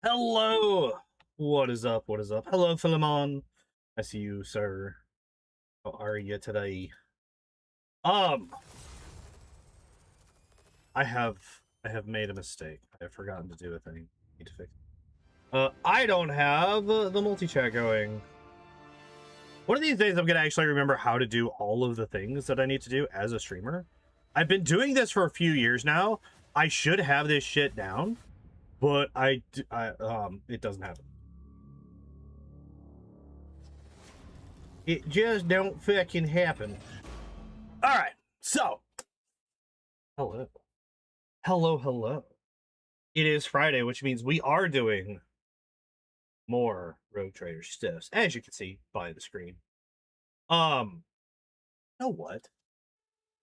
Hello. What is up? What is up? Hello, Philemon. I see you, sir. How are you today? Um, I have made a mistake. I have forgotten to do a thing. Need to fix. I don't have the multi-chat going. One of these days, I'm gonna actually remember how to do all of the things that I need to do as a streamer. I've been doing this for a few years now. I should have this shit down, but it doesn't happen. It just don't fucking happen. All right, so hello, hello. It is Friday, which means we are doing more Rogue Trader stuffs, as you can see by the screen. You know what?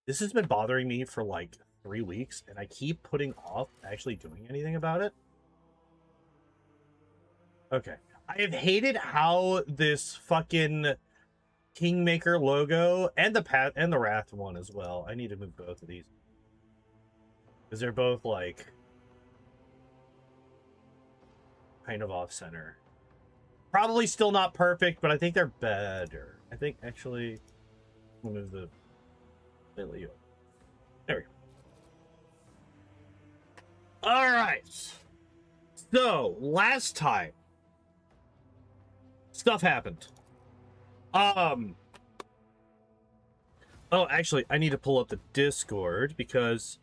This has been bothering me for like 3 weeks, and I keep putting off actually doing anything about it. Okay, I have hated how this fucking Kingmaker logo and the Wrath one as well. I need to move both of these because they're both like kind of off center. Probably still not perfect, but I think they're better. I think actually we'll move the there we go. All right. So last time stuff happened. Oh, actually, I need to pull up the Discord because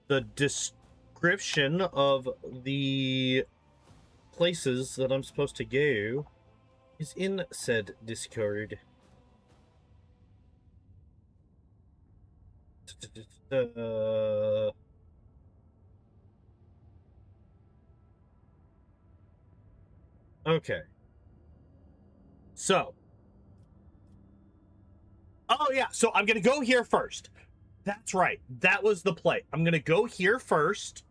the description of the places that I'm supposed to go is in said Discord. Okay. So. Oh, yeah. So I'm going to go here first. That's right. That was the play. I'm going to go here first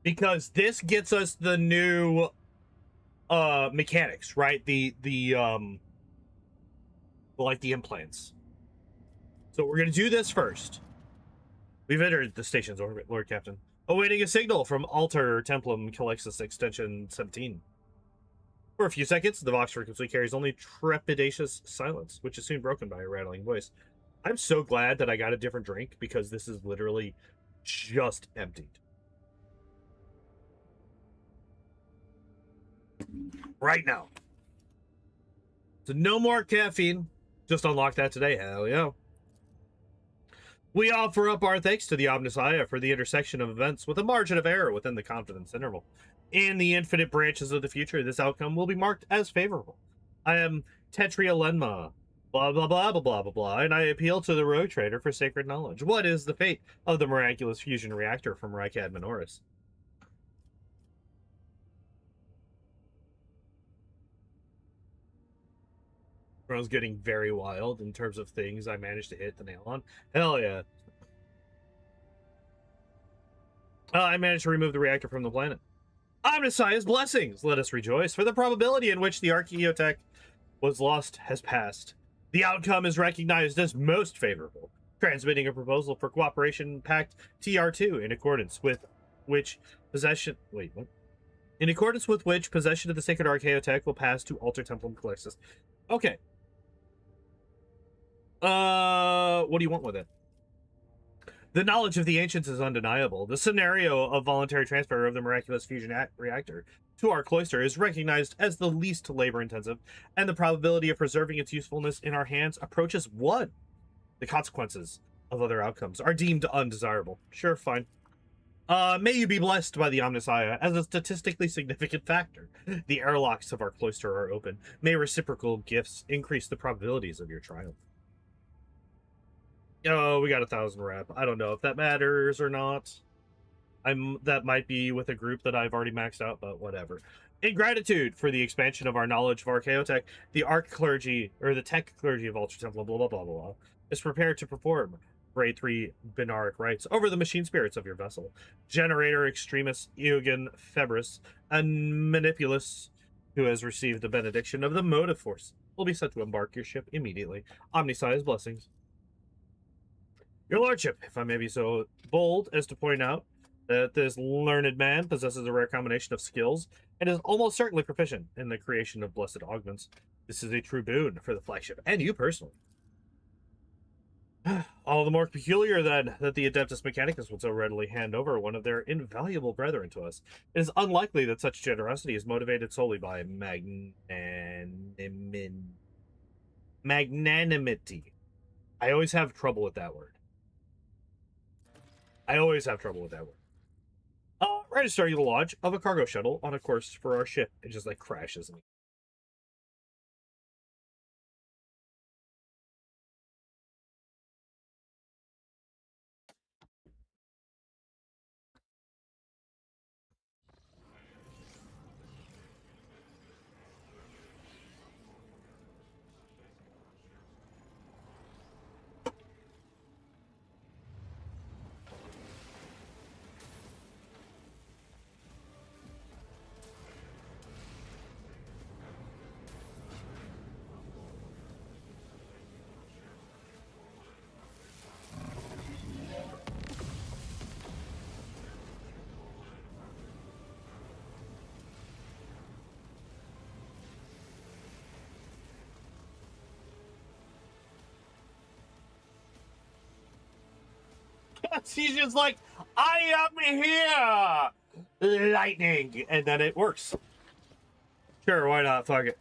because this gets us the new mechanics, right? Like the implants. So we're going to do this first. We've entered the station's orbit, Lord Captain. Awaiting a signal from Altar Templum Calixus Extension 17. For a few seconds, the Vox frequency carries only trepidatious silence, which is soon broken by a rattling voice. I'm so glad that I got a different drink because this is literally just emptied. Right now. So no more caffeine. Just unlock that today. Hell yeah. We offer up our thanks to the Omnissiah for the intersection of events with a margin of error within the confidence interval. In the infinite branches of the future, this outcome will be marked as favorable. I am Tetria Lenma, blah, blah, blah, blah, blah, blah, blah, and I appeal to the Rogue Trader for sacred knowledge. What is the fate of the miraculous fusion reactor from Rykad Minoris? I was getting very wild in terms of things I managed to hit the nail on. Hell yeah. I managed to remove the reactor from the planet. Omnissiah's blessings! Let us rejoice, for the probability in which the Archaeotech was lost has passed. The outcome is recognized as most favorable, transmitting a proposal for cooperation pact TR2 in accordance with which possession... Wait, what? In accordance with which possession of the Sacred Archaeotech will pass to Altar Templum Calixus. Okay. What do you want with it? The knowledge of the ancients is undeniable. The scenario of voluntary transfer of the miraculous fusion reactor to our cloister is recognized as the least labor-intensive, and the probability of preserving its usefulness in our hands approaches 1. The consequences of other outcomes are deemed undesirable. Sure, fine. May you be blessed by the Omnissiah as a statistically significant factor. The airlocks of our cloister are open. May reciprocal gifts increase the probabilities of your triumph. Oh, we got 1,000 rep. I don't know if that matters or not. That might be with a group that I've already maxed out, but whatever. In gratitude for the expansion of our knowledge of Archaeotech, the Arch Clergy, or the Tech Clergy of Altar Temple, blah, blah, blah, blah, blah, is prepared to perform Grade 3 Binaric rites over the machine spirits of your vessel. Generator Extremus Eogan Febris, a Manipulus who has received the benediction of the motive force, will be set to embark your ship immediately. Omnissiah's blessings. Your Lordship, if I may be so bold as to point out, that this learned man possesses a rare combination of skills and is almost certainly proficient in the creation of blessed augments. This is a true boon for the flagship and you personally. All the more peculiar, then, that the Adeptus Mechanicus would so readily hand over one of their invaluable brethren to us. It is unlikely that such generosity is motivated solely by magnanimity. I always have trouble with that word. Right to start the launch of a cargo shuttle on a course for our ship. It just like crashes. He's just like, I am here! Lightning! And then it works. Sure, why not? Fuck it.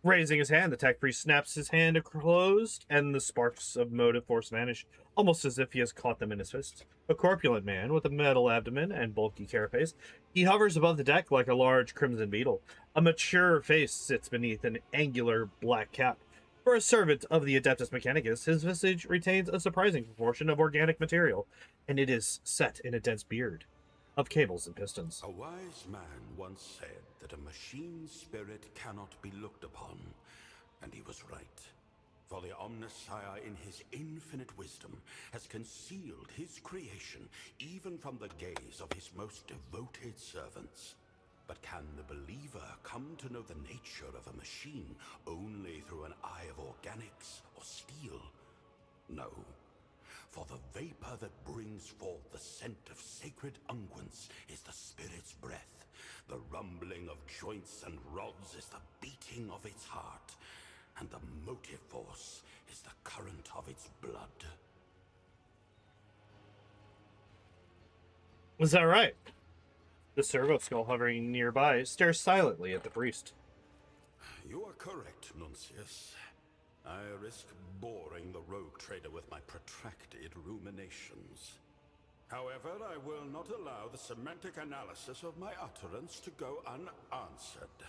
Raising his hand, the tech priest snaps his hand closed, and the sparks of motive force vanish, almost as if he has caught them in his fist. A corpulent man with a metal abdomen and bulky carapace, he hovers above the deck like a large crimson beetle. A mature face sits beneath an angular black cap. For a servant of the Adeptus Mechanicus, his visage retains a surprising proportion of organic material, and it is set in a dense beard of cables and pistons. A wise man once said that a machine spirit cannot be looked upon, and he was right. For the Omnissiah, in his infinite wisdom, has concealed his creation even from the gaze of his most devoted servants. But can the believer come to know the nature of a machine only through an eye of organics or steel? No. For the vapor that brings forth the scent of sacred unguents is the spirit's breath. The rumbling of joints and rods is the beating of its heart. And the motive force is the current of its blood. Was that right? The servo skull hovering nearby stares silently at the priest. You are correct, Nuncius. I risk boring the rogue trader with my protracted ruminations. However, I will not allow the semantic analysis of my utterance to go unanswered.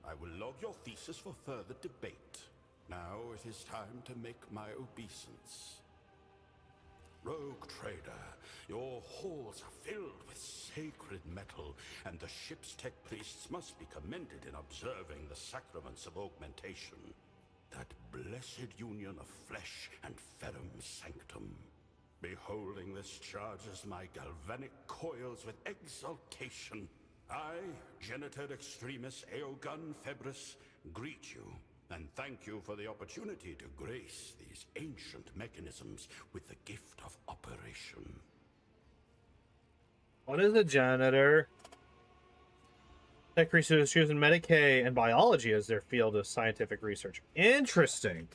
I will log your thesis for further debate. Now it is time to make my obeisance. Rogue trader, your halls are filled with sacred metal, and the ship's tech priests must be commended in observing the sacraments of augmentation. That blessed union of flesh and ferrum sanctum. Beholding this charges my galvanic coils with exultation. I, Genitor Extremis Eogun Febris, greet you, and thank you for the opportunity to grace these ancient mechanisms with the gift of operation. What is a janitor? Tech priest who has chosen Medicae and biology as their field of scientific research. Interesting.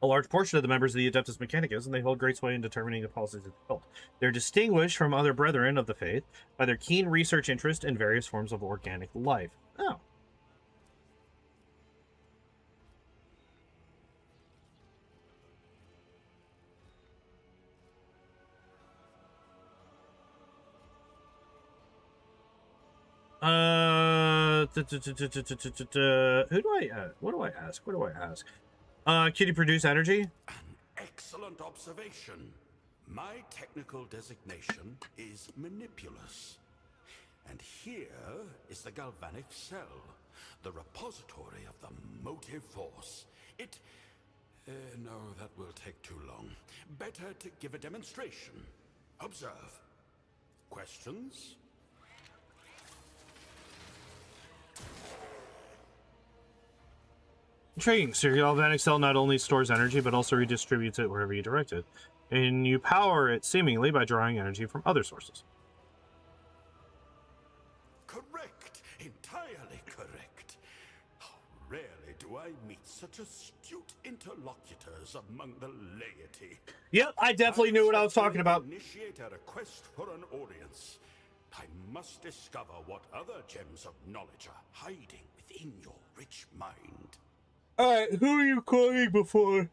A large portion of the members of the Adeptus Mechanicus, and they hold great sway in determining the policies of the cult. They're distinguished from other brethren of the faith by their keen research interest in various forms of organic life. Oh. Who do I what do I ask? What do I ask? Can you produce energy? An excellent observation. My technical designation is manipulus. And here is the galvanic cell, the repository of the motive force. No, that will take too long. Better to give a demonstration. Observe. Questions? Intriguing. So your galvanic cell not only stores energy, but also redistributes it wherever you direct it. and you power it seemingly by drawing energy from other sources. Correct. Entirely correct. How rarely do I meet such astute interlocutors among the laity. Yep, I definitely knew what I was talking about. Initiate a request for an audience. I must discover what other gems of knowledge are hiding within your rich mind. Alright, who are you calling before?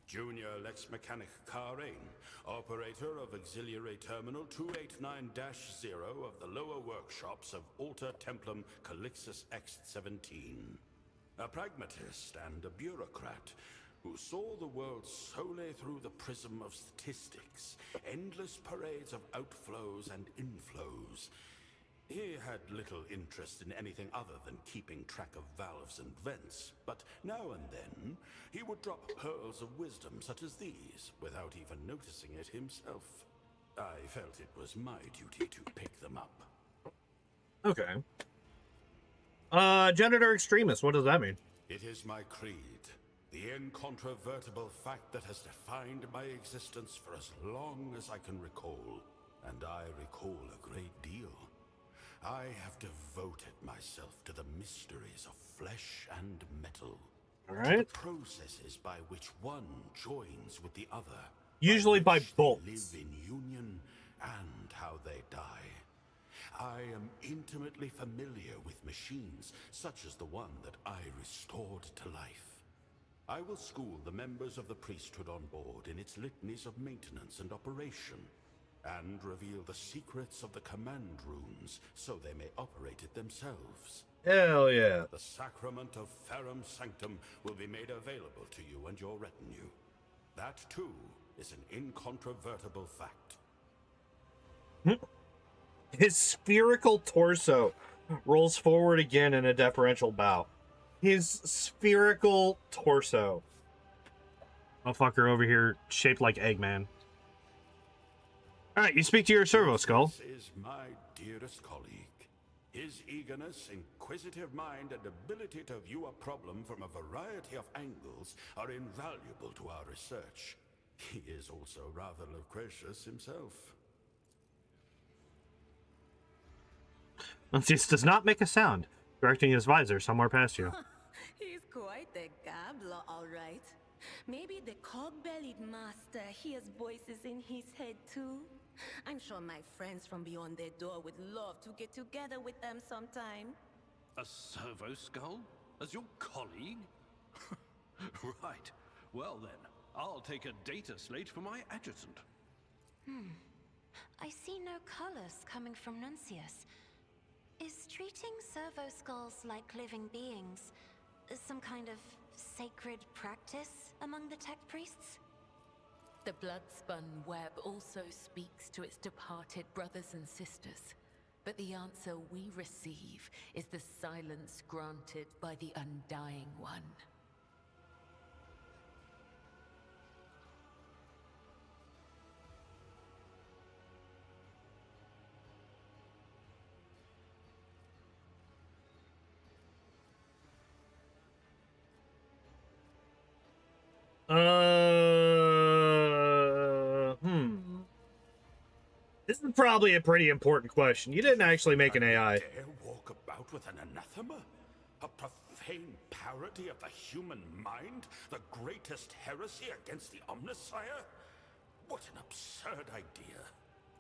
Junior Lex Mechanic Karain, operator of Auxiliary Terminal 289-0 of the lower workshops of Alter Templum Calixus X-17. A pragmatist and a bureaucrat who saw the world solely through the prism of statistics, endless parades of outflows and inflows. He had little interest in anything other than keeping track of valves and vents, but now and then he would drop pearls of wisdom such as these without even noticing it himself. I felt it was my duty to pick them up. Okay. Genitor extremist, what does that mean? It is my creed, the incontrovertible fact that has defined my existence for as long as I can recall, and I recall a great deal. I have devoted myself to the mysteries of flesh and metal. All right. To the processes by which one joins with the other. Usually by bolts. Live in union and how they die. I am intimately familiar with machines such as the one that I restored to life. I will school the members of the priesthood on board in its litanies of maintenance and operation, and reveal the secrets of the command runes so they may operate it themselves. Hell yeah. The sacrament of Ferrum Sanctum will be made available to you and your retinue. That, too, is an incontrovertible fact. His spherical torso rolls forward again in a deferential bow. His spherical torso. Motherfucker over here shaped like Eggman. Alright, you speak to your servo skull. This is my dearest colleague. His eagerness, inquisitive mind, and ability to view a problem from a variety of angles are invaluable to our research. He is also rather loquacious himself. This does not make a sound, directing his visor somewhere past you. He's quite a gabbler, all right. Maybe the cog-bellied master hears voices in his head too. I'm sure my friends from beyond their door would love to get together with them sometime. A servo skull? As your colleague? Right. Well then, I'll take a data slate for my adjutant. I see no colors coming from Nuncius. Is treating servo skulls like living beings some kind of sacred practice among the tech priests? The blood-spun web also speaks to its departed brothers and sisters. But the answer we receive is the silence granted by the Undying One. This is probably a pretty important question. You didn't actually make an AI. Dare walk about with an anathema? A profane parody of the human mind? The greatest heresy against the Omnissiah? What an absurd idea.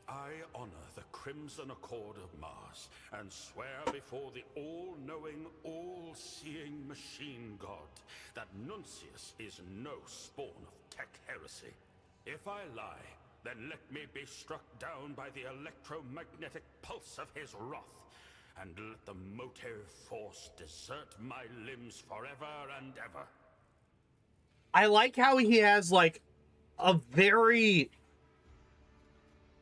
I honor the Crimson Accord of Mars and swear before the all-knowing, all-seeing machine god that Nuncius is no spawn of tech heresy. If I lie, then let me be struck down by the electromagnetic pulse of his wrath, and let the motive force desert my limbs forever and ever. I like how he has, like, a very...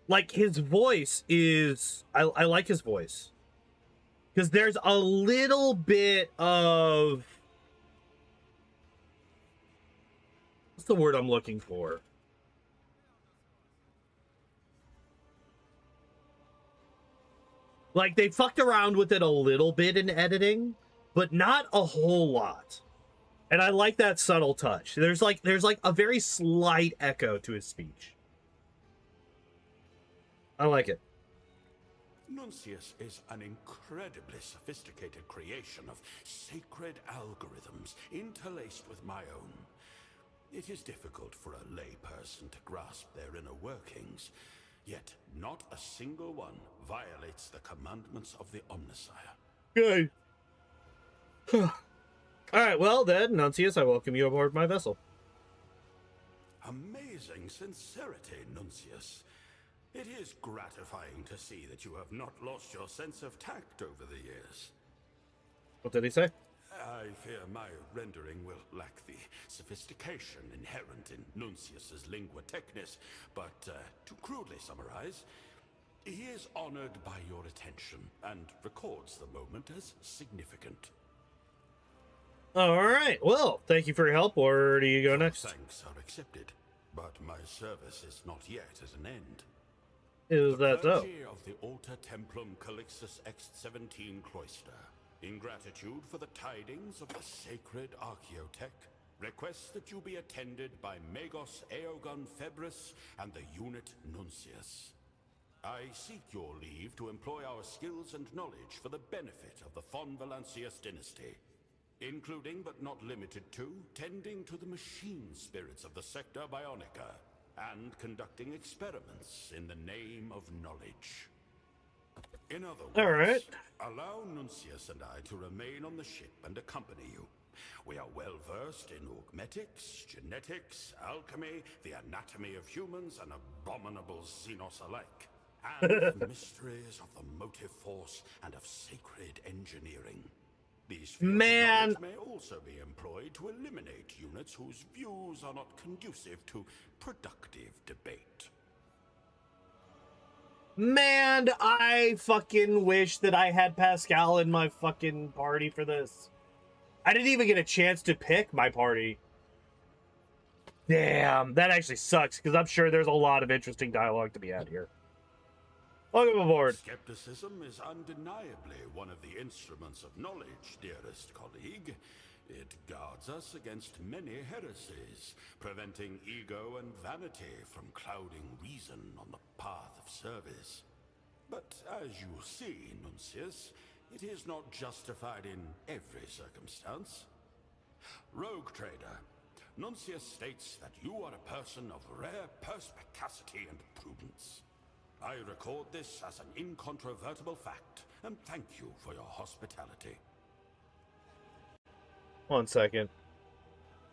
Like, his voice is... I like his voice. Because there's a little bit of... What's the word I'm looking for? Like, they fucked around with it a little bit in editing, but not a whole lot. And I like that subtle touch. There's like a very slight echo to his speech. I like it. Nuncius is an incredibly sophisticated creation of sacred algorithms interlaced with my own. It is difficult for a layperson to grasp their inner workings, yet not a single one violates the commandments of the Omnissiah. Good. All right, well then, Nuncius, I welcome you aboard my vessel. Amazing sincerity, Nuncius. It is gratifying to see that you have not lost your sense of tact over the years. What did he say? I fear my rendering will lack the sophistication inherent in Nuncius's lingua technis, but to crudely summarize, he is honored by your attention and records the moment as significant. All right, well, thank you for your help. Where do you go next? Thanks are accepted, but my service is not yet at an end. Is that so? Clergy of the Alter Templum Calixtus X-17 Cloister, in gratitude for the tidings of the sacred Archaeotech, request that you be attended by Magos Aeogon Febris and the unit Nuncius. I seek your leave to employ our skills and knowledge for the benefit of the Von Valancius dynasty, including but not limited to tending to the machine spirits of the Sector Bionica and conducting experiments in the name of knowledge. In other words, all right, allow Nuncius and I to remain on the ship and accompany you. We are well versed in augmetics, genetics, alchemy, the anatomy of humans, and abominable xenos alike, and the mysteries of the motive force and of sacred engineering. These fields of knowledge may also be employed to eliminate units whose views are not conducive to productive debate. Man, I fucking wish that I had Pascal in my fucking party for this. I didn't even get a chance to pick my party. Damn, that actually sucks, because I'm sure there's a lot of interesting dialogue to be had here. Welcome aboard. Skepticism is undeniably one of the instruments of knowledge, dearest colleague. It guards us against many heresies, preventing ego and vanity from clouding reason on the path of service. But as you see, Nuncius, it is not justified in every circumstance. Rogue Trader, Nuncius states that you are a person of rare perspicacity and prudence. I record this as an incontrovertible fact, and thank you for your hospitality. 1 second.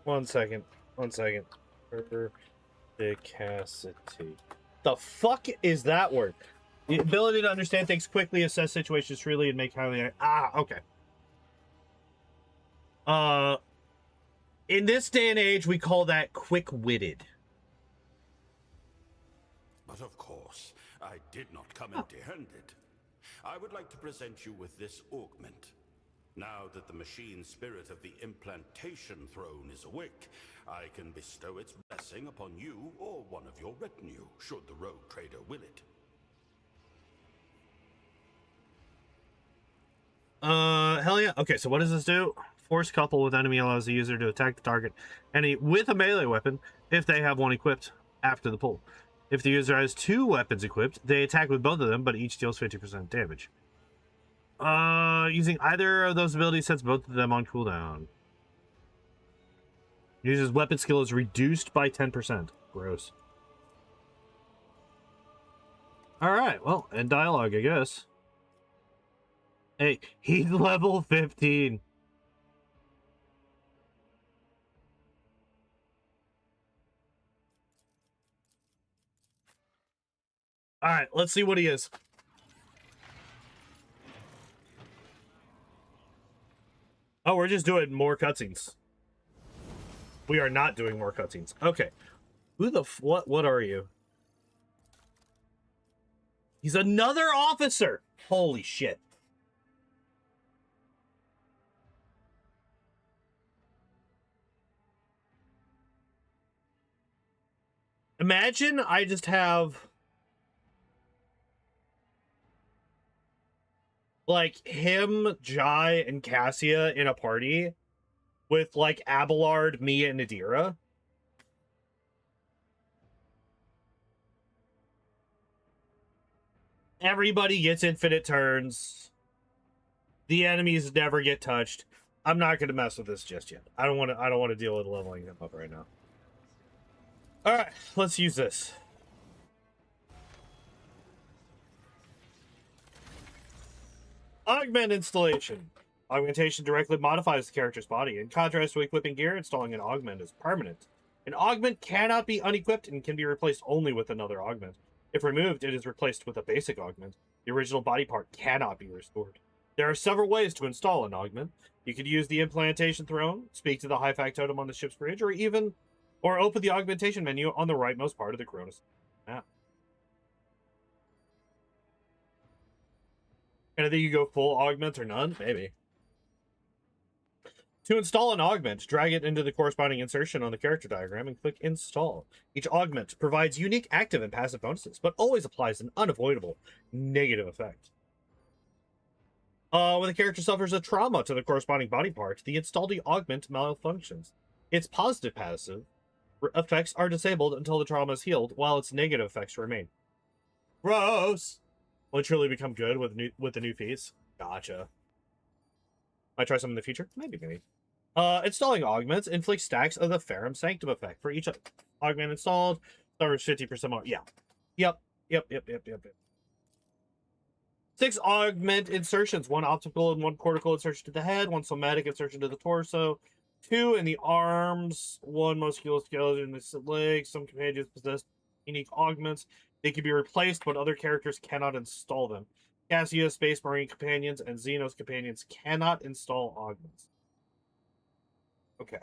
1 second. 1 second. Perspicacity. The fuck is that word? The ability to understand things quickly, assess situations truly, and make highly... okay. In this day and age, we call that quick-witted. But of course, I did not come empty-handed. I would like to present you with this augment. Now that the machine spirit of the implantation throne is awake, I can bestow its blessing upon you or one of your retinue, should the Rogue Trader will it. Hell yeah. Okay, so what does this do? Force couple with enemy allows the user to attack the target with a melee weapon if they have one equipped after the pull. If the user has 2 weapons equipped, they attack with both of them, but each deals 50% damage. Using either of those abilities sets both of them on cooldown. User's weapon skill is reduced by 10%. Gross. Alright, well, end dialogue, I guess. Hey, he's level 15. Alright, let's see what he is. Oh, we're just doing more cutscenes. We are not doing more cutscenes. Okay. Who the what are you? He's another officer. Holy shit. Imagine I just have like him, Jai, and Cassia in a party with like Abelard, Mia, and Nadira. Everybody gets infinite turns. The enemies never get touched. I'm not going to mess with this just yet. I don't want to deal with leveling them up right now. All right, let's use this. Augment installation. Augmentation directly modifies the character's body. In contrast to equipping gear, installing an augment is permanent. An augment cannot be unequipped and can be replaced only with another augment. If removed, it is replaced with a basic augment. The original body part cannot be restored. There are several ways to install an augment. You could use the implantation throne, speak to the high fact totem on the ship's bridge, or open the augmentation menu on the rightmost part of the Cronus map. And I think you go full augment or none, maybe. To install an augment, drag it into the corresponding insertion on the character diagram and click Install. Each augment provides unique active and passive bonuses, but always applies an unavoidable negative effect. When the character suffers a trauma to the corresponding body part, the installed augment malfunctions. Its positive passive effects are disabled until the trauma is healed, while its negative effects remain. Gross! Will it truly become good with the new feats? Gotcha. Might try some in the future? Maybe. Installing augments inflicts stacks of the Ferrum Sanctum effect. For each augment installed, suffers 50% more. Yeah. Yep. 6 augment insertions. 1 optical and 1 cortical insertion to the head. 1 somatic insertion to the torso. 2 in the arms. 1 musculoskeleton in the legs. Some companions possess unique augments. They can be replaced, but other characters cannot install them. Cassia, Space Marine companions, and Xenos companions cannot install augments. Okay.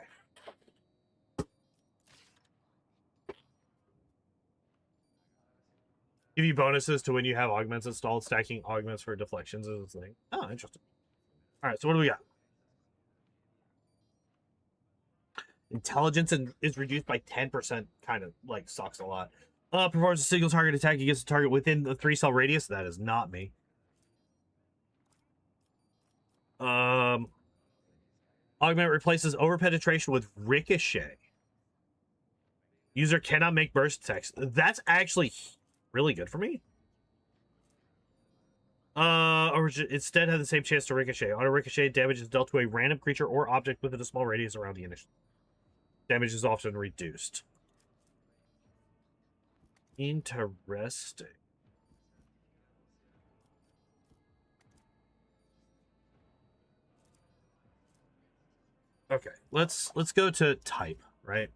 Give you bonuses to when you have augments installed. Stacking augments for deflections is a thing. Oh, interesting. All right, so what do we got? Intelligence is reduced by 10%. Kind of like sucks a lot. Performs a single target attack against a target within the 3-cell radius. That is not me. Augment replaces overpenetration with ricochet. User cannot make burst attacks. That's actually really good for me. Or instead have the same chance to ricochet. Auto ricochet damage is dealt to a random creature or object within a small radius around the initiative. Damage is often reduced. Interesting. Okay, let's go to type, right?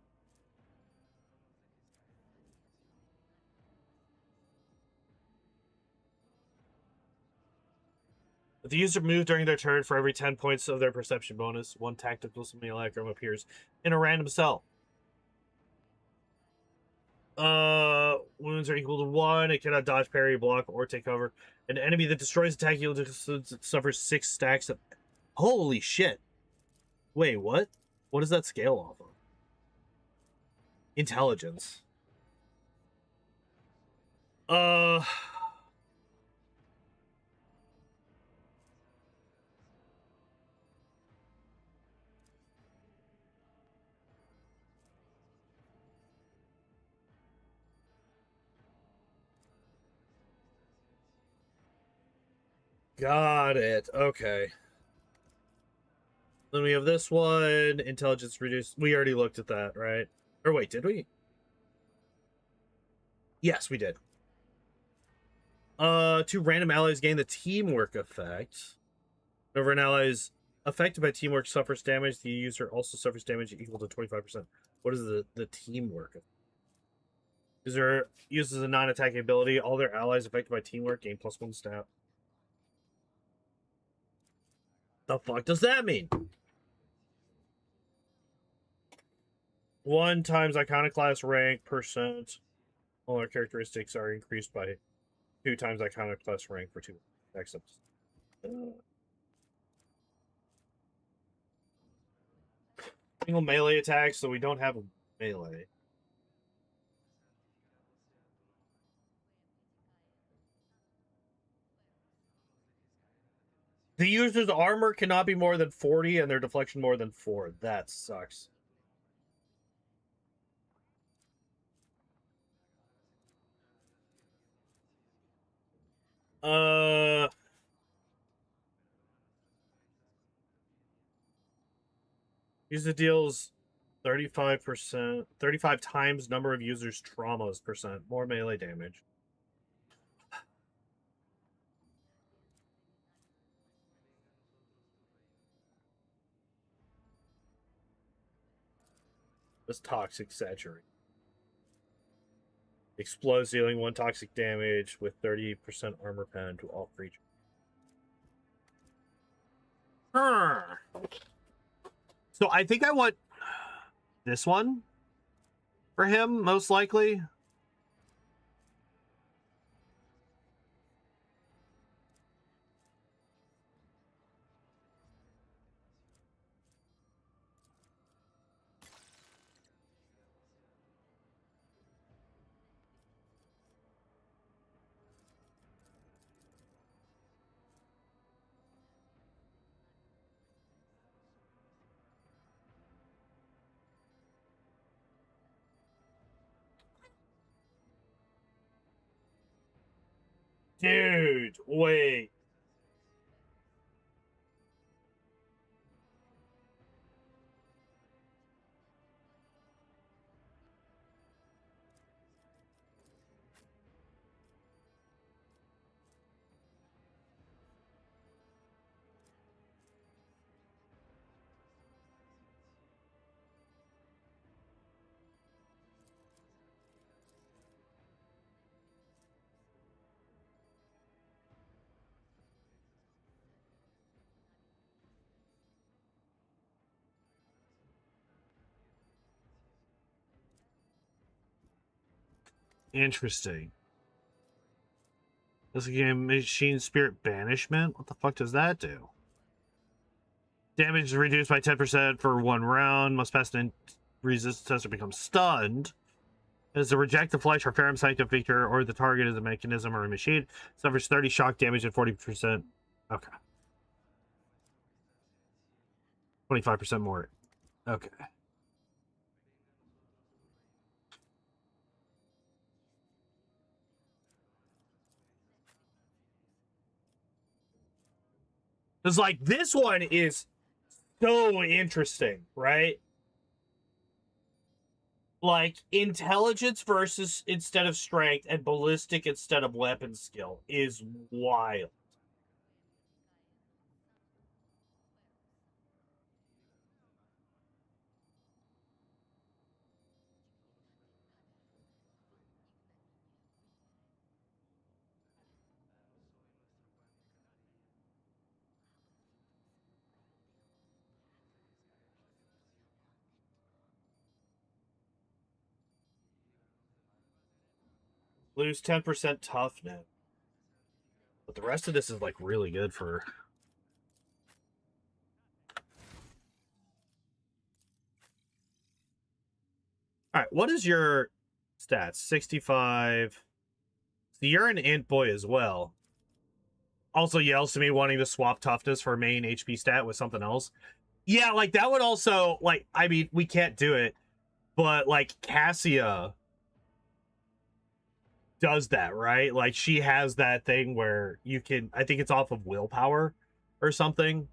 If the user moves during their turn, for every 10 points of their perception bonus, 1 tactical simulacrum appears in a random cell. Wounds are equal to 1. It cannot dodge, parry, block, or take cover. An enemy that destroys attack units suffers 6 stacks of... Holy shit. Wait, what? What does that scale off of? Intelligence. Got it. Okay. Then we have this one. Intelligence reduced. We already looked at that, right? Or wait, did we? Yes, we did. 2 random allies gain the teamwork effect. Whenever an ally is affected by teamwork suffers damage, the user also suffers damage equal to 25%. What is the teamwork? User uses a non-attacking ability. All their allies affected by teamwork gain +1 stat. The fuck does that mean? 1 times iconoclast rank %. All our characteristics are increased by 2 times iconoclast rank for 2 except. Single melee attacks, so we don't have a melee. The user's armor cannot be more than 40 and their deflection more than 4. That sucks. Use the deals 35 times number of users' traumas percent, more melee damage. This toxic saturate. Explodes, dealing 1 toxic damage with 30% armor pen to all creatures. So I think I want this one for him, most likely. Dude, wait. Interesting. This game, Machine Spirit Banishment? What the fuck does that do? Damage is reduced by 10% for 1 round. Must pass an resistance test or become stunned. As a reject the flesh or Ferrum Sanctum feature, or the target is a mechanism or a machine, suffers 30 shock damage and 40%. Okay. 25% more. Okay. It's like, this one is so interesting, right? Like, intelligence versus instead of strength and ballistic instead of weapon skill is wild. Lose 10% toughness. But the rest of this is, like, really good for... Alright, what is your stats? 65. So you're an int boy as well. Also yells to me wanting to swap toughness for main HP stat with something else. Yeah, like, that would also, like, I mean, we can't do it, but, like, Cassia does that, right? Like, she has that thing where you can, I think it's off of willpower or something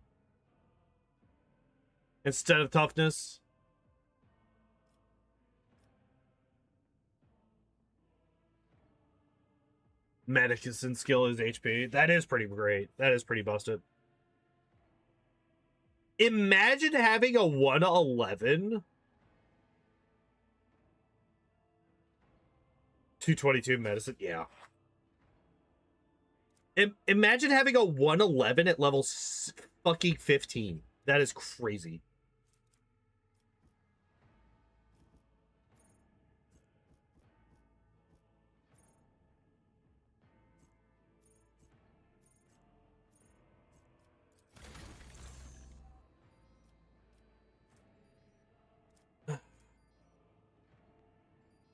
instead of toughness. Medicine skill is HP. That is pretty great. That is pretty busted. Imagine having a 111 222 medicine. Yeah. Imagine having a 111 at level fucking 15. That is crazy.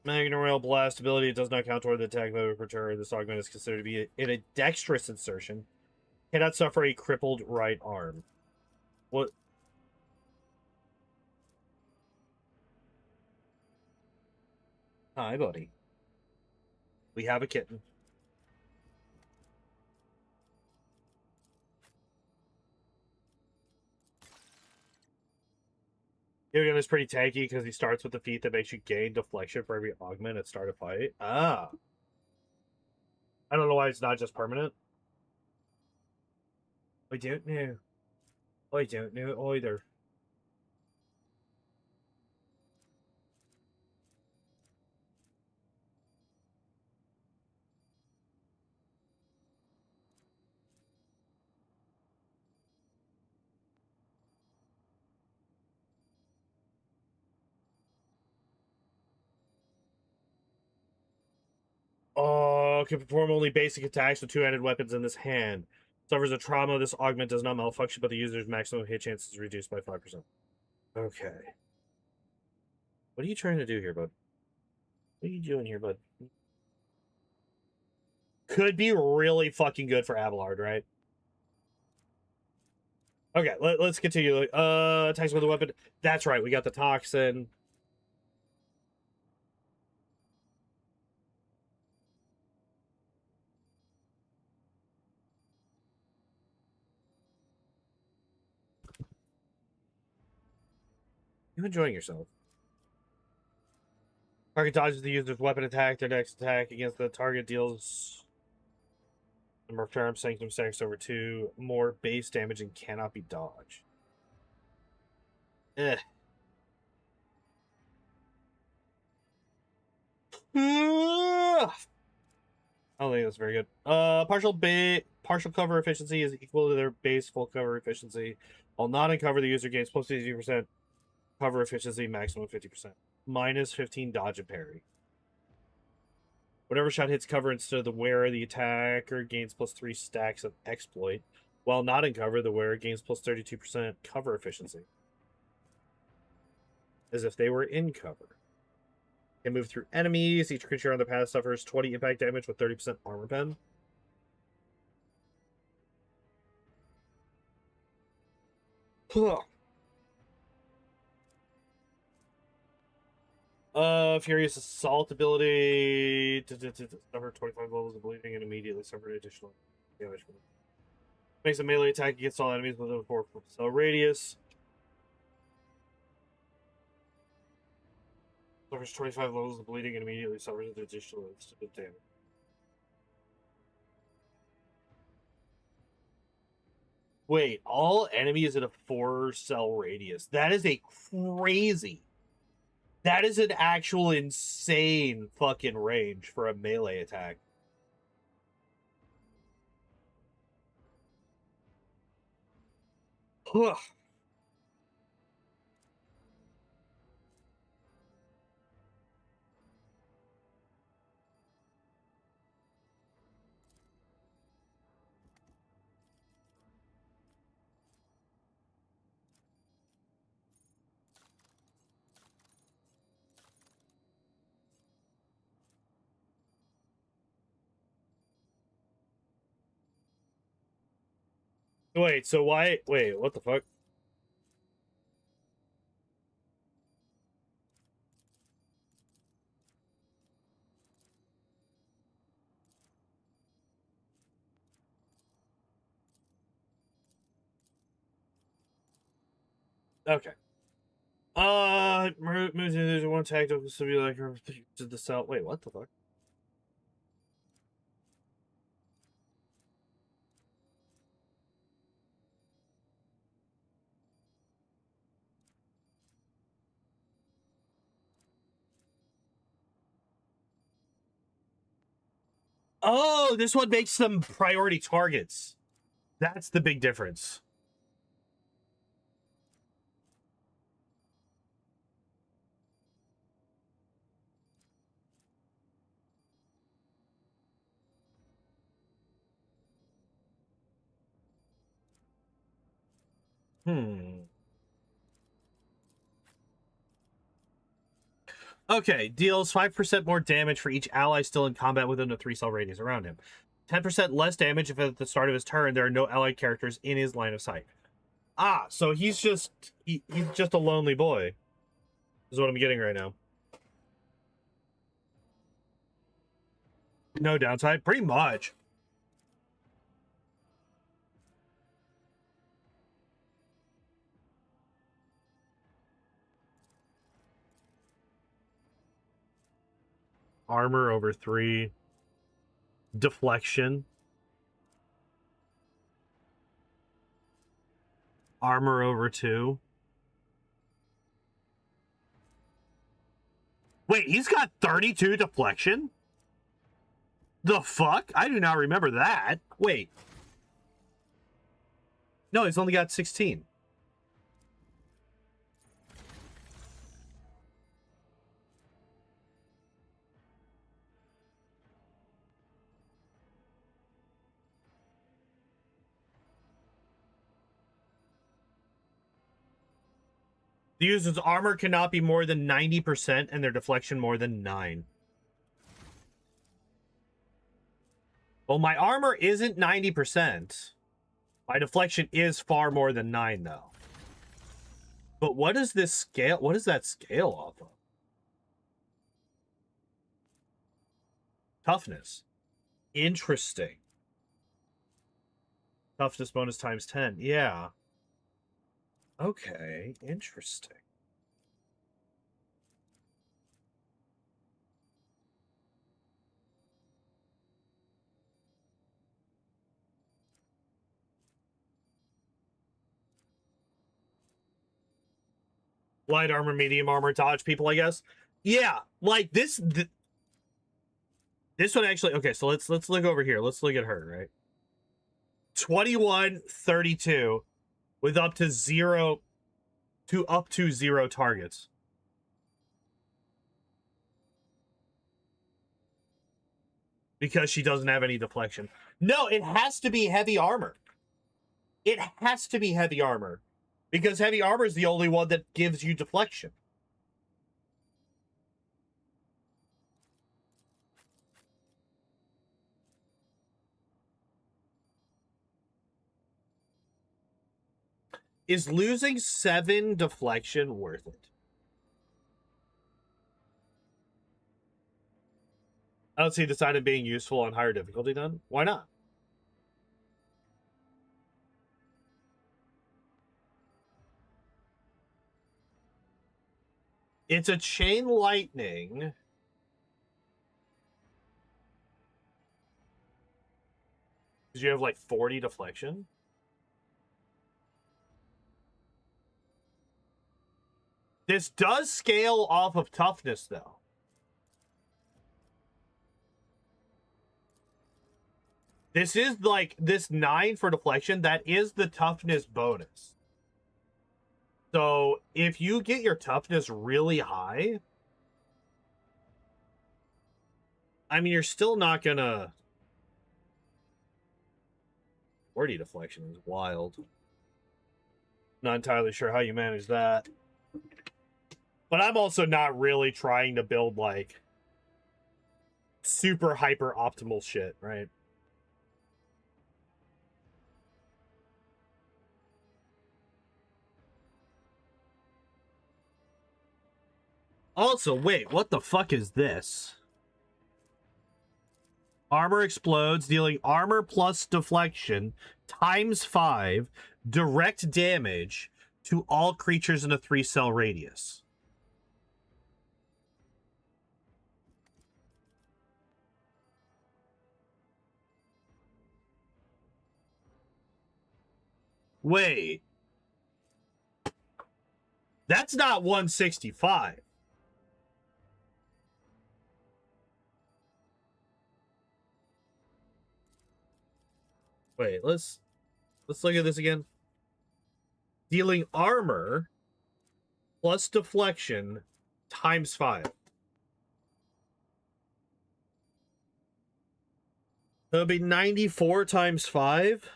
Magna Rail Blast ability does not count toward the attack mode of return. This augment is considered to be in a dexterous insertion. Cannot suffer a crippled right arm. What? Hi, buddy. We have a kitten. Yogan is pretty tanky because he starts with the feat that makes you gain deflection for every augment at start of fight. Ah. I don't know why it's not just permanent. I don't know. I don't know either. Oh, can perform only basic attacks with two-handed weapons in this hand. Suffers a trauma. This augment does not malfunction, but the user's maximum hit chance is reduced by 5%. Okay. What are you trying to do here, bud? What are you doing here, bud? Could be really fucking good for Abelard, right? Okay, let's continue. Attacks with a weapon. That's right, we got the toxin. You enjoying yourself? Target dodges the user's weapon attack. Their next attack against the target deals number of charm sanctum stacks over 2 more base damage and cannot be dodged. Eh. I don't think that's very good. Partial cover efficiency is equal to their base full cover efficiency. While not in cover, the user gains plus 50% cover efficiency, maximum 50%. Minus 15 dodge and parry. Whatever shot hits cover instead of the wearer, the attacker gains plus 3 stacks of exploit. While not in cover, the wearer gains plus 32% cover efficiency. As if they were in cover. Can move through enemies. Each creature on the path suffers 20 impact damage with 30% armor pen. Furious Assault ability. Suffer 25 levels of bleeding and immediately suffer additional damage. Makes a melee attack against all enemies within a 4 cell radius. Suffers 25 levels of bleeding and immediately suffers additional instant damage. Wait, all enemies in a 4 cell radius. That is a crazy. That is an actual insane fucking range for a melee attack. Ugh. Wait, so why? Wait, what the fuck? Okay. Moves there's one tag to be like to the cell. Wait, what the fuck? Oh, this one makes them priority targets. That's the big difference. Okay, deals 5% more damage for each ally still in combat within a 3 cell radius around him. 10% less damage if at the start of his turn there are no allied characters in his line of sight. Ah, so he's just he's just a lonely boy. Is what I'm getting right now. No downside, pretty much. armor over 3, deflection, armor over 2. Wait, he's got 32 deflection? The fuck? I do not remember that. Wait. No, he's only got 16. The user's armor cannot be more than 90% and their deflection more than 9. Well, my armor isn't 90%. My deflection is far more than 9, though. But what is this scale? What is that scale off of? Toughness. Interesting. Toughness bonus times 10. Yeah. Okay, interesting. Light armor, medium armor, dodge people, I guess. Yeah, like this. This one actually. Okay, so let's look over here. Let's look at her. Right. 2132 with up to 0 targets. Because she doesn't have any deflection. No, it has to be heavy armor. It has to be heavy armor. Because heavy armor is the only one that gives you deflection. Is losing 7 deflection worth it? I don't see the side of being useful on higher difficulty then. Why not? It's a chain lightning. Because you have like 40 deflection. This does scale off of toughness, though. This is like this 9 for deflection. That is the toughness bonus. So if you get your toughness really high, I mean, you're still not gonna. 40 deflection is wild. Not entirely sure how you manage that. But I'm also not really trying to build like super hyper optimal shit, right? Also, wait, what the fuck is this? Armor explodes, dealing armor plus deflection times 5 direct damage to all creatures in a 3-cell radius. Wait. That's not 165. Wait, let's look at this again. Dealing armor plus deflection times 5. That would be 94 times 5.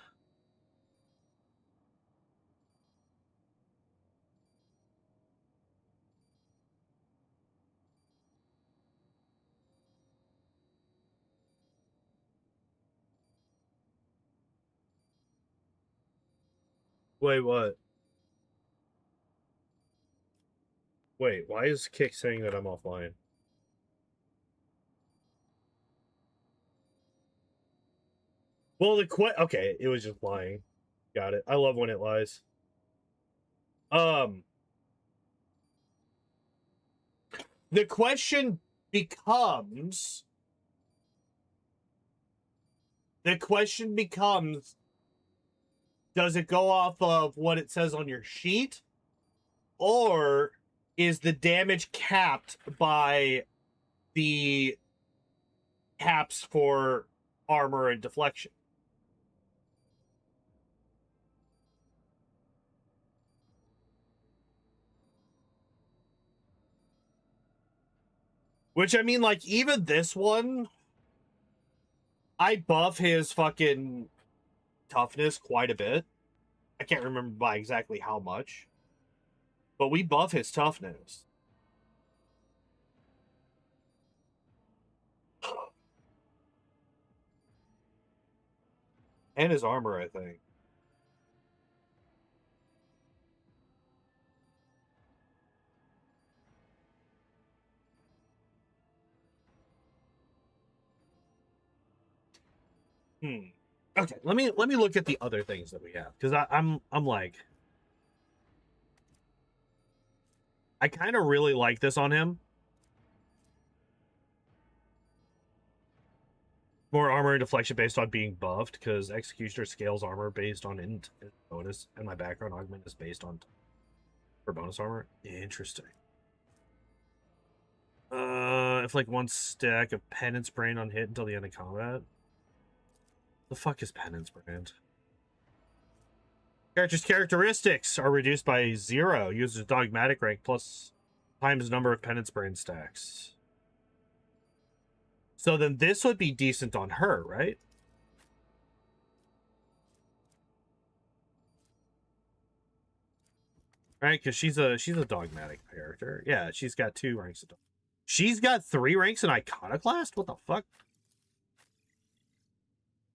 Wait, what? Wait, why is Kick saying that I'm offline? Well, okay, it was just lying. Got it. I love when it lies. The question becomes... The question becomes, does it go off of what it says on your sheet? Or is the damage capped by the caps for armor and deflection? Which, I mean, like, even this one, I buff his fucking toughness quite a bit. I can't remember by exactly how much. But we buff his toughness. And his armor, I think. Okay, let me look at the other things that we have, because I'm like, I kind of really like this on him. More armor and deflection based on being buffed, because Executioner scales armor based on int bonus, and my background augment is based on for bonus armor. Interesting. If like one stack of penance brand on hit until the end of combat. The fuck is penance brand? Character's characteristics are reduced by 0. Uses dogmatic rank plus times number of penance brand stacks. So then this would be decent on her, right? Right, because she's a dogmatic character. Yeah, she's got 2 ranks of dog. She's got 3 ranks in Iconoclast? What the fuck?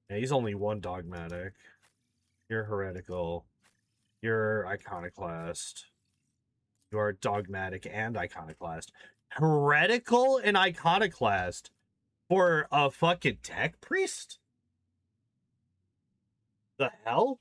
Yeah, he's only 1 dogmatic. You're heretical. You're Iconoclast. You are dogmatic and Iconoclast. Heretical and Iconoclast for a fucking tech priest? The hell?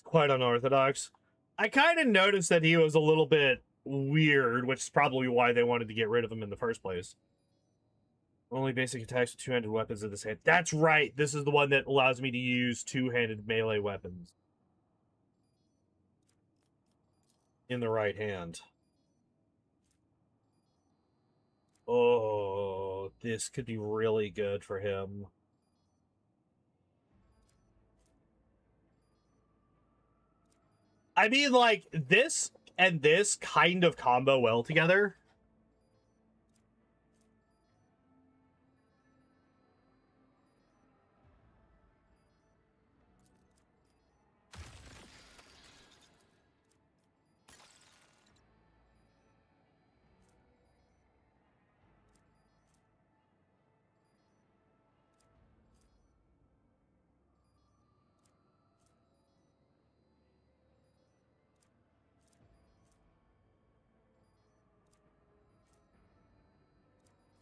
Quite unorthodox. I kind of noticed that he was a little bit weird, which is probably why they wanted to get rid of him in the first place. Only basic attacks with 2-handed weapons in this hand. That's right. This is the one that allows me to use 2-handed melee weapons in the right hand. Oh, this could be really good for him. I mean, like, this and this kind of combo well together.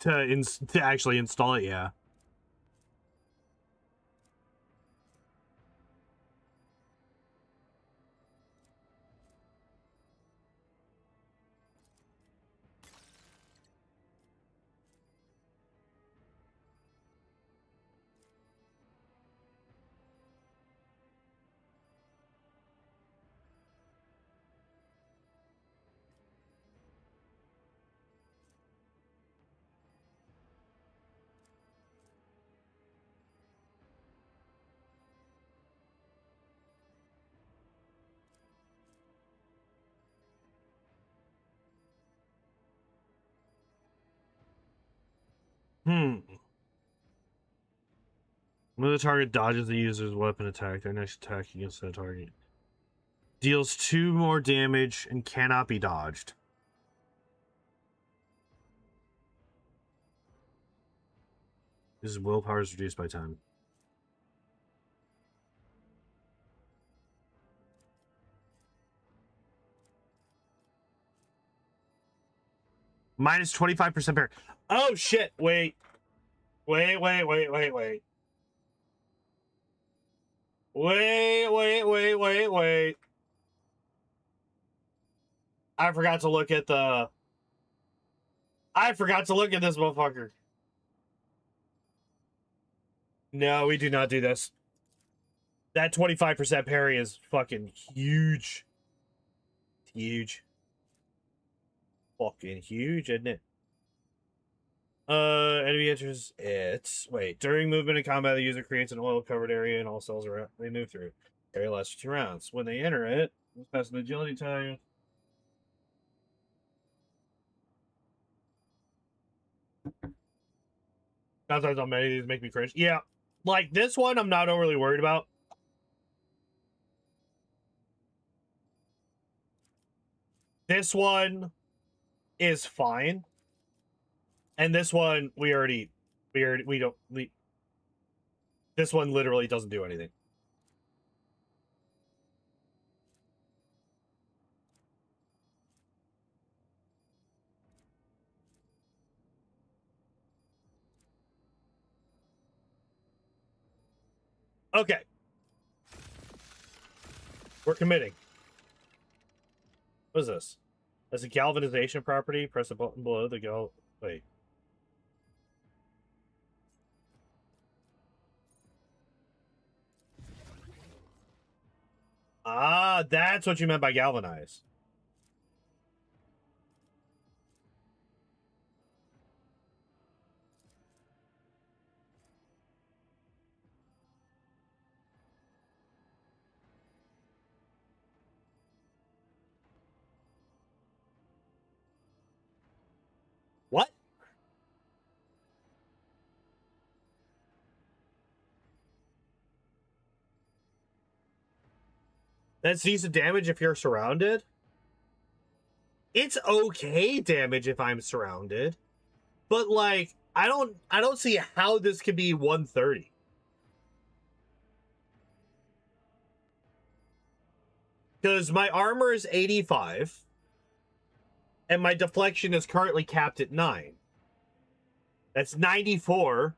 To actually install it, yeah. When the target dodges the user's weapon attack, their next attack against that target deals 2 more damage and cannot be dodged. This willpower is reduced by 10. Minus 25% parry. Oh, shit. Wait. Wait. I forgot to look at the... I forgot to look at this motherfucker. No, we do not do this. That 25% parry is fucking huge. Huge. Fucking huge, isn't it? Enemy enters it. Wait, during movement and combat, the user creates an oil-covered area and all cells around they move through. Area lasts for 2 rounds. When they enter it, let's pass an agility tag. Sometimes on many of these make me cringe. Yeah, like this one, I'm not overly worried about. This one is fine. And this one, this one literally doesn't do anything. Okay. We're committing. What is this? As a galvanization property, press a button below the wait. Ah, that's what you meant by galvanize. What? That's decent damage if you're surrounded? It's okay damage if I'm surrounded. But like, I don't see how this could be 130. Because my armor is 85. And my deflection is currently capped at 9. That's 94.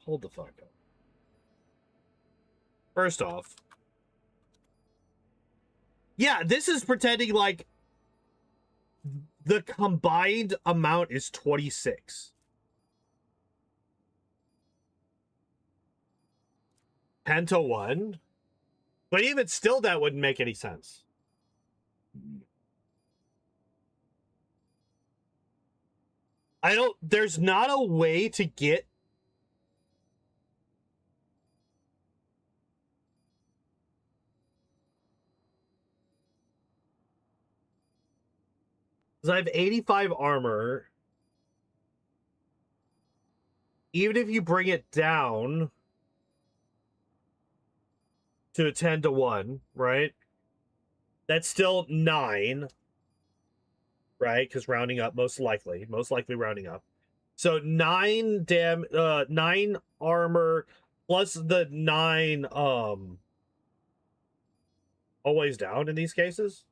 Hold the fuck up. First off. Yeah, this is pretending like the combined amount is 26. 10 to 1. But even still, that wouldn't make any sense. There's not a way to get... Because I have 85 armor. Even if you bring it down to a 10 to 1, right? That's still 9. Right? Because rounding up, most likely rounding up. So 9 armor plus the 9 always down in these cases.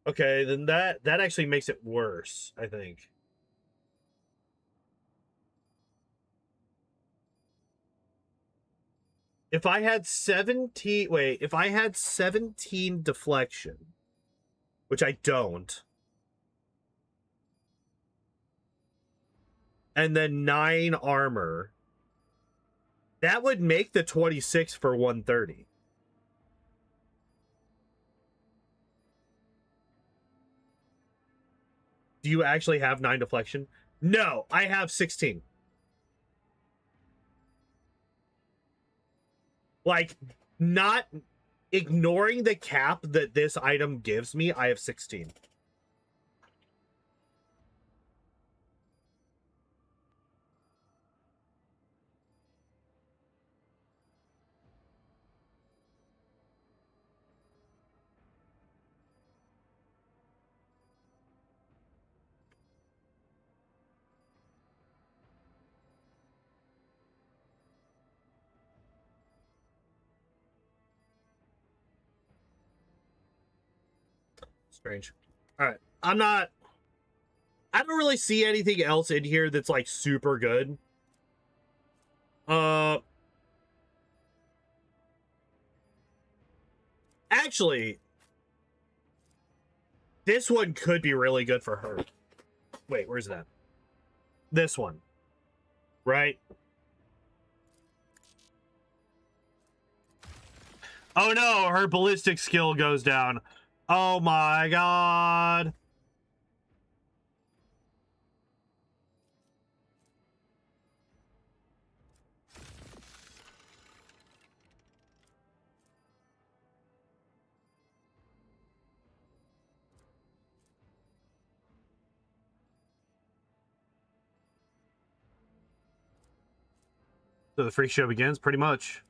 Okay, then that actually makes it worse, I think. If I had 17 deflection, which I don't, and then 9 armor, that would make the 26 for 130. Do you actually have 9 deflection? No, I have 16. Like, not ignoring the cap that this item gives me, I have 16. Strange. All right. I don't really see anything else in here that's like super good. Actually, this one could be really good for her. Wait, where's that? This one. Right? Oh no, her ballistic skill goes down. Oh my god. So the freak show begins, pretty much.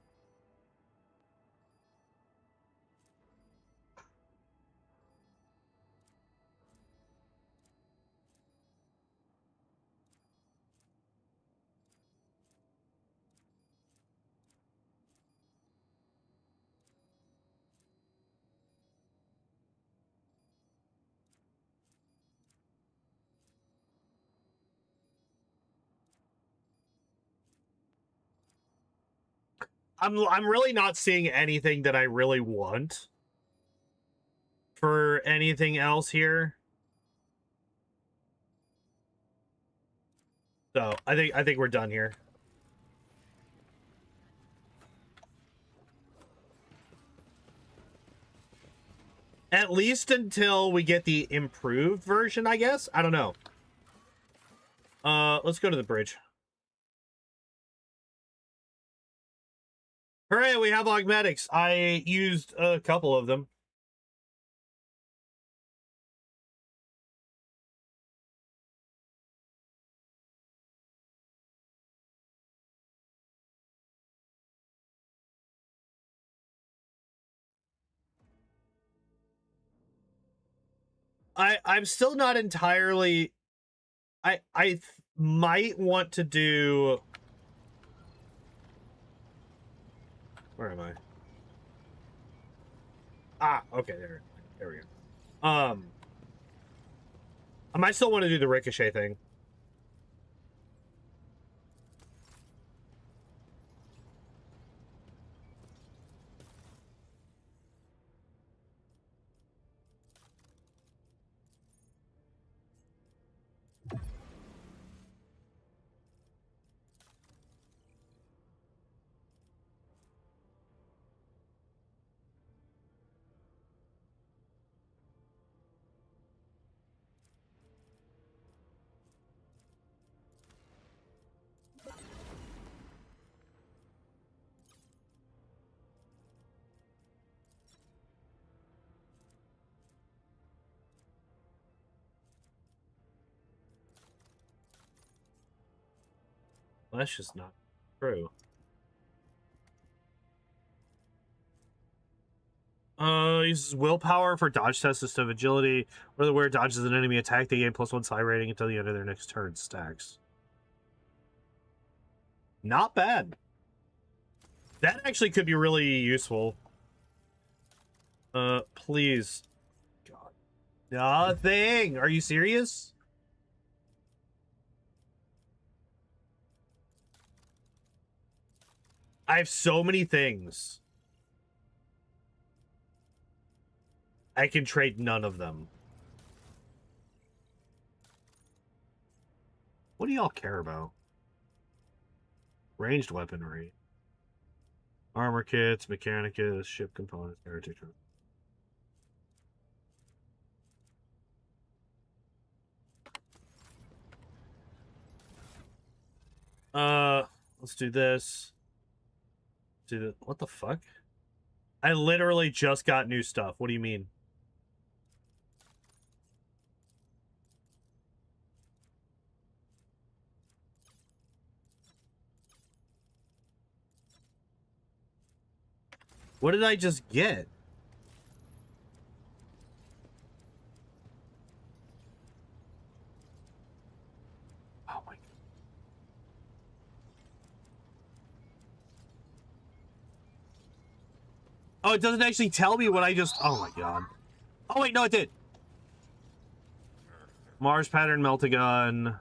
I'm really not seeing anything that I really want for anything else here. So I think we're done here. At least until we get the improved version, I guess. I don't know. Let's go to the bridge. Hooray, we have augmetics. I used a couple of them. I'm still not entirely... I might want to do... Where am I? Ah, okay, there we go. I might still want to do the ricochet thing. Well, that's just not true. Uses willpower for dodge tests instead of agility. Where the wearer dodges an enemy attack, they gain +1 psi rating until the end of their next turn. Stacks. Not bad. That actually could be really useful. Please. God. Nothing! Are you serious? I have so many things. I can trade none of them. What do y'all care about? Ranged weaponry. Armor kits, mechanicus, ship components, heretic. Let's do this. What the fuck? I literally just got new stuff. What do you mean? What did I just get? Oh my God. Oh, it doesn't actually tell me what I just... Oh my God. Oh wait, no, it did. Mars pattern melt-a-gun.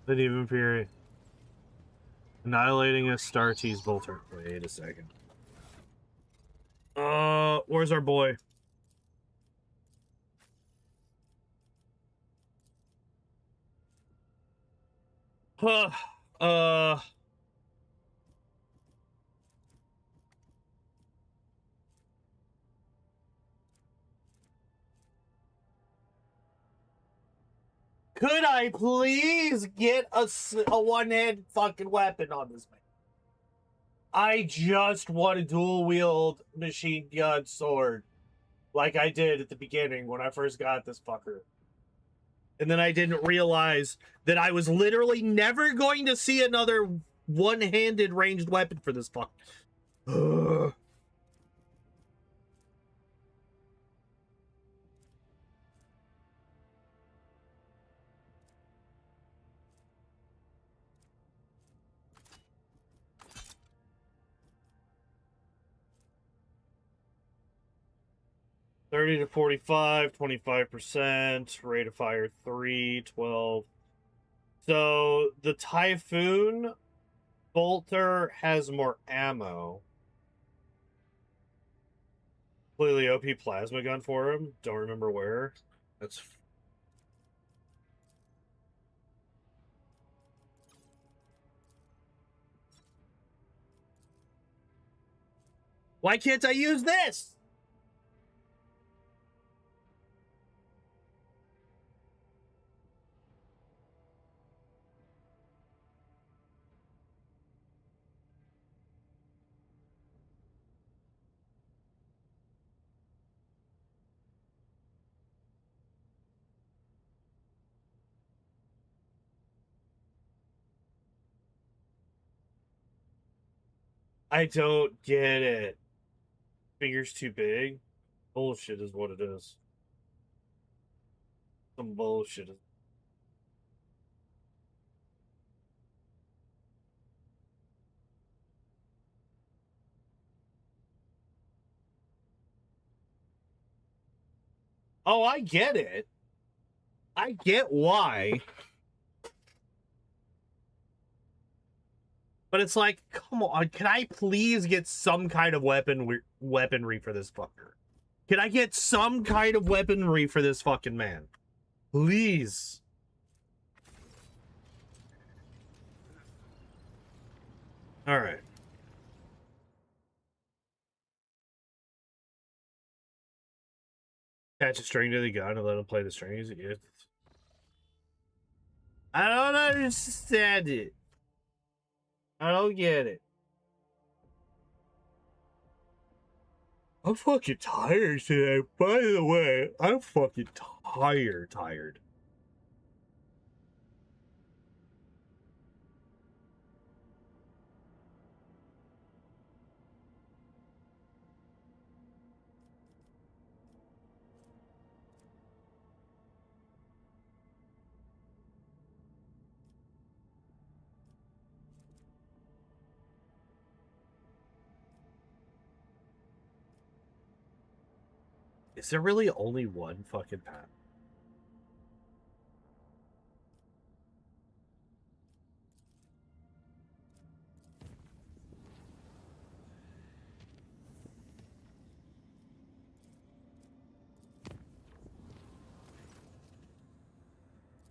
The even period. Annihilating a Star Tease bolter. Wait a second. Where's our boy? Huh. Could I please get a one-hand fucking weapon on this man? I just want a dual-wield machine gun sword. Like I did at the beginning when I first got this fucker. And then I didn't realize that I was literally never going to see another one-handed ranged weapon for this fuck. Ugh. $30 to $45, 25%, rate of fire 3, 12. So the Typhoon bolter has more ammo. Clearly OP plasma gun for him. Don't remember where. That's... Why can't I use this? I don't get it. Finger's too big? Bullshit is what it is. Some bullshit. Oh, I get it. I get why. But it's like, come on, can I please get some kind of weaponry for this fucker? Can I get some kind of weaponry for this fucking man? Please. All right. Attach a string to the gun and let him play the strings. I don't understand it. I don't get it. I'm fucking tired today. By the way, I'm fucking tired. Is there really only one fucking path?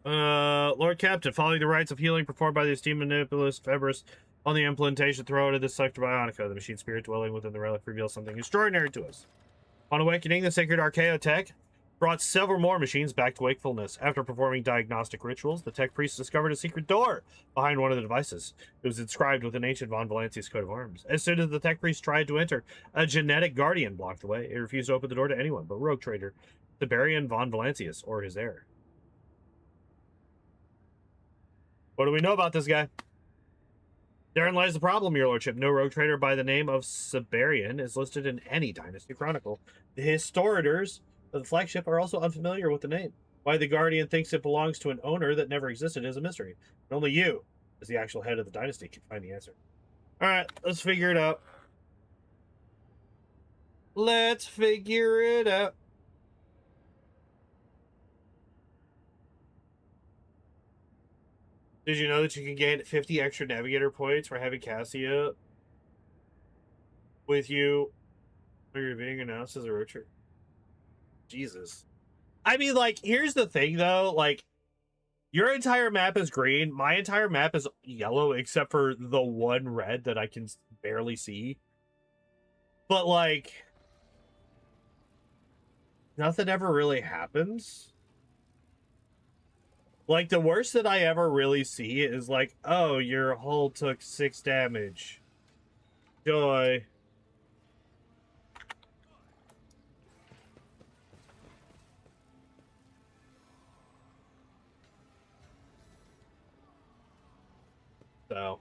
Lord Captain, following the rites of healing performed by the esteemed manipulous Febris on the implantation thrown of this sector Bionica, the machine spirit dwelling within the relic reveals something extraordinary to us. On awakening, the sacred Archaeotech brought several more machines back to wakefulness. After performing diagnostic rituals, the tech priest discovered a secret door behind one of the devices. It was inscribed with an ancient Von Valancius coat of arms. As soon as the tech priest tried to enter, a genetic guardian blocked the way. It refused to open the door to anyone but Rogue Trader, Tiberian Von Valancius, or his heir. What do we know about this guy? Therein lies the problem, your lordship. No rogue trader by the name of Siberian is listed in any Dynasty Chronicle. The historiators of the flagship are also unfamiliar with the name. Why the Guardian thinks it belongs to an owner that never existed is a mystery. And only you, as the actual head of the dynasty, can find the answer. Alright, let's figure it out. Let's figure it out. Did you know that you can gain 50 extra navigator points for having Cassia with you when you're being announced as a road trip? Jesus. I mean, like, here's the thing, though. Like, your entire map is green. My entire map is yellow, except for the one red that I can barely see. But, like, nothing ever really happens. Like, the worst that I ever really see is like, oh, your hull took 6 damage. Joy. So.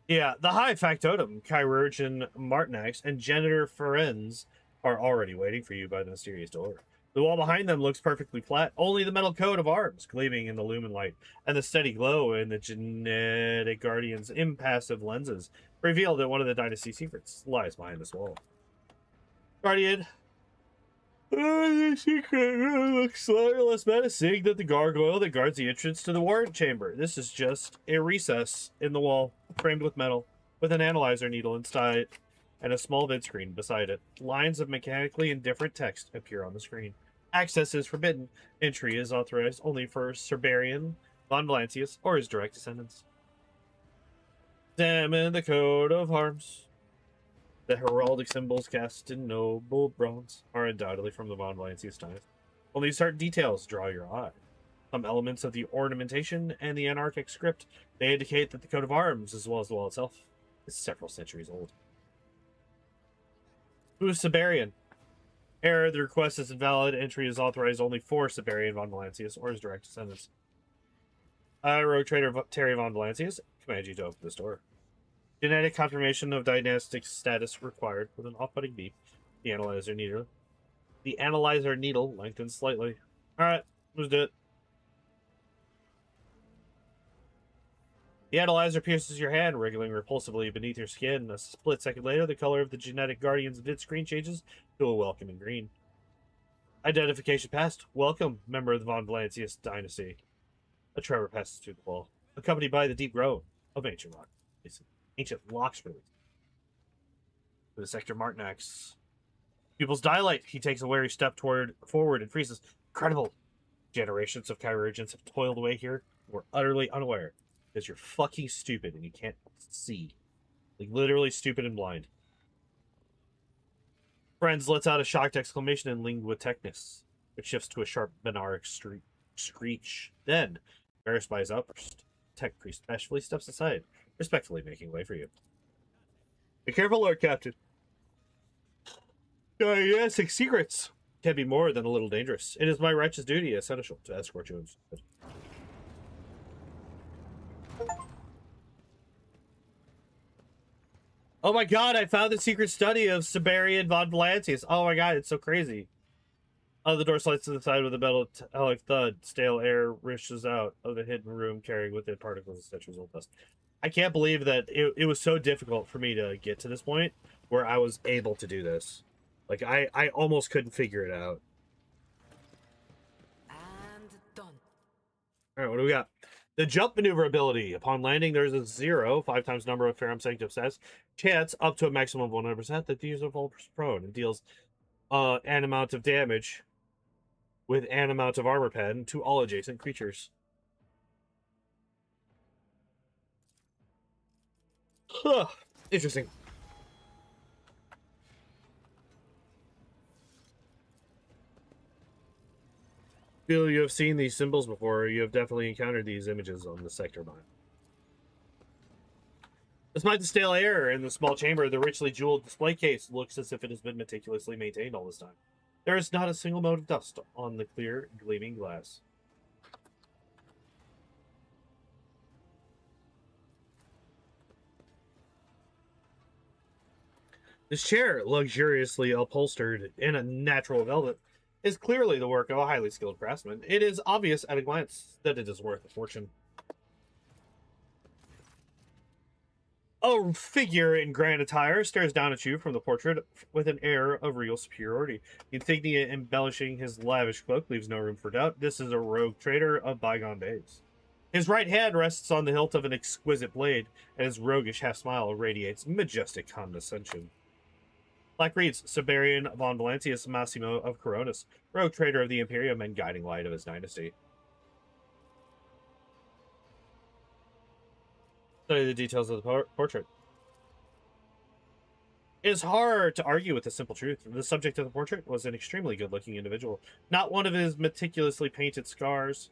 Yeah, the High Factotum, Chirurgeon Martinax, and Janitor Ferenz are already waiting for you by the mysterious door. The wall behind them looks perfectly flat. Only the metal coat of arms gleaming in the lumen light and the steady glow in the Genetic Guardian's impassive lenses reveal that one of the Dynasty secrets lies behind this wall. Guardian, the secret looks slightly less menacing than the gargoyle that guards the entrance to the warrant chamber. This is just a recess in the wall, framed with metal, with an analyzer needle inside and a small vid screen beside it. Lines of mechanically indifferent text appear on the screen. Access is forbidden. Entry is authorized only for Cerberian, Von Valancius, or his direct descendants. Examine the coat of arms. The heraldic symbols cast in noble bronze are undoubtedly from the Von Valancius times. Only certain details draw your eye. Some elements of the ornamentation and the anarchic script, they indicate that the coat of arms, as well as the wall itself, is several centuries old. Who is Cerberian? Error, the request is invalid. Entry is authorized only for Cerberian Von Valancius or his direct descendants. Rogue Trader Terry Von Valancius, command you to open this door. Genetic confirmation of dynastic status required with an off-putting beep. The analyzer needle lengthens slightly. Alright, let's do it. The analyzer pierces your hand, wriggling repulsively beneath your skin. A split second later, the color of the Genetic Guardian's vid screen changes to a welcoming green. Identification passed. Welcome, member of the Von Valancius dynasty. A tremor passes through the wall, accompanied by the deep groan of ancient locks release. To the sector Martinax. Pupils dilate. He takes a wary step forward and freezes. Incredible. Generations of chirurgeons have toiled away here. We're utterly unaware. Because you're fucking stupid and you can't see. Like, literally stupid and blind. Friends lets out a shocked exclamation in linguotechnics, which shifts to a sharp Benaric screech. Then, embarrassed by his outburst, Tech Priest bashfully steps aside, respectfully making way for you. Be careful, Lord Captain. Dynastic secrets can be more than a little dangerous. It is my righteous duty as seneschal to escort you inside. Oh my god, I found the secret study of Cerberian Von Valancius. Oh my god, it's so crazy. The door slides to the side with a metallic thud. Stale air rushes out of the hidden room, carrying with it particles of centuries old dust. I can't believe that it was so difficult for me to get to this point where I was able to do this. Like, I almost couldn't figure it out. And done. Alright, what do we got? The jump maneuver ability. Upon landing, there's a 0, 5 times number of Ferrum Sanctum stats, chance up to a maximum of 100% that the user falls prone and deals an amount of damage with an amount of armor pen to all adjacent creatures. Huh. Interesting. Feel you have seen these symbols before. You have definitely encountered these images on the sector mine. Despite the stale air in the small chamber, the richly jeweled display case looks as if it has been meticulously maintained all this time. There is not a single mote of dust on the clear, gleaming glass. This chair, luxuriously upholstered in a natural velvet, is clearly the work of a highly skilled craftsman. It is obvious at a glance that it is worth a fortune. A figure in grand attire stares down at you from the portrait with an air of regal superiority. The insignia embellishing his lavish cloak leaves no room for doubt. This is a rogue trader of bygone days. His right hand rests on the hilt of an exquisite blade, and his roguish half-smile radiates majestic condescension. Black reads, Siberian von Valancius Massimo of Coronis, rogue trader of the Imperium and guiding light of his dynasty. Study the details of the portrait. It is hard to argue with the simple truth. The subject of the portrait was an extremely good-looking individual. Not one of his meticulously painted scars,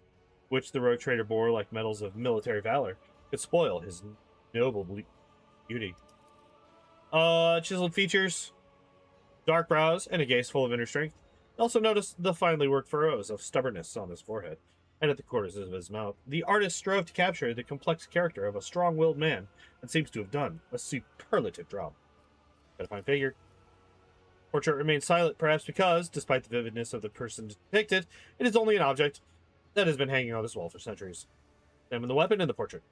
which the rogue trader bore like medals of military valor, could spoil his noble beauty. Chiseled features, dark brows, and a gaze full of inner strength. Also notice the finely worked furrows of stubbornness on his forehead and at the corners of his mouth. The artist strove to capture the complex character of a strong-willed man and seems to have done a superlative job. Got a fine figure. Portrait remains silent, perhaps because, despite the vividness of the person depicted, it is only an object that has been hanging on this wall for centuries. Examine the weapon in the portrait.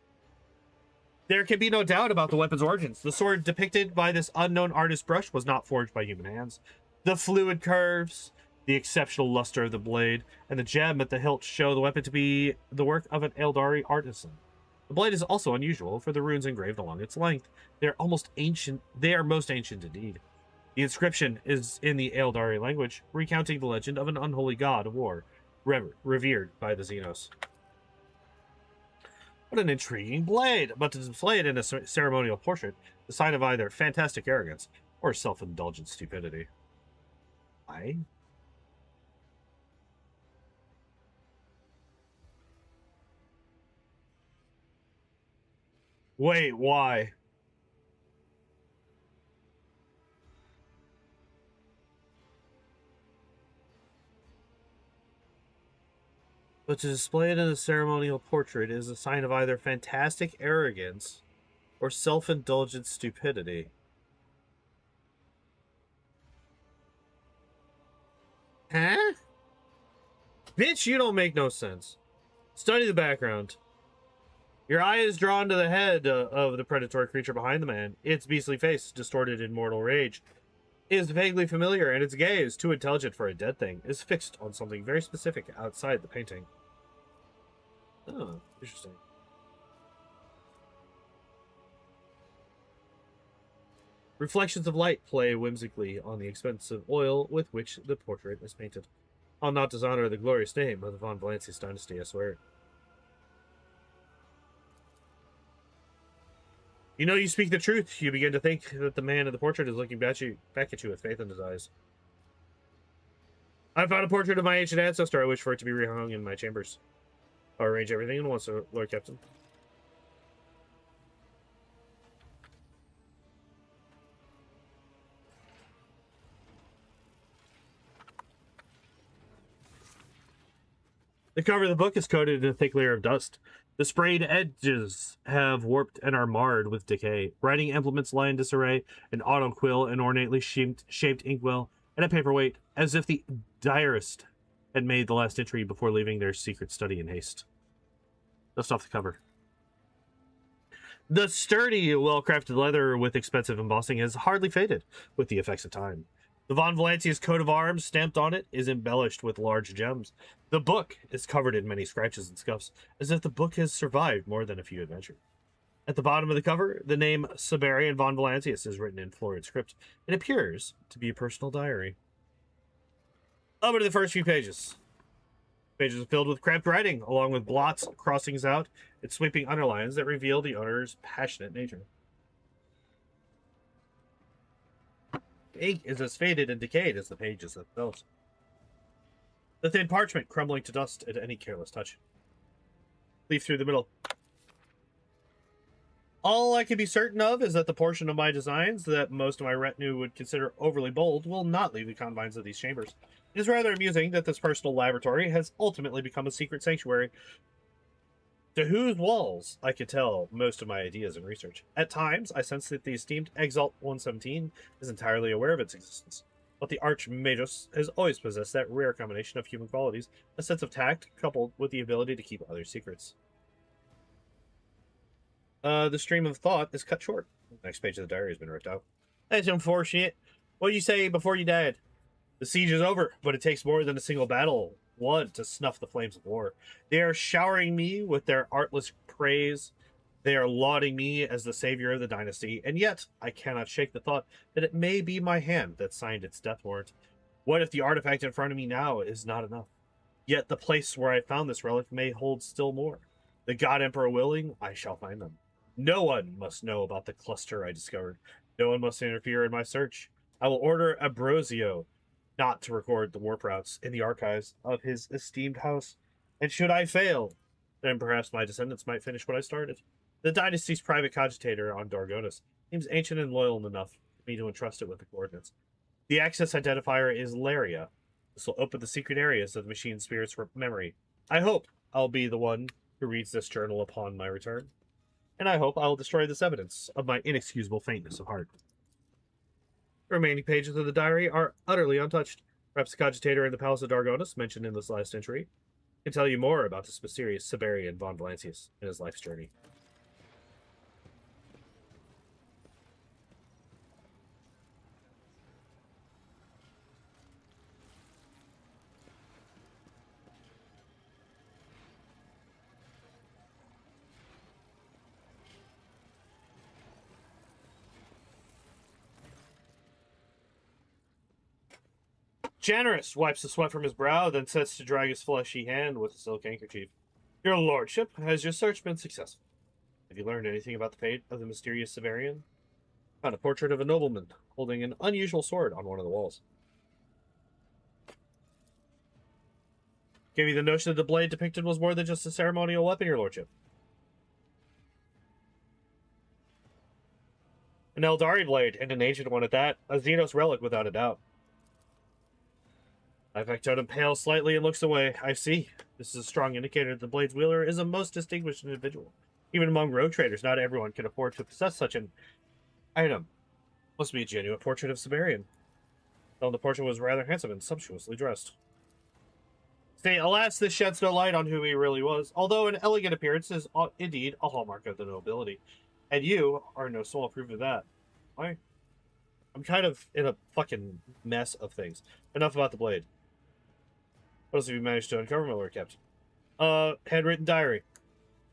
There can be no doubt about the weapon's origins. The sword depicted by this unknown artist's brush was not forged by human hands. The fluid curves, the exceptional luster of the blade, and the gem at the hilt show the weapon to be the work of an Eldari artisan. The blade is also unusual for the runes engraved along its length. They are most ancient indeed. The inscription is in the Eldari language, recounting the legend of an unholy god of war, revered by the Xenos. What an intriguing blade! But to display it in a ceremonial portrait, the sign of either fantastic arrogance or self-indulgent stupidity. Why? Wait, why? But to display it in a ceremonial portrait is a sign of either fantastic arrogance or self-indulgent stupidity. Huh? Bitch, you don't make no sense. Study the background. Your eye is drawn to the head of the predatory creature behind the man. Its beastly face, distorted in mortal rage, is vaguely familiar, and its gaze, too intelligent for a dead thing, is fixed on something very specific outside the painting. Oh, interesting. Reflections of light play whimsically on the expensive oil with which the portrait is painted. I'll not dishonor the glorious name of the von Valancius dynasty, I swear. You know you speak the truth. You begin to think that the man in the portrait is looking back at you with faith in his eyes. I found a portrait of my ancient ancestor. I wish for it to be rehung in my chambers. I'll arrange everything at once, Lord Captain. The cover of the book is coated in a thick layer of dust. The sprayed edges have warped and are marred with decay. Writing implements lie in disarray, an auto quill, an ornately shaped inkwell, and a paperweight, as if the diarist had made the last entry before leaving their secret study in haste. Dust off the cover. The sturdy, well-crafted leather with expensive embossing has hardly faded with the effects of time. The von Valancius coat of arms stamped on it is embellished with large gems. The book is covered in many scratches and scuffs, as if the book has survived more than a few adventures. At the bottom of the cover, the name Siberian von Valancius is written in florid script. It appears to be a personal diary. Over to the first few pages. Pages are filled with cramped writing, along with blots, crossings out, and sweeping underlines that reveal the owner's passionate nature. The ink is as faded and decayed as the pages themselves. The thin parchment crumbling to dust at any careless touch. Leaf through the middle. All I can be certain of is that the portion of my designs that most of my retinue would consider overly bold will not leave the confines of these chambers. It is rather amusing that this personal laboratory has ultimately become a secret sanctuary to whose walls I could tell most of my ideas and research. At times, I sense that the esteemed Exalt 117 is entirely aware of its existence, but the Archmagus has always possessed that rare combination of human qualities, a sense of tact coupled with the ability to keep other secrets. The stream of thought is cut short. Next page of the diary has been ripped out. That's unfortunate. What did you say before you died? The siege is over, but it takes more than a single battle won to snuff the flames of war. They are showering me with their artless praise. They are lauding me as the savior of the dynasty, and yet I cannot shake the thought that it may be my hand that signed its death warrant. What if the artifact in front of me now is not enough? Yet the place where I found this relic may hold still more. The God Emperor willing, I shall find them. No one must know about the cluster I discovered. No one must interfere in my search. I will order Ambrosio not to record the warp routes in the archives of his esteemed house. And should I fail, then perhaps my descendants might finish what I started. The dynasty's private cogitator on Dargonis seems ancient and loyal enough for me to entrust it with the coordinates. The access identifier is Laria. This will open the secret areas of the machine spirit's memory. I hope I'll be the one who reads this journal upon my return. And I hope I will destroy this evidence of my inexcusable faintness of heart. The remaining pages of the diary are utterly untouched. Perhaps the cogitator in the Palace of Dargonis, mentioned in this last entry, can tell you more about this mysterious Siberian von Valancius and his life's journey. Generous wipes the sweat from his brow, then sets to drag his fleshy hand with a silk handkerchief. Your lordship, has your search been successful? Have you learned anything about the fate of the mysterious Siberian? Found a portrait of a nobleman holding an unusual sword on one of the walls. Gave you the notion that the blade depicted was more than just a ceremonial weapon, your lordship. An Eldari blade, and an ancient one at that. A Xenos relic, without a doubt. Factotum pales slightly and looks away. I see. This is a strong indicator that the blade's wielder is a most distinguished individual. Even among rogue traders, not everyone can afford to possess such an item. Must be a genuine portrait of Siberian. Though the portrait was rather handsome and sumptuously dressed. Say, alas, this sheds no light on who he really was, although an elegant appearance is indeed a hallmark of the nobility. And you are no small proof of that. Why? I'm kind of in a fucking mess of things. Enough about the blade. What else have you managed to uncover, my lord captain? Handwritten diary.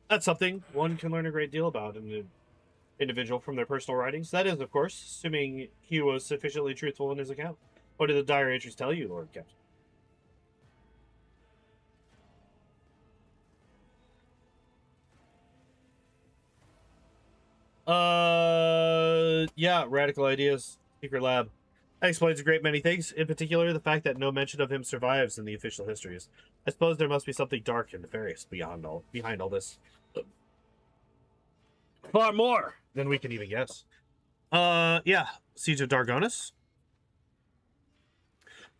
That's something one can learn a great deal about in an individual from their personal writings. That is, of course, assuming he was sufficiently truthful in his account. What did the diary entries tell you, lord captain? Yeah, radical ideas, secret lab. That explains a great many things, in particular the fact that no mention of him survives in the official histories. I suppose there must be something dark and nefarious behind all this. Far more than we can even guess. Yeah, Siege of Dargonis.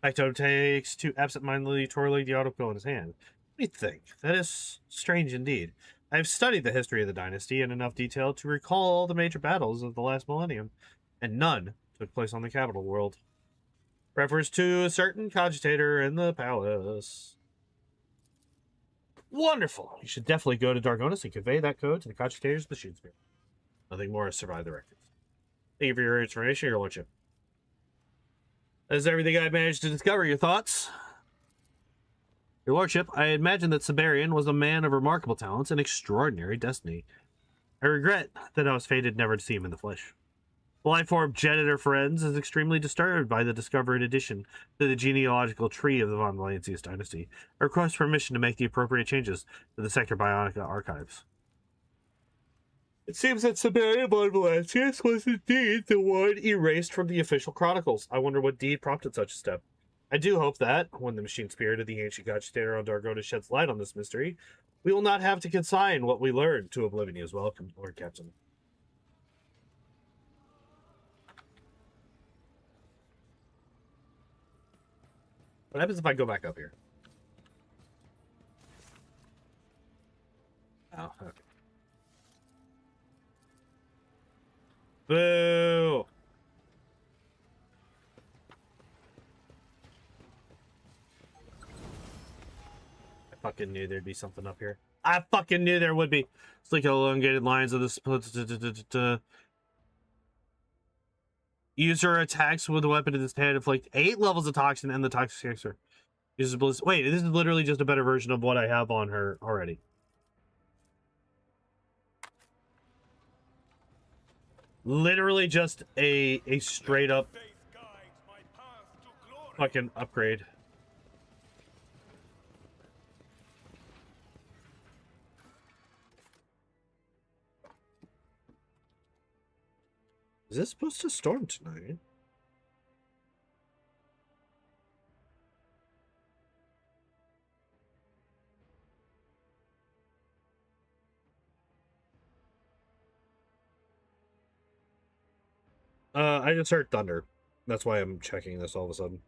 Facto takes two absent-mindedly twirling the article in his hand. What do you think? That is strange indeed. I have studied the history of the dynasty in enough detail to recall all the major battles of the last millennium, and none took place on the capital world. Refers to a certain cogitator in the palace. Wonderful! You should definitely go to Dargonis and convey that code to the cogitator's machine spirit. Nothing more has survived the records. Thank you for your information, your lordship. That's everything I managed to discover. Your thoughts? Your lordship, I imagine that Siberian was a man of remarkable talents and extraordinary destiny. I regret that I was fated never to see him in the flesh. The life-form janitor friends is extremely disturbed by the discovered addition to the genealogical tree of the von Valancius dynasty. I request permission to make the appropriate changes to the Sector Bionica archives. It seems that Siberian von Valancius was indeed the one erased from the official chronicles. I wonder what deed prompted such a step. I do hope that, when the machine spirit of the ancient cogitator on Dargonis sheds light on this mystery, we will not have to consign what we learned to oblivion as well, Lord Captain. What happens if I go back up here? Oh, okay. Boo! I fucking knew there'd be something up here. I fucking knew there would be. It's like elongated lines of this. User attacks with a weapon in his hand inflict 8 levels of toxin and the toxic cancer. Uses bliss. Wait, this is literally just a better version of what I have on her already. Literally just a straight up fucking upgrade. Is this supposed to storm tonight? I just heard thunder. That's why I'm checking this all of a sudden.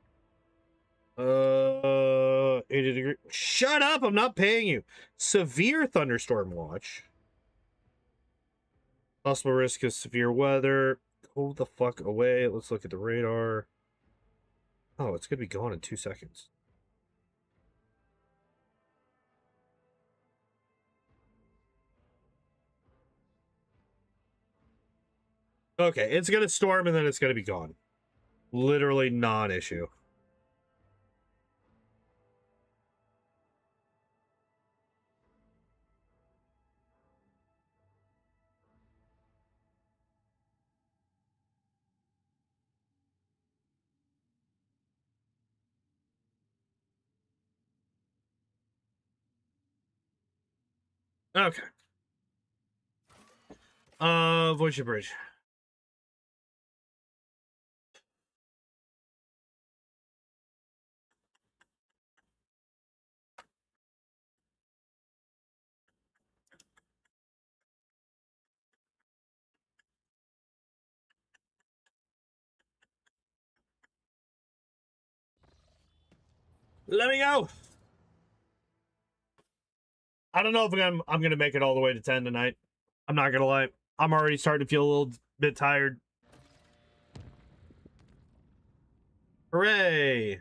80 degree. Shut up! I'm not paying you. Severe thunderstorm watch. Possible risk of severe weather. Go the fuck away. Let's look at the radar. Oh, it's gonna be gone in 2 seconds. Okay, it's gonna storm and then it's gonna be gone. Literally non-issue. Okay. Voice your bridge. Let me go. I don't know if I'm gonna make it all the way to 10 tonight. I'm not gonna lie. I'm already starting to feel a little bit tired. Hooray!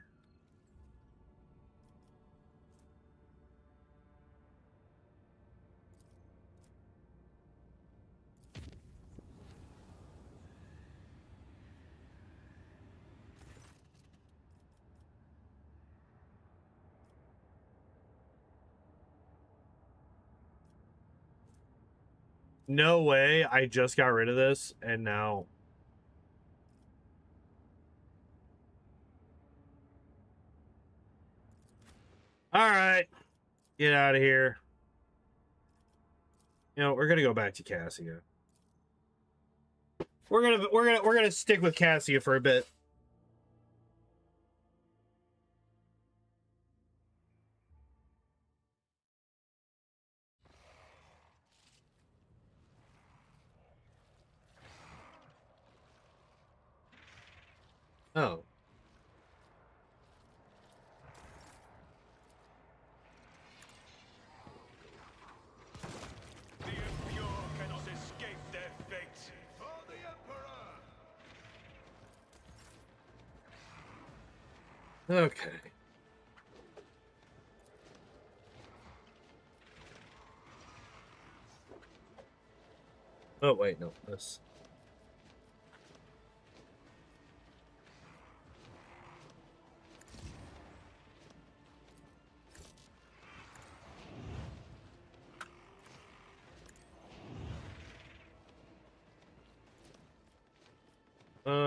No way. I just got rid of this and now. All right. Get out of here. You know, we're gonna go back to Cassia. We're gonna stick with Cassia for a bit. Oh. The impure cannot escape their fate. For the Emperor! Okay. Oh wait, no, this.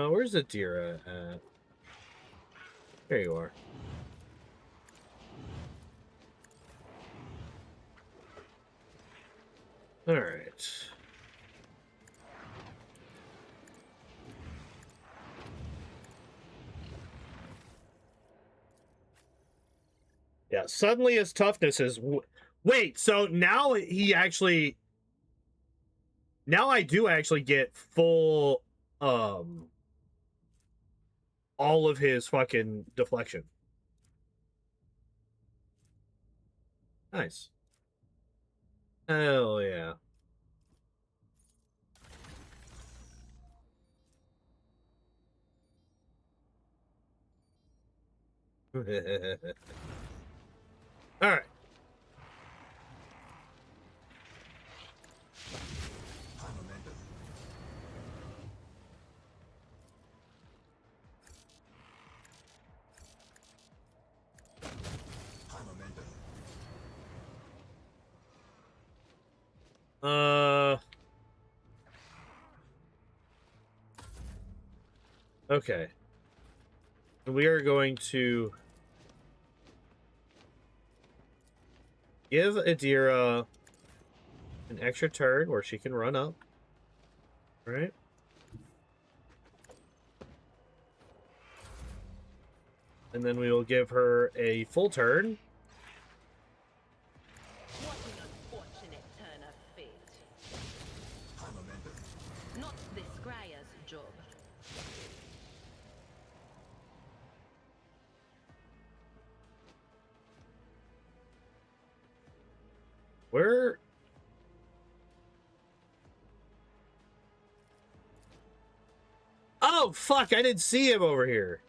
Where's the deer at? There you are. All right. Yeah, suddenly his toughness is... Wait, so now he actually... Now I do actually get full... all of his fucking deflection. Nice. Hell yeah. All right. Okay. We are going to give Adira an extra turn where she can run up. Right? And then we will give her a full turn. What an unfortunate turn of fate. Not the scryer's job. Where? Oh, fuck. I didn't see him over here.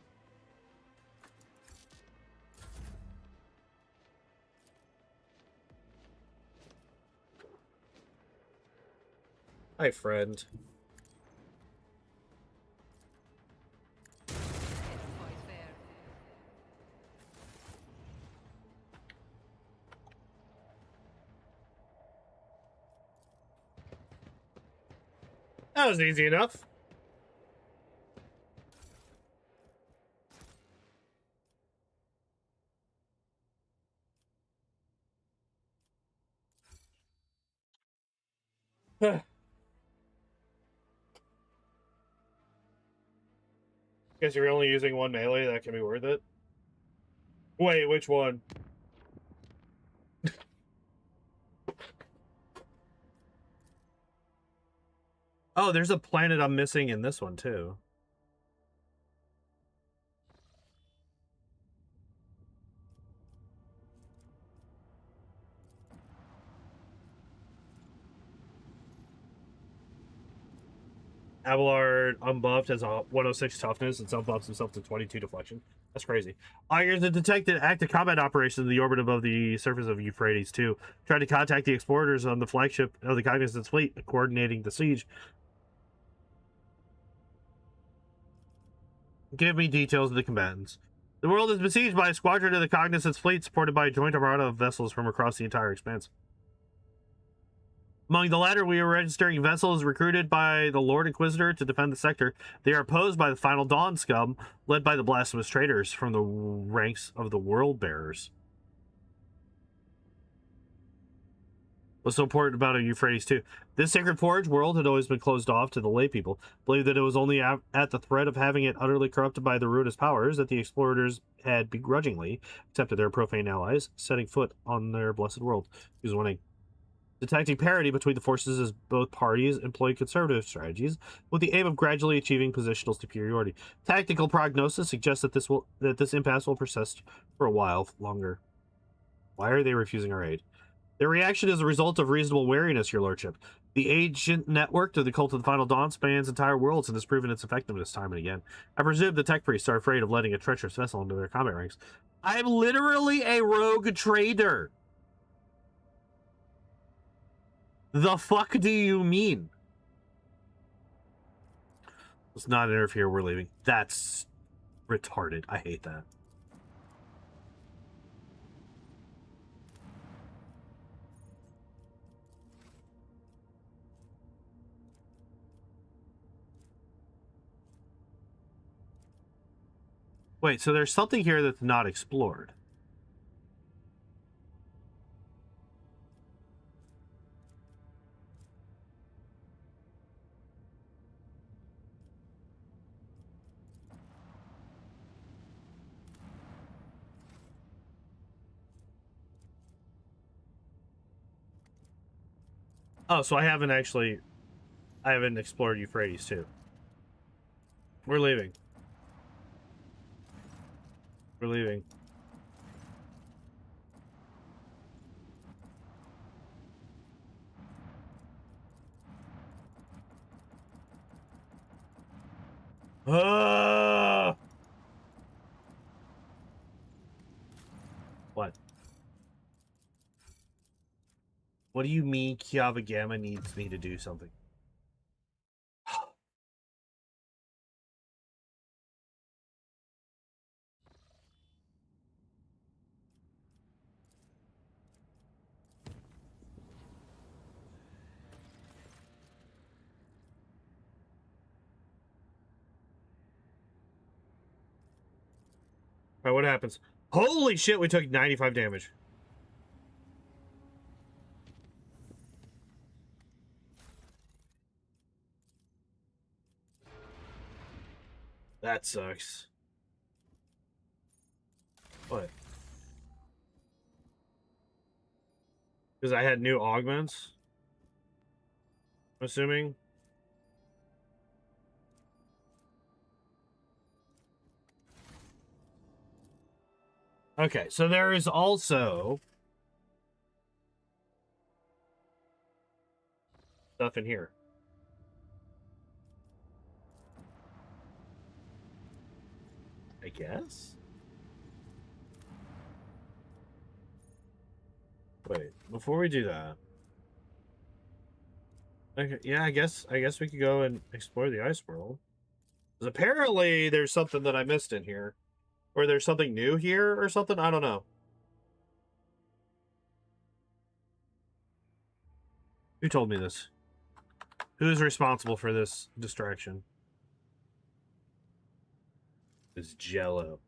Hi, friend. That was easy enough. Guess you're only using one melee, that can be worth it. Wait, which one? Oh, there's a planet I'm missing in this one, too. Abelard unbuffed has a 106 toughness and self-buffs himself to 22 deflection. That's crazy. Iron to detect an active combat operation in the orbit above the surface of Euphrates 2. Tried to contact the explorators on the flagship of the Cognizance fleet, coordinating the siege. Give me details of the combatants. The world is besieged by a squadron of the Cognizance fleet, supported by a joint armada of vessels from across the entire expanse. Among the latter, we are registering vessels recruited by the Lord Inquisitor to defend the sector. They are opposed by the Final Dawn scum, led by the blasphemous traitors from the ranks of the World Bearers. What's so important about a Euphrates 2? This sacred forge world had always been closed off to the lay people, believed that it was only at the threat of having it utterly corrupted by the ruinous powers that the explorators had begrudgingly accepted their profane allies, setting foot on their blessed world. Who's winning? Detecting parity between the forces as both parties employ conservative strategies with the aim of gradually achieving positional superiority. Tactical prognosis suggests that this impasse will persist for a while longer. Why are they refusing our aid? Their reaction is a result of reasonable wariness, your lordship. The agent network to the cult of the Final Dawn spans entire worlds and has proven its effectiveness time and again. I presume the tech priests are afraid of letting a treacherous vessel into their combat ranks. I'm literally a rogue trader. The fuck do you mean? Let's not interfere. We're leaving. That's retarded. I hate that. Wait, so there's something here that's not explored. Oh, so I haven't explored Euphrates too. We're leaving. We're leaving. What? What do you mean Kiava Gamma needs me to do something? Alright, what happens? Holy shit, we took 95 damage. That sucks. What? Because I had new augments? I'm assuming? Okay, so there is also stuff in here. I guess? Wait, before we do that. Okay, yeah, I guess we could go and explore the ice world. 'Cause apparently there's something that I missed in here. Or there's something new here or something? I don't know. Who told me this? Who is responsible for this distraction? It's Jello.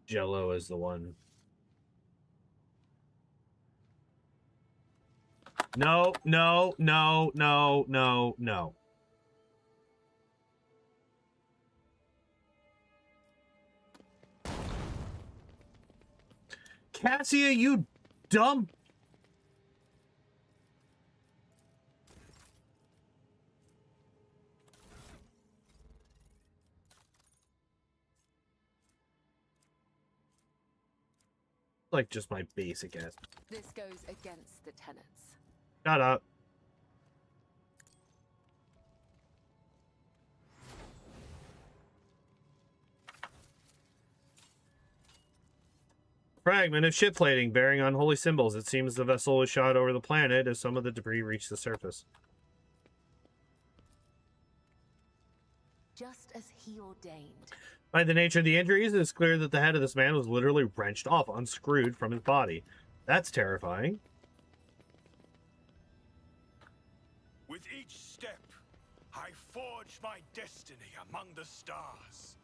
Jello is the one. No, no, no, no, no, no. Cassia, you dumb. Like just my basic ass. This goes against the tenets. Shut up. Fragment of ship plating bearing unholy symbols. It seems the vessel was shot over the planet as some of the debris reached the surface. Just as he ordained. By the nature of the injuries, it is clear that the head of this man was literally wrenched off, unscrewed from his body. That's terrifying. With each step, I forge my destiny among the stars.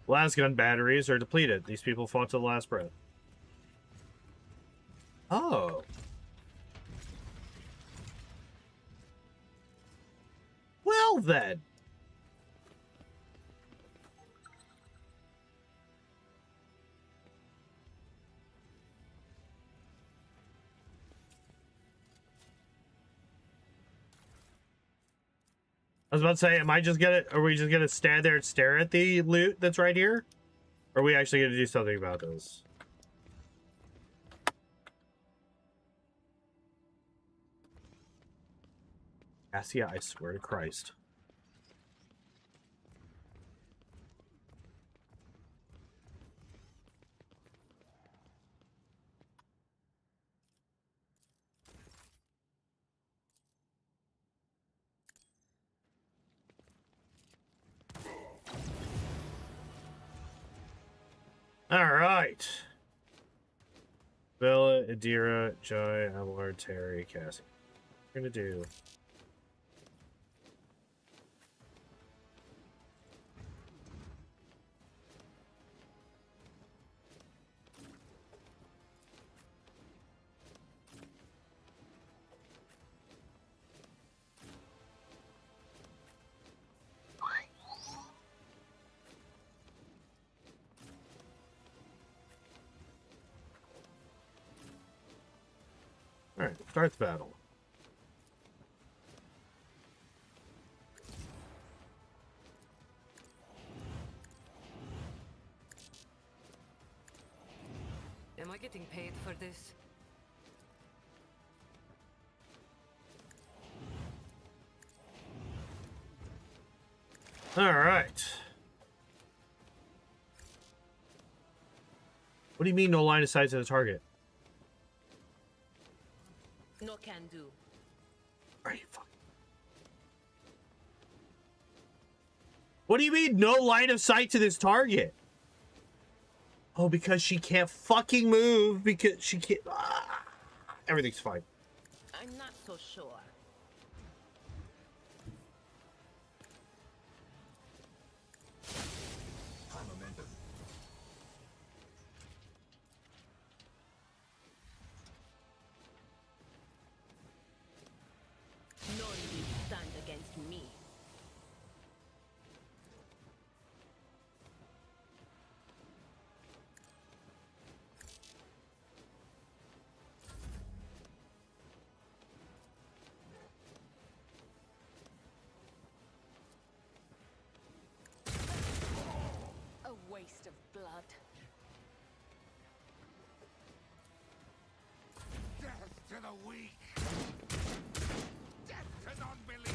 Lasgun batteries are depleted. These people fought to the last breath. Oh. Well then. I was about to say, are we just gonna stand there and stare at the loot that's right here? Or are we actually gonna do something about this? Cassia, I swear to Christ. All right. Bella, Adira, Jai, Abelard, Terry, Cassie. What we're gonna do. Alright, start the battle. Am I getting paid for this? Alright. What do you mean no line of sight to the target? No can do. Are you fucking... What do you mean no line of sight to this target? Oh, because she can't fucking move because she can't... Ah, everything's fine. I'm not so sure. blood. Death to the weak! Death to non-believers!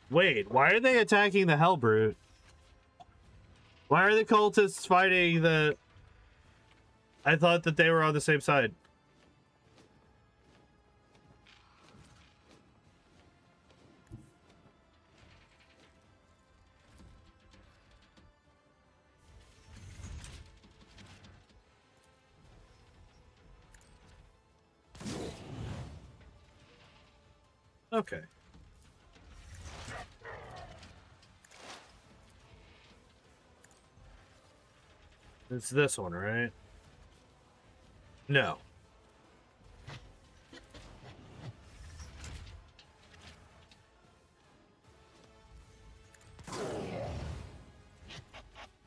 Wait, why are they attacking the Hellbrute? Why are the cultists fighting the... I thought that they were on the same side. Okay. It's this one, right? No.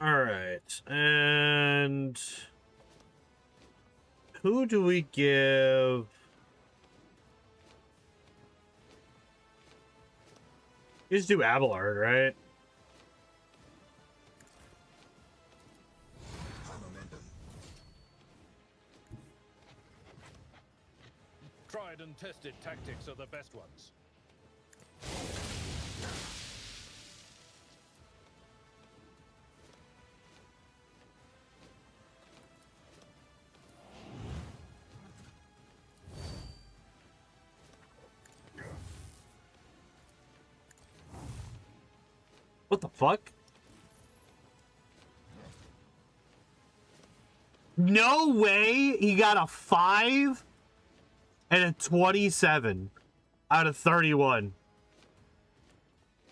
All right. And who do we give? You just do Abelard, right? Tried and tested tactics are the best ones. What the fuck? No way he got a 5 and a 27 out of 31.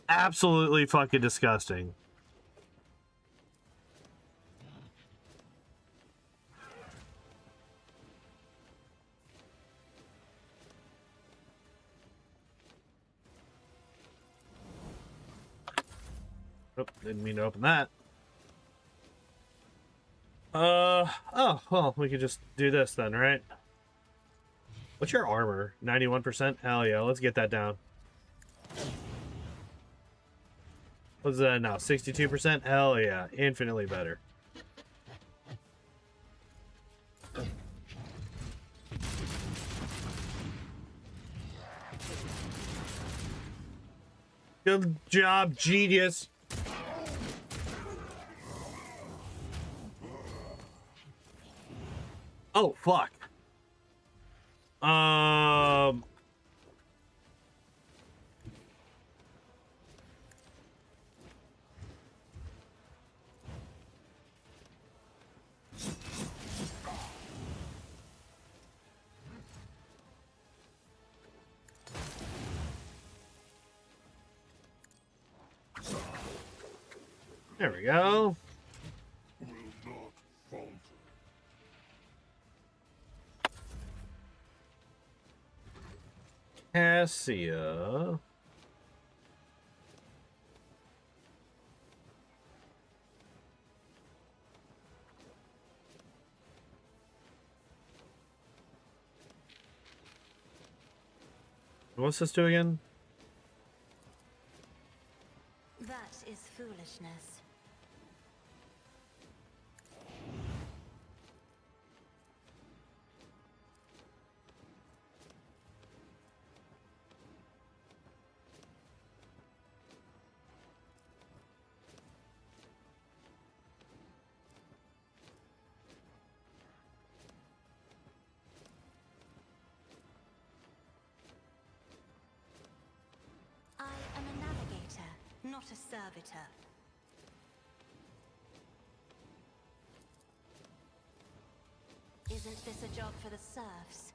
Absolutely fucking disgusting. Oh, didn't mean to open that. Oh, well, we could just do this then, right? What's your armor? 91%? Hell yeah, let's get that down. What's that now? 62%? Hell yeah, infinitely better. Good job, genius. Oh, fuck. There we go. Cassia. What's this do again? That is foolishness. I am a navigator, not a servitor. Isn't this a job for the serfs?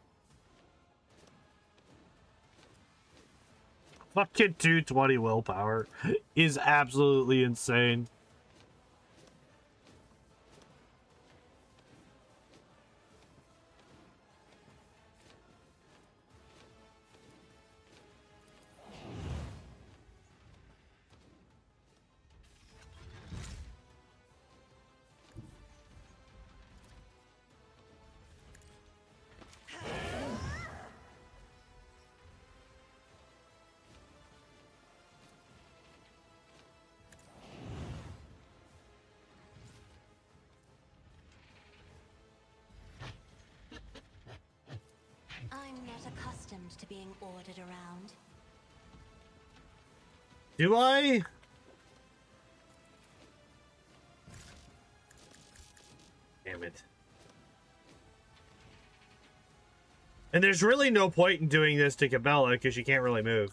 Fucking 220 willpower is absolutely insane. I'm not accustomed to being ordered around. Do I? Damn it. And there's really no point in doing this to Cabela because she can't really move.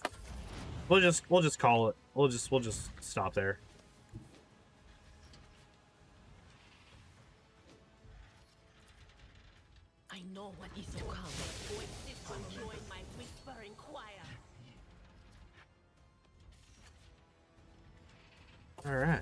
We'll just call it. We'll just stop there. I know what is to come. Voices will join my whispering choir. All right.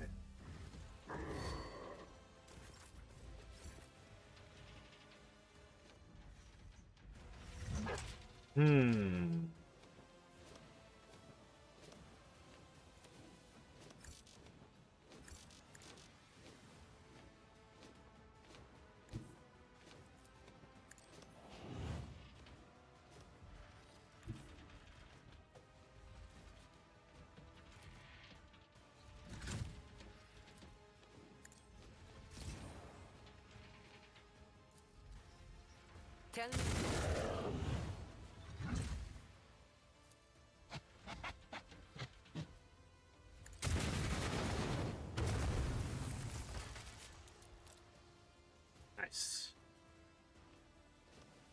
Tell me. Nice.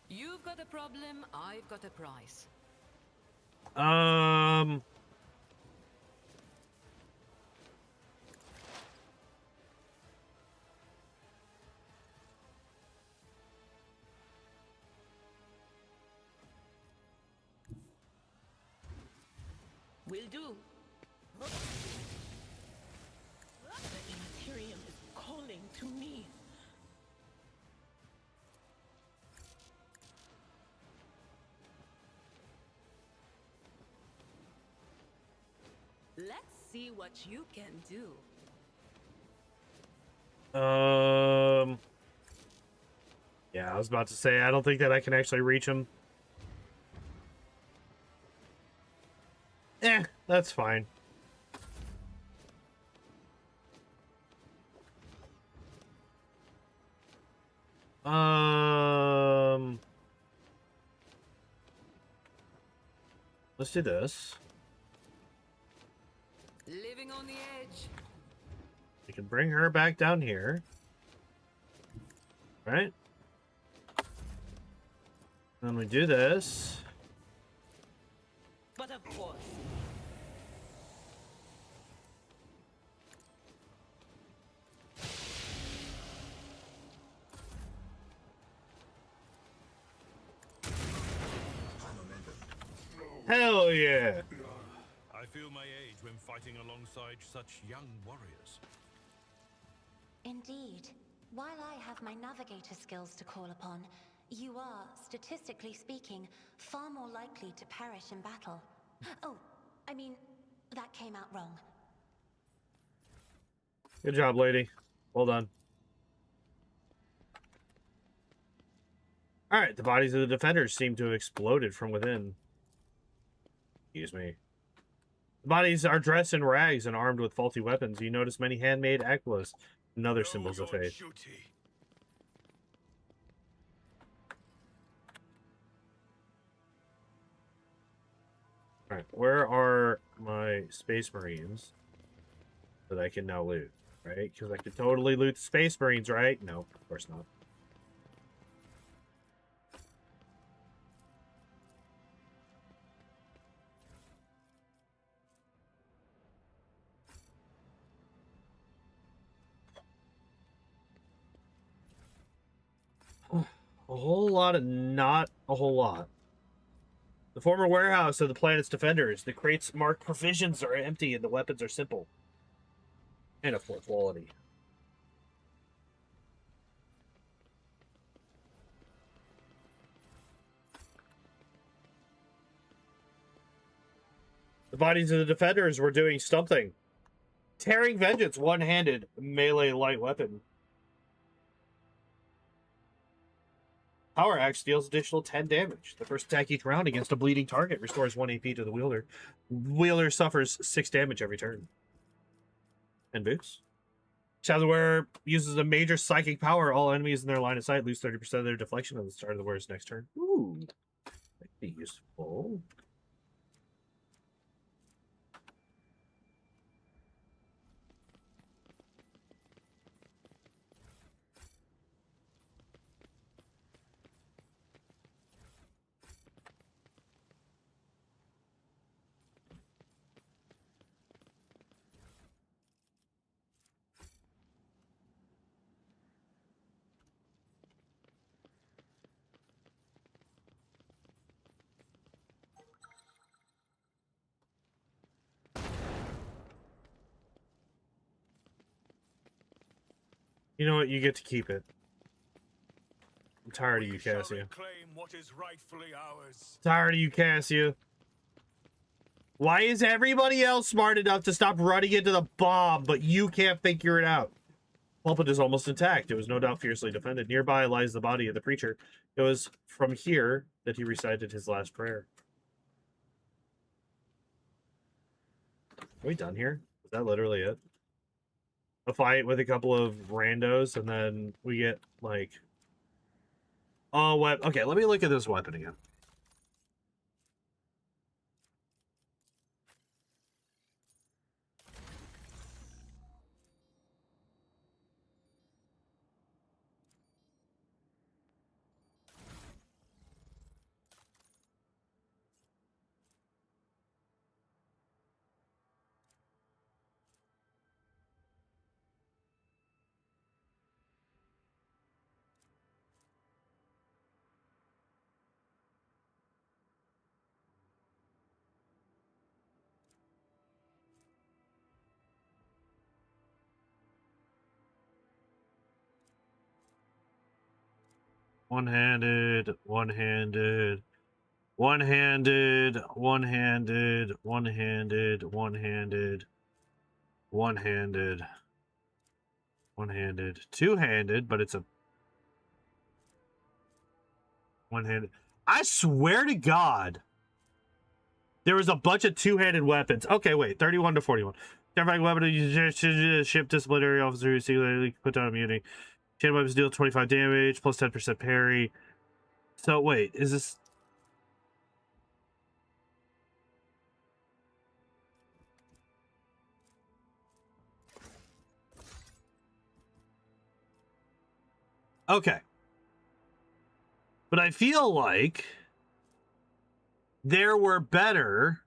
You've got a problem, I've got a price. Will do. The Imperium is calling to me. Let's see what you can do. Yeah, I was about to say, I don't think that I can actually reach him. That's fine. Let's do this. Living on the edge. We can bring her back down here. Right? Then we do this. But of course. Hell yeah! I feel my age when fighting alongside such young warriors. Indeed. While I have my navigator skills to call upon, you are, statistically speaking, far more likely to perish in battle. Oh, I mean, that came out wrong. Good job, lady. Well done. Alright, the bodies of the defenders seem to have exploded from within. Excuse me. The bodies are dressed in rags and armed with faulty weapons. You notice many handmade aquas and other symbols of faith. Duty. Alright, where are my Space Marines that I can now loot? Right? Because I could totally loot the Space Marines, right? No, of course not. A whole lot of not a whole lot. The former warehouse of the planet's defenders. The crates marked provisions are empty and the weapons are simple. And of poor quality. The bodies of the defenders were doing something. Tearing Vengeance, one-handed, melee light weapon. Power Axe deals additional 10 damage. The first attack each round against a bleeding target restores 1 AP to the wielder. Wielder suffers 6 damage every turn. And boots. Shadowwearer uses a major psychic power. All enemies in their line of sight lose 30% of their deflection at the start of the wearer's next turn. Ooh. Be useful. You know what? You get to keep it. I'm tired of you, Cassia. Claim what is rightfully ours. Tired of you, Cassia. Why is everybody else smart enough to stop running into the bomb, but you can't figure it out? Pulpit is almost intact. It was no doubt fiercely defended. Nearby lies the body of the preacher. It was from here that he recited his last prayer. Are we done here? Is that literally it? A fight with a couple of randos, and then we get, like... Oh, what? Okay, let me look at this weapon again. One-handed, one-handed, one-handed, one-handed, one-handed, one-handed, one-handed, one-handed, two-handed, but it's a one-handed. I swear to God, there was a bunch of two-handed weapons. Okay, wait, 31 to 41. Terrifying weapon, ship disciplinary officer who secretly put down immunity. Chain weapons deal 25 damage, plus 10% parry. So, wait, is this... Okay. But I feel like there were better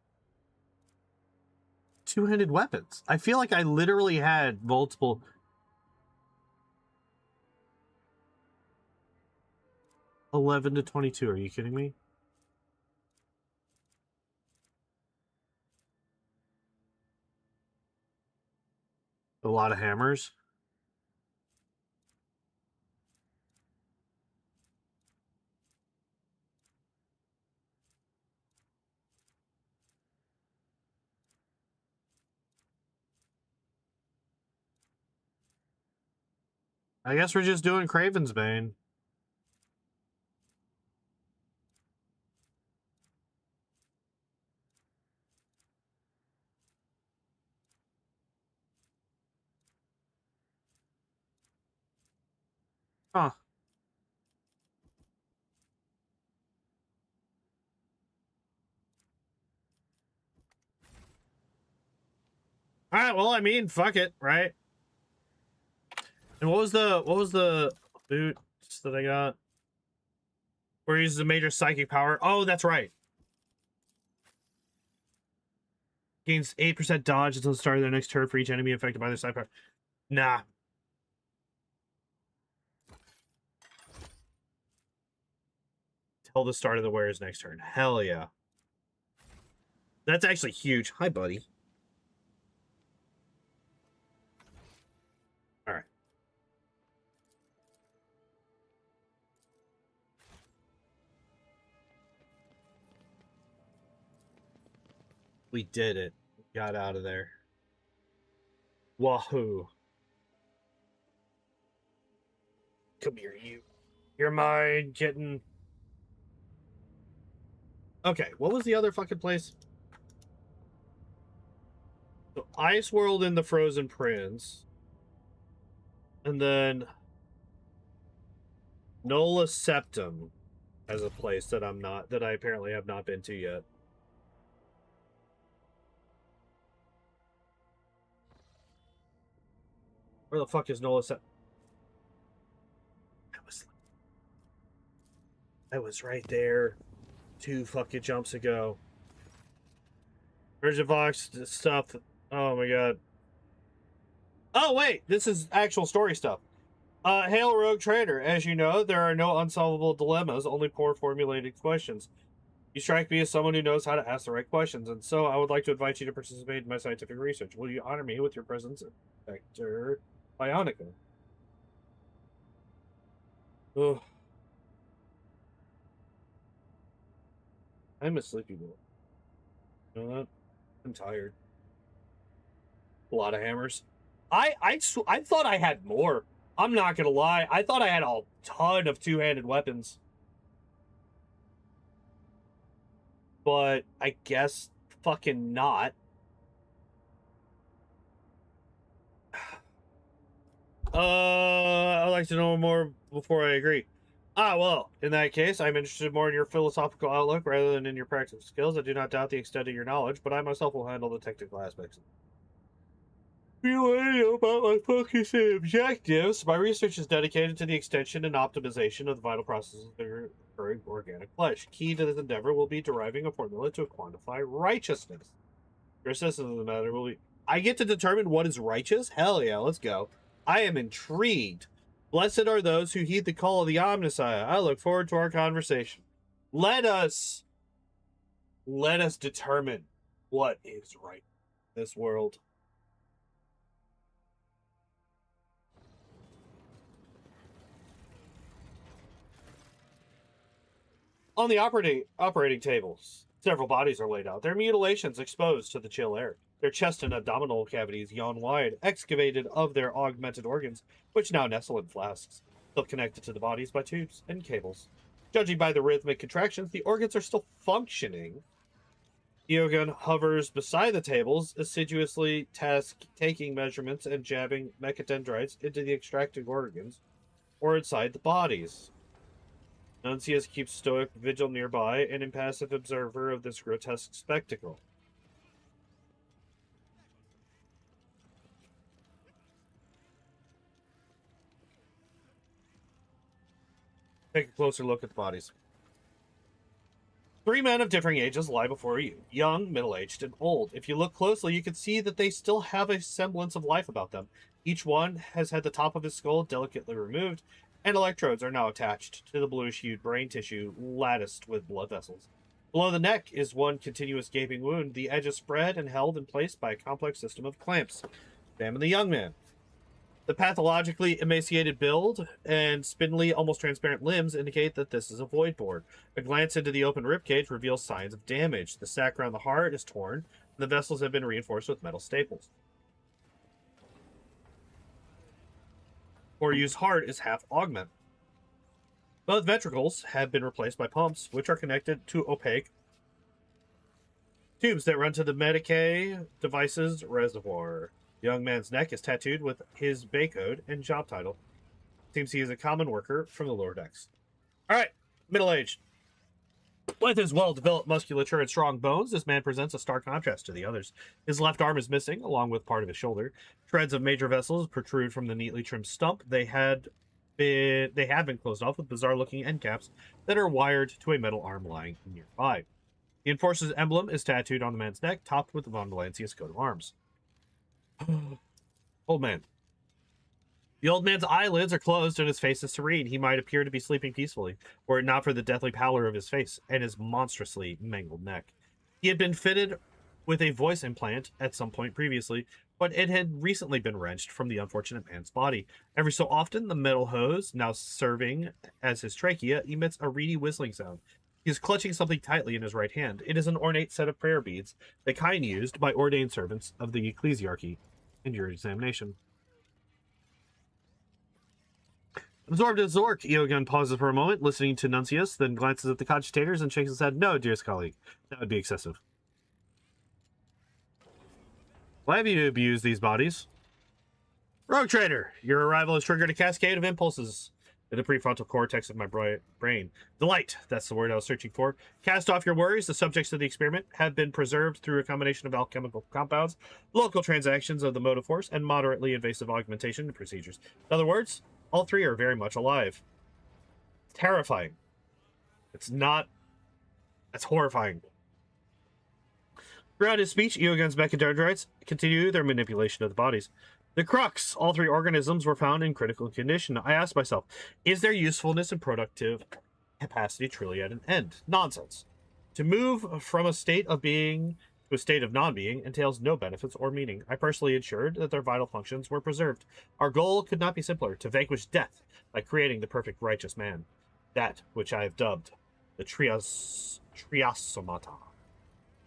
two-handed weapons. I feel like I literally had multiple... 11 to 22, are you kidding me? A lot of hammers. I guess we're just doing Craven's Bane. Huh. All right, well, I mean, fuck it, right? And what was the boot that I got? Where he uses a major psychic power? Oh, that's right. Gains 8% dodge until the start of their next turn for each enemy affected by their psychic power. Nah. Till the start of the wearer's next turn. Hell yeah. That's actually huge. Hi, buddy. All right. We did it. Got out of there. Wahoo. Come here, you. You're mine, kitten. Okay, what was the other fucking place? So, Ice World and the Frozen Prince. And then... Nola Septum. as a place that I apparently have not been to yet. Where the fuck is Nola set? I was right there 2 fucking jumps ago. Virgin Vox stuff. Oh my god. Oh wait, this is actual story stuff. Hail Rogue Trader. As you know, there are no unsolvable dilemmas, only poor formulated questions. You strike me as someone who knows how to ask the right questions, and so I would like to invite you to participate in my scientific research. Will you honor me with your presence, Inspector Bionica? Ugh. I'm a sleepy boy. You know what? I'm tired. A lot of hammers. I thought I had more. I'm not gonna lie. I thought I had a ton of two-handed weapons. But I guess fucking not. I'd like to know more before I agree. Ah, well, in that case, I'm interested more in your philosophical outlook rather than in your practical skills. I do not doubt the extent of your knowledge, but I myself will handle the technical aspects. About my focus and objectives, my research is dedicated to the extension and optimization of the vital processes that are occurring in organic flesh. Key to this endeavor will be deriving a formula to quantify righteousness. Your assessment of the matter will be... I get to determine what is righteous? Hell yeah, let's go. I am intrigued. Blessed are those who heed the call of the Omnissiah. I look forward to our conversation. Let us determine what is right in this world. On the operating tables, several bodies are laid out, their mutilations exposed to the chill air. Their chest and abdominal cavities yawn wide, excavated of their augmented organs, which now nestle in flasks, still connected to the bodies by tubes and cables. Judging by the rhythmic contractions, the organs are still functioning. Iogun hovers beside the tables, assiduously taking measurements and jabbing mechadendrites into the extracted organs or inside the bodies. Nuncius keeps stoic vigil nearby, an impassive observer of this grotesque spectacle. Take a closer look at the bodies. 3 men of differing ages lie before you, young, middle-aged, and old. If you look closely, you can see that they still have a semblance of life about them. Each one has had the top of his skull delicately removed, and electrodes are now attached to the bluish-hued brain tissue latticed with blood vessels. Below the neck is one continuous gaping wound, the edges spread and held in place by a complex system of clamps. Examine the young man. The pathologically emaciated build and spindly, almost transparent limbs indicate that this is a voidborn. A glance into the open ribcage reveals signs of damage. The sac around the heart is torn, and the vessels have been reinforced with metal staples. Or-U's heart is half augment. Both ventricles have been replaced by pumps, which are connected to opaque tubes that run to the Medicae device's reservoir. The young man's neck is tattooed with his Bay Code and job title. Seems he is a common worker from the lower decks. Alright, middle-aged. With his well-developed musculature and strong bones, this man presents a stark contrast to the others. His left arm is missing, along with part of his shoulder. Shreds of major vessels protrude from the neatly trimmed stump. They have been closed off with bizarre-looking end caps that are wired to a metal arm lying nearby. The Enforcer's emblem is tattooed on the man's neck, topped with the Von Valancius coat of arms. Old man. The old man's eyelids are closed and his face is serene. He might appear to be sleeping peacefully, were it not for the deathly pallor of his face and his monstrously mangled neck. He had been fitted with a voice implant at some point previously, but it had recently been wrenched from the unfortunate man's body. Every so often, the metal hose, now serving as his trachea, emits a reedy whistling sound. He is clutching something tightly in his right hand. It is an ornate set of prayer beads, the kind used by ordained servants of the ecclesiarchy in your examination. Absorbed as Zork, Iogun pauses for a moment, listening to Nuncius, then glances at the cogitators and shakes his head. No, dearest colleague, that would be excessive. Why have you abused these bodies? Rogue Trader, your arrival has triggered a cascade of impulses in the prefrontal cortex of my brain. Delight, that's the word I was searching for. Cast off your worries. The subjects of the experiment have been preserved through a combination of alchemical compounds, local transactions of the motive force, and moderately invasive augmentation procedures. In other words, all three are very much alive. Terrifying. It's not... That's horrifying. Throughout his speech, Eogan's mechadendrites continue their manipulation of the bodies. The crux, all three organisms were found in critical condition. I asked myself, is their usefulness and productive capacity truly at an end? Nonsense. To move from a state of being to a state of non-being entails no benefits or meaning. I personally ensured that their vital functions were preserved. Our goal could not be simpler, to vanquish death by creating the perfect righteous man. That which I have dubbed the triasomata.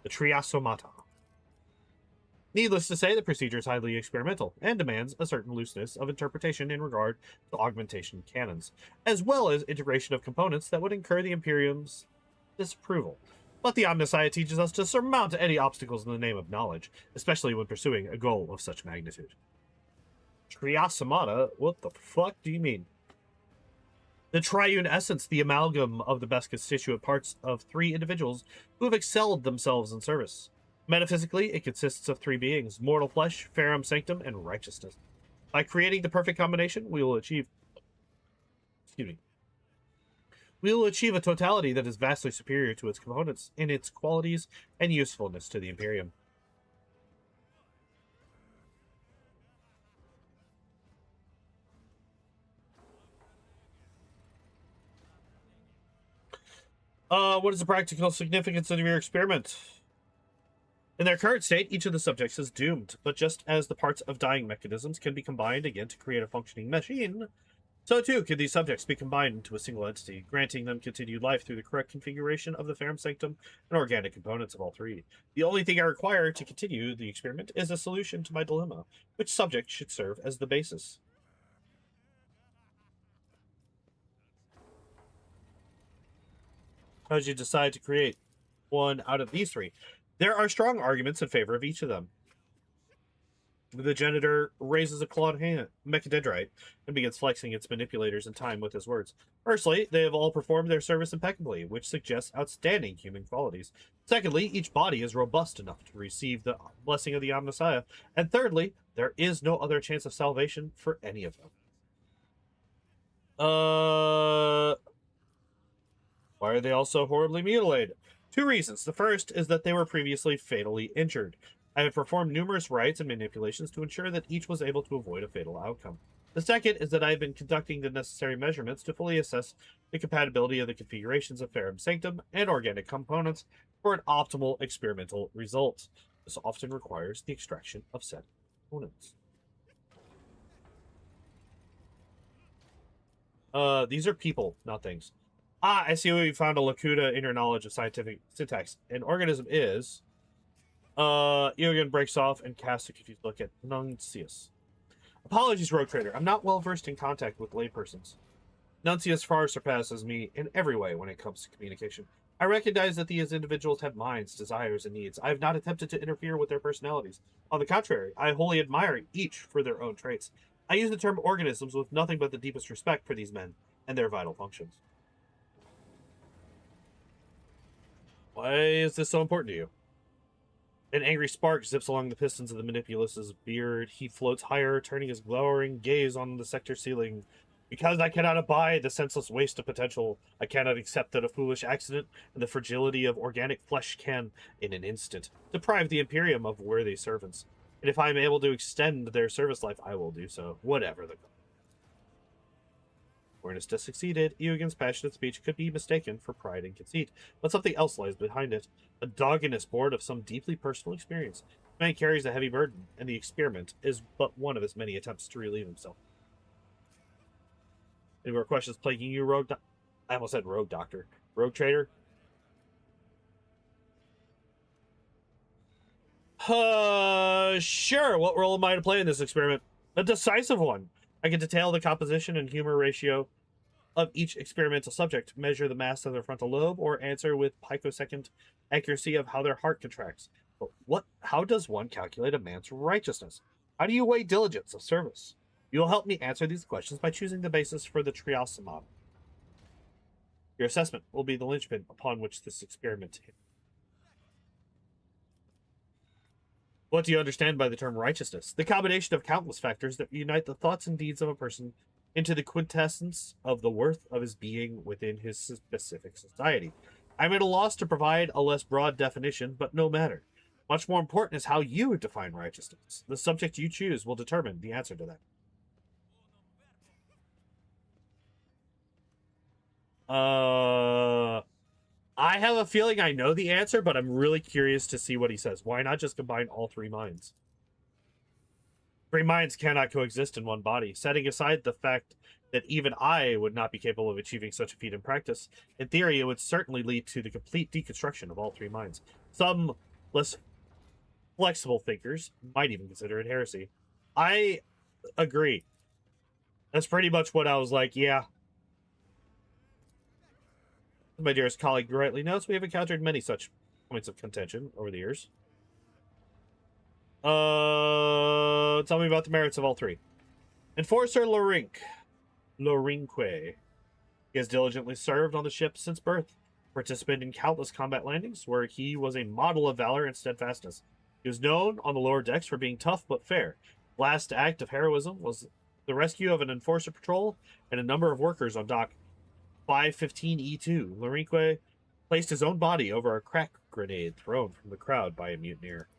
The triasomata. Needless to say, the procedure is highly experimental and demands a certain looseness of interpretation in regard to augmentation canons, as well as integration of components that would incur the Imperium's disapproval. But the Omnissiah teaches us to surmount any obstacles in the name of knowledge, especially when pursuing a goal of such magnitude. Triasomata? What the fuck do you mean? The triune essence, the amalgam of the best constituent parts of three individuals who have excelled themselves in service. Metaphysically, it consists of three beings, mortal flesh, ferrum sanctum, and righteousness. By creating the perfect combination, we will achieve a totality that is vastly superior to its components in its qualities and usefulness to the Imperium. What is the practical significance of your experiment? In their current state, each of the subjects is doomed, but just as the parts of dying mechanisms can be combined again to create a functioning machine, so too can these subjects be combined into a single entity, granting them continued life through the correct configuration of the ferrum sanctum and organic components of all three. The only thing I require to continue the experiment is a solution to my dilemma, which subject should serve as the basis. How did you decide to create one out of these three? There are strong arguments in favor of each of them. The genitor raises a clawed hand, mechadendrite, and begins flexing its manipulators in time with his words. Firstly, they have all performed their service impeccably, which suggests outstanding human qualities. Secondly, each body is robust enough to receive the blessing of the Omnissiah. And thirdly, there is no other chance of salvation for any of them. Why are they all so horribly mutilated? Two reasons. The first is that they were previously fatally injured. I have performed numerous rites and manipulations to ensure that each was able to avoid a fatal outcome. The second is that I have been conducting the necessary measurements to fully assess the compatibility of the configurations of ferrum sanctum and organic components for an optimal experimental result. This often requires the extraction of said components. These are people, not things. Ah, I see we found a lacuna in your knowledge of scientific syntax. An organism is... Eogan breaks off and casts a confused look at Nuncius. Apologies, Rogue Trader. I'm not well versed in contact with laypersons. Nuncius far surpasses me in every way when it comes to communication. I recognize that these individuals have minds, desires, and needs. I have not attempted to interfere with their personalities. On the contrary, I wholly admire each for their own traits. I use the term organisms with nothing but the deepest respect for these men and their vital functions. Why is this so important to you? An angry spark zips along the pistons of the Manipulus's beard. He floats higher, turning his glowering gaze on the sector ceiling. Because I cannot abide the senseless waste of potential, I cannot accept that a foolish accident and the fragility of organic flesh can, in an instant, deprive the Imperium of worthy servants. And if I am able to extend their service life, I will do so, whatever the cost. Ernest succeeded. Eogan's passionate speech could be mistaken for pride and conceit, but something else lies behind it. A doggedness born of some deeply personal experience. The man carries a heavy burden, and the experiment is but one of his many attempts to relieve himself. Any more questions plaguing you, I almost said Rogue Doctor. Rogue Trader? Sure. What role am I to play in this experiment? A decisive one. I can detail the composition and humor ratio of each experimental subject, measure the mass of their frontal lobe, or answer with picosecond accuracy of how their heart contracts. But how does one calculate a man's righteousness? How do you weigh diligence of service? You will help me answer these questions by choosing the basis for the Triasa model. Your assessment will be the linchpin upon which this experiment hinges. What do you understand by the term righteousness? The combination of countless factors that unite the thoughts and deeds of a person into the quintessence of the worth of his being within his specific society. I'm at a loss to provide a less broad definition, but no matter. Much more important is how you define righteousness. The subject you choose will determine the answer to that. I have a feeling I know the answer, but I'm really curious to see what he says. Why not just combine all three minds? Three minds cannot coexist in one body. Setting aside the fact that even I would not be capable of achieving such a feat in practice, in theory, it would certainly lead to the complete deconstruction of all three minds. Some less flexible thinkers might even consider it heresy. I agree. That's pretty much what I was like, yeah. My dearest colleague rightly notes, we have encountered many such points of contention over the years. Tell me about the merits of all three. Enforcer Lorinque. He has diligently served on the ship since birth, participated in countless combat landings where he was a model of valor and steadfastness. He was known on the lower decks for being tough but fair. Last act of heroism was the rescue of an enforcer patrol and a number of workers on dock 515E2. Lorinque placed his own body over a crack grenade thrown from the crowd by a mutineer.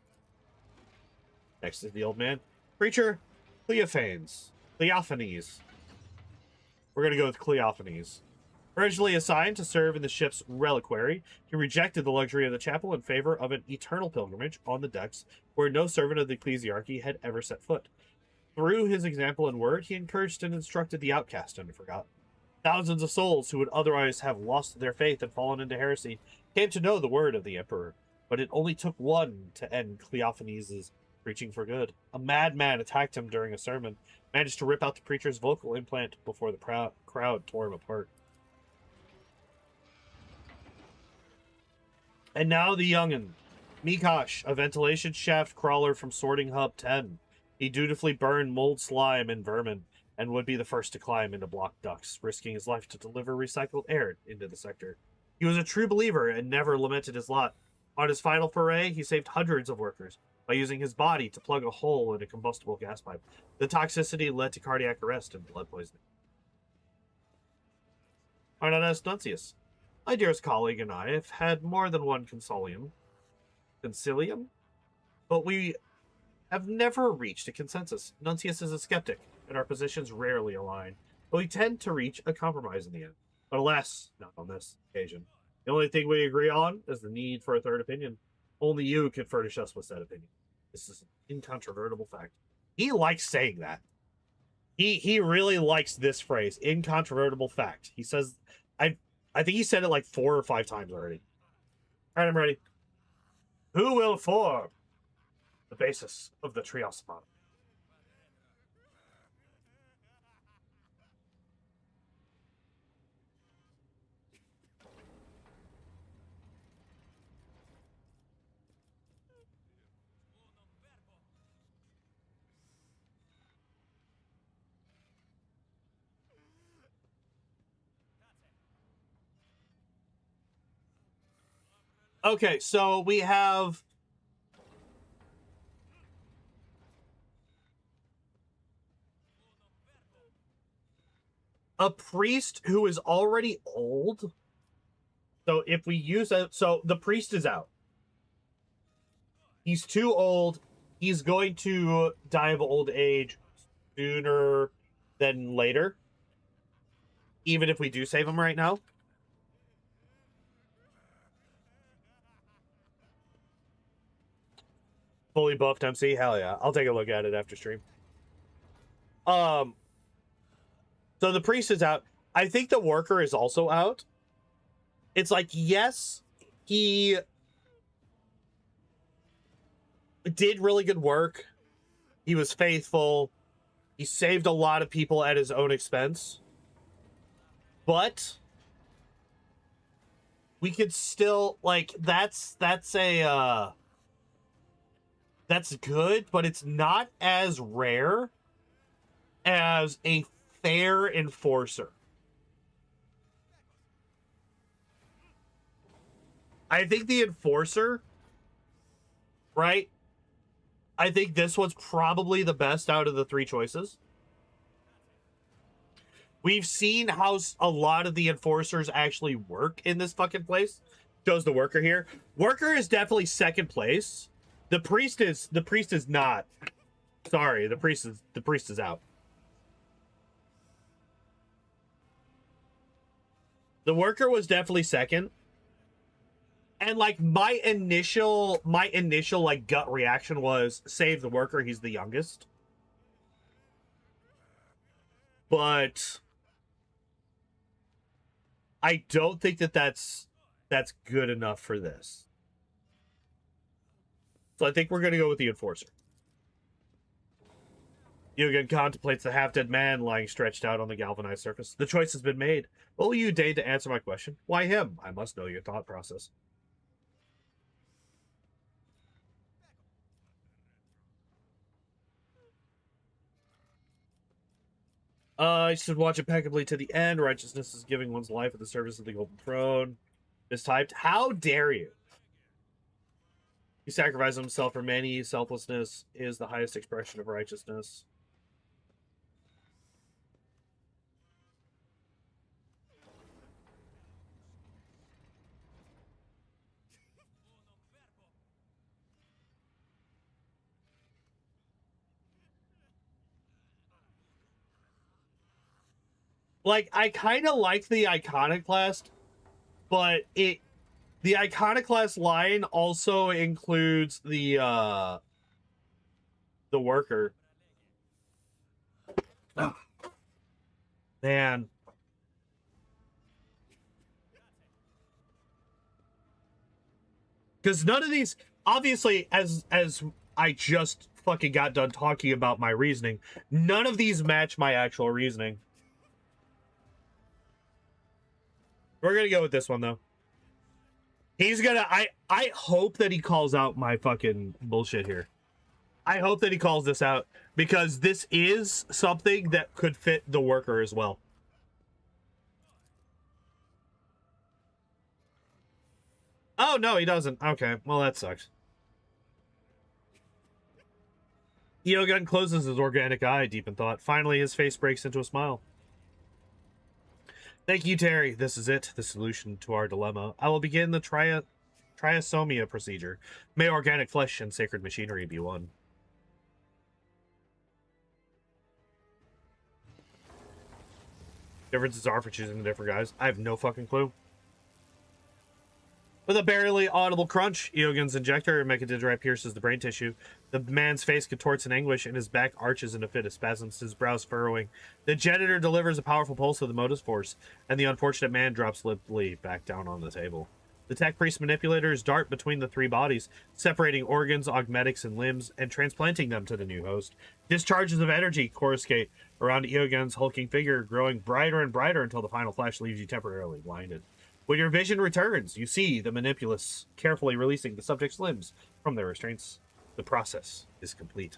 Next is the old man. Preacher Cleophanes. We're going to go with Cleophanes. Originally assigned to serve in the ship's reliquary, he rejected the luxury of the chapel in favor of an eternal pilgrimage on the decks where no servant of the ecclesiarchy had ever set foot. Through his example and word, he encouraged and instructed the outcast and the forgotten. Thousands of souls who would otherwise have lost their faith and fallen into heresy came to know the word of the emperor, but it only took one to end Cleophanes' preaching for good. A madman attacked him during a sermon, managed to rip out the preacher's vocal implant before the crowd tore him apart. And now the young'un, Mikosh, a ventilation shaft crawler from Sorting Hub 10. He dutifully burned mold, slime, and vermin, and would be the first to climb into blocked ducts, risking his life to deliver recycled air into the sector. He was a true believer and never lamented his lot. On his final foray, he saved hundreds of workers by using his body to plug a hole in a combustible gas pipe. The toxicity led to cardiac arrest and blood poisoning. Arnadas Nuncius. My dearest colleague and I have had more than one concilium, but we have never reached a consensus. Nuncius is a skeptic, and our positions rarely align, but we tend to reach a compromise in the end. But alas, not on this occasion. The only thing we agree on is the need for a third opinion. Only you can furnish us with that opinion. This is an incontrovertible fact. He likes saying that. He really likes this phrase, incontrovertible fact. He says, I think he said it like 4 or 5 times already. All right, I'm ready. Who will form the basis of the Trios model? Okay, so we have a priest who is already old. So if we use a... So the priest is out. He's too old. He's going to die of old age sooner than later. Even if we do save him right now. Fully buffed MC? Hell yeah. I'll take a look at it after stream. So the priest is out. I think the worker is also out. It's like, yes, he did really good work. He was faithful. He saved a lot of people at his own expense. But we could still, like, that's good, but it's not as rare as a fair enforcer. I think the enforcer, right? I think this was probably the best out of the three choices. We've seen how a lot of the enforcers actually work in this fucking place. Shows the worker here. Worker is definitely second place. The priest is not. Sorry, the priest is out. The worker was definitely second. And like my initial like gut reaction was save the worker, he's the youngest. But I don't think that that's good enough for this. So I think we're going to go with the enforcer. Yugen contemplates the half-dead man lying stretched out on the galvanized surface. The choice has been made. Will you deign to answer my question? Why him? I must know your thought process. I should watch impeccably to the end. Righteousness is giving one's life at the service of the golden throne. Mistyped. How dare you? He sacrificed himself for many. Selflessness is the highest expression of righteousness. Like, I kind of like the Iconoclast, but the Iconoclast line also includes the worker. Oh. Man. Because none of these, obviously, as I just fucking got done talking about my reasoning, none of these match my actual reasoning. We're gonna go with this one, though. He's gonna, I hope that he calls out my fucking bullshit here. I hope that he calls this out, because this is something that could fit the worker as well. Oh, no, he doesn't. Okay, well, that sucks. Eogun closes his organic eye, deep in thought. Finally, his face breaks into a smile. Thank you, Terry. This is it, the solution to our dilemma. I will begin the triasomia procedure. May organic flesh and sacred machinery be one. Differences are for choosing the different guys. I have no fucking clue. With a barely audible crunch, Eogun's injector mechadendrite pierces the brain tissue. The man's face contorts in anguish, and his back arches in a fit of spasms, his brows furrowing. The janitor delivers a powerful pulse of the motive force, and the unfortunate man drops limply back down on the table. The tech priest manipulators dart between the three bodies, separating organs, augmetics, and limbs, and transplanting them to the new host. Discharges of energy coruscate around Eogun's hulking figure, growing brighter and brighter until the final flash leaves you temporarily blinded. When your vision returns, you see the manipulus carefully releasing the subject's limbs from their restraints. The process is complete.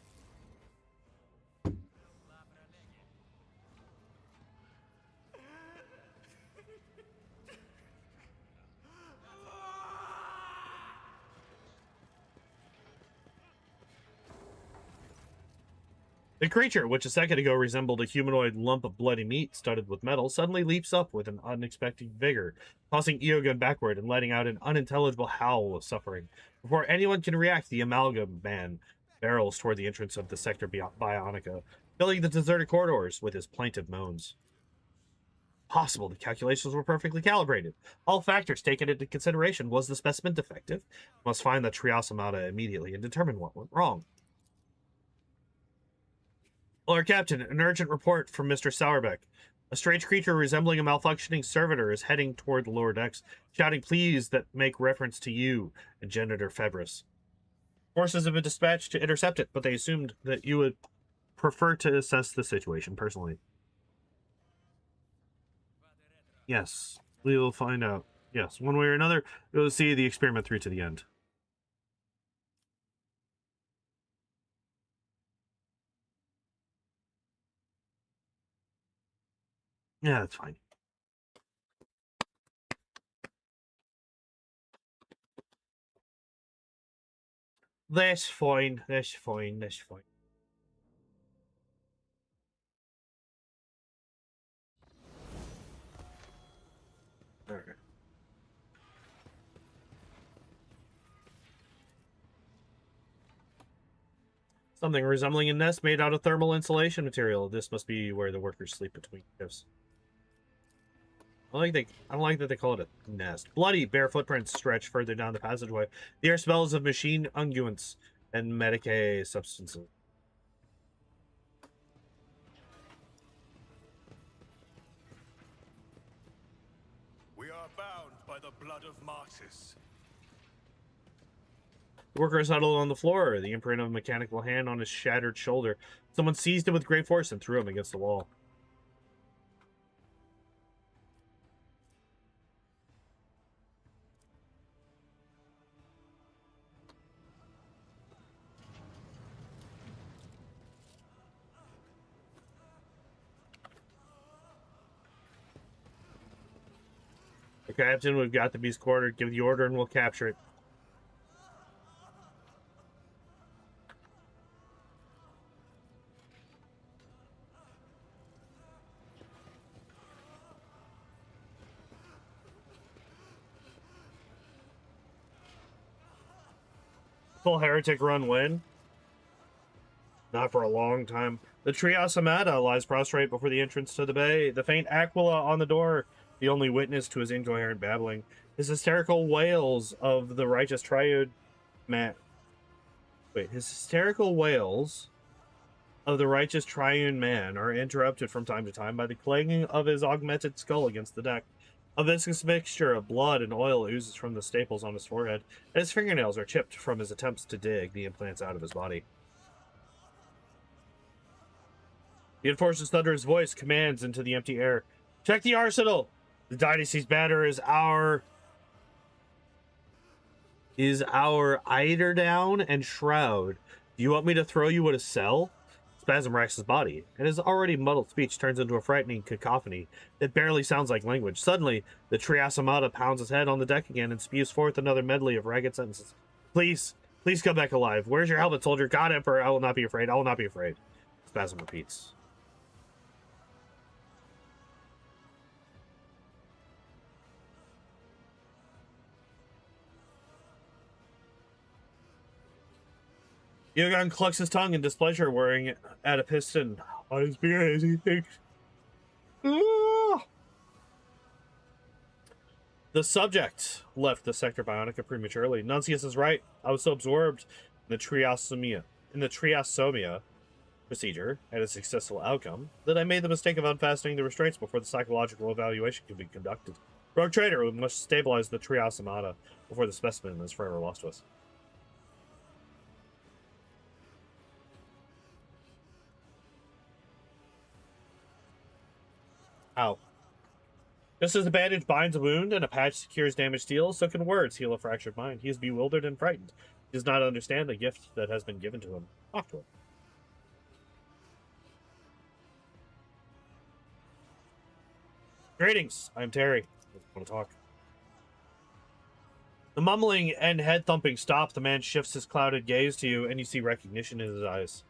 The creature, which a second ago resembled a humanoid lump of bloody meat studded with metal, suddenly leaps up with an unexpected vigor, tossing Eogun backward and letting out an unintelligible howl of suffering. Before anyone can react, the amalgam man barrels toward the entrance of the Sector Bionica, filling the deserted corridors with his plaintive moans. Possible the calculations were perfectly calibrated. All factors taken into consideration. Was the specimen defective? Must find the triosomata immediately and determine what went wrong. Lord Captain, an urgent report from Mr. Sourbeck. A strange creature resembling a malfunctioning servitor is heading toward the lower decks, shouting pleas that make reference to you and Janitor Febris. Forces have been dispatched to intercept it, but they assumed that you would prefer to assess the situation personally. Yes, we will find out. Yes, one way or another, we will see the experiment through to the end. Yeah, that's fine. That's fine. That's fine. That's fine. All right. Something resembling a nest made out of thermal insulation material. This must be where the workers sleep between shifts. I don't like that they call it a nest. Bloody bare footprints stretch further down the passageway. The air smells of machine unguents and medicae substances. We are bound by the blood of martyrs. The worker is huddled on the floor, the imprint of a mechanical hand on his shattered shoulder. Someone seized him with great force and threw him against the wall. The captain, we've got the beast quartered. Give the order and we'll capture it. Full heretic run win? Not for a long time. The Trias Amata lies prostrate before the entrance to the bay. The faint Aquila on the door, the only witness to his incoherent babbling. His hysterical wails of the righteous triune man. His hysterical wails of the righteous triune man are interrupted from time to time by the clanging of his augmented skull against the deck. A viscous mixture of blood and oil oozes from the staples on his forehead, and his fingernails are chipped from his attempts to dig the implants out of his body. The enforcer's thunderous voice commands into the empty air. Check the arsenal! The dynasty's banner is our eiderdown and shroud. Do you want me to throw you at a cell? Spasm racks his body, and his already muddled speech turns into a frightening cacophony that barely sounds like language. Suddenly, the Trias Amata pounds his head on the deck again and spews forth another medley of ragged sentences. Please, please come back alive. Where's your helmet, soldier? God, Emperor, I will not be afraid. I will not be afraid. Spasm repeats. Yogan clucks his tongue in displeasure, wearing at a piston on his beard as he thinks. Ah! The subject left the Sector Bionica prematurely. Nuncius is right. I was so absorbed in the triasomia procedure and its successful outcome that I made the mistake of unfastening the restraints before the psychological evaluation could be conducted. Rogue Trader, we must stabilize the triasomata before the specimen is forever lost to us. Ow. Just as a bandage binds a wound and a patch secures damaged steel, so can words heal a fractured mind. He is bewildered and frightened. He does not understand the gift that has been given to him. Talk to him. Greetings, I'm Terry. I want to talk. The mumbling and head thumping stop. The man shifts his clouded gaze to you, and you see recognition in his eyes.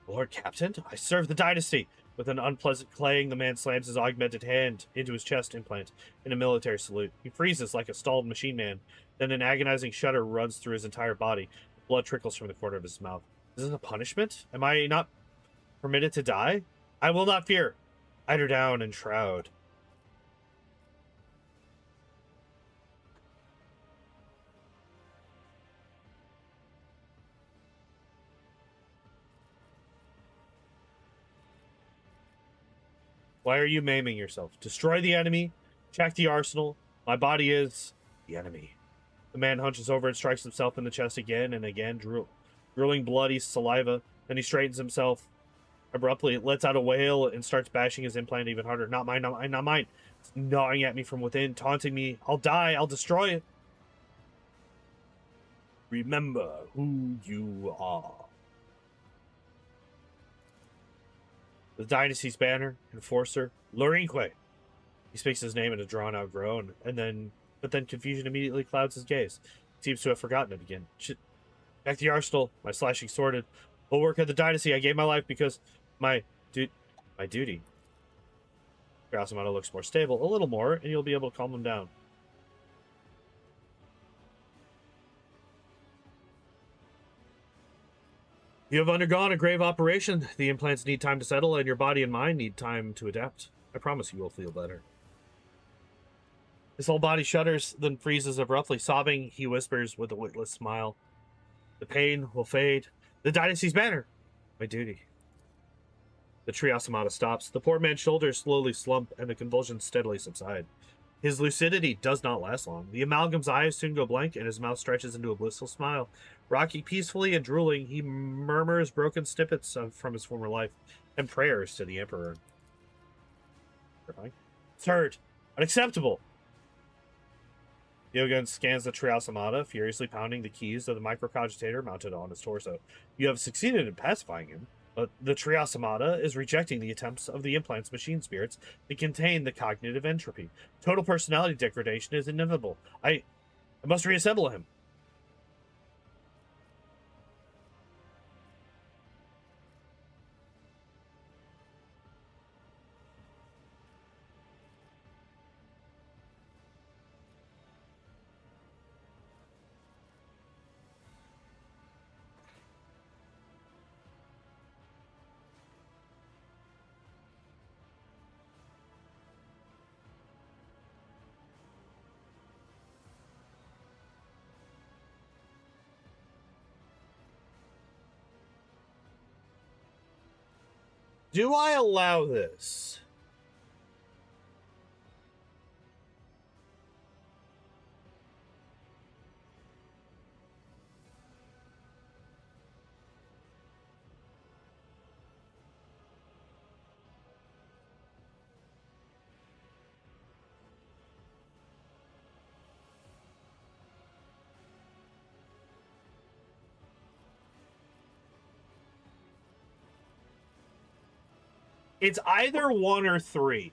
Lord Captain, I serve the dynasty. With an unpleasant clang, the man slams his augmented hand into his chest implant in a military salute. He freezes like a stalled machine man. Then an agonizing shudder runs through his entire body. Blood trickles from the corner of his mouth. Is this a punishment? Am I not permitted to die? I will not fear. Eiderdown and shroud. Why are you maiming yourself? Destroy the enemy. Check the arsenal. My body is the enemy. The man hunches over and strikes himself in the chest again and again, drooling bloody saliva. Then he straightens himself abruptly, lets out a wail, and starts bashing his implant even harder. Not mine, not mine, not mine. It's gnawing at me from within, taunting me. I'll die. I'll destroy it. Remember who you are. The Dynasty's banner, enforcer, Lorinque. He speaks his name in a drawn-out groan, but then confusion immediately clouds his gaze. He seems to have forgotten it again. Back to the arsenal, my slashing sworded. Bulwark of the Dynasty, I gave my life because my duty. Grasamano looks more stable, a little more, and you'll be able to calm him down. You have undergone a grave operation. The implants need time to settle, and your body and mind need time to adapt. I promise you will feel better. His whole body shudders, then freezes abruptly. Sobbing, he whispers with a witless smile. The pain will fade. The Dynasty's banner! My duty. The Triasimata stops. The poor man's shoulders slowly slump, and the convulsions steadily subside. His lucidity does not last long. The amalgam's eyes soon go blank, and his mouth stretches into a blissful smile. Rocking peacefully and drooling, he murmurs broken snippets from his former life and prayers to the Emperor. Absurd! Unacceptable! Yogan scans the Triasimata, furiously pounding the keys of the microcogitator mounted on his torso. You have succeeded in pacifying him, but the Triasimata is rejecting the attempts of the implant's machine spirits to contain the cognitive entropy. Total personality degradation is inevitable. I must reassemble him. Do I allow this? It's either 1 or 3.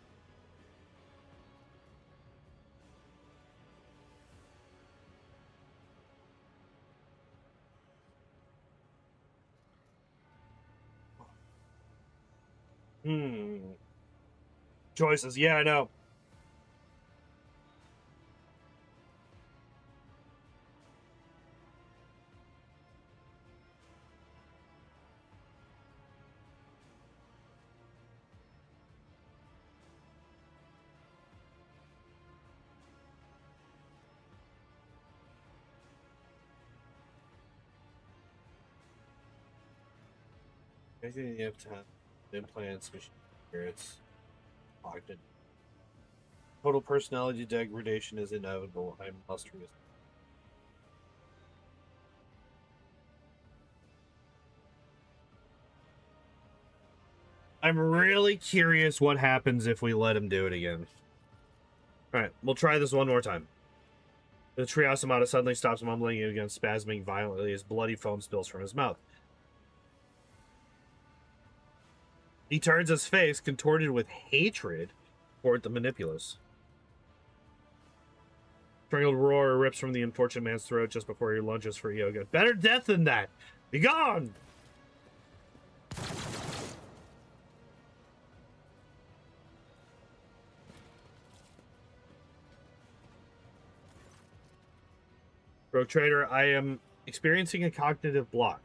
Choices. Yeah, I know. Anything you have time, implants, machine spirits, cognitive. Total personality degradation is inevitable. I must reassess. I'm really curious what happens if we let him do it again. Alright, we'll try this one more time. The Triasimata suddenly stops mumbling and begins spasming violently as bloody foam spills from his mouth. He turns his face, contorted with hatred, toward the manipulus. Strangled roar rips from the unfortunate man's throat just before he lunges for Yoga. Better death than that! Be gone! Rogue Trader, I am experiencing a cognitive block.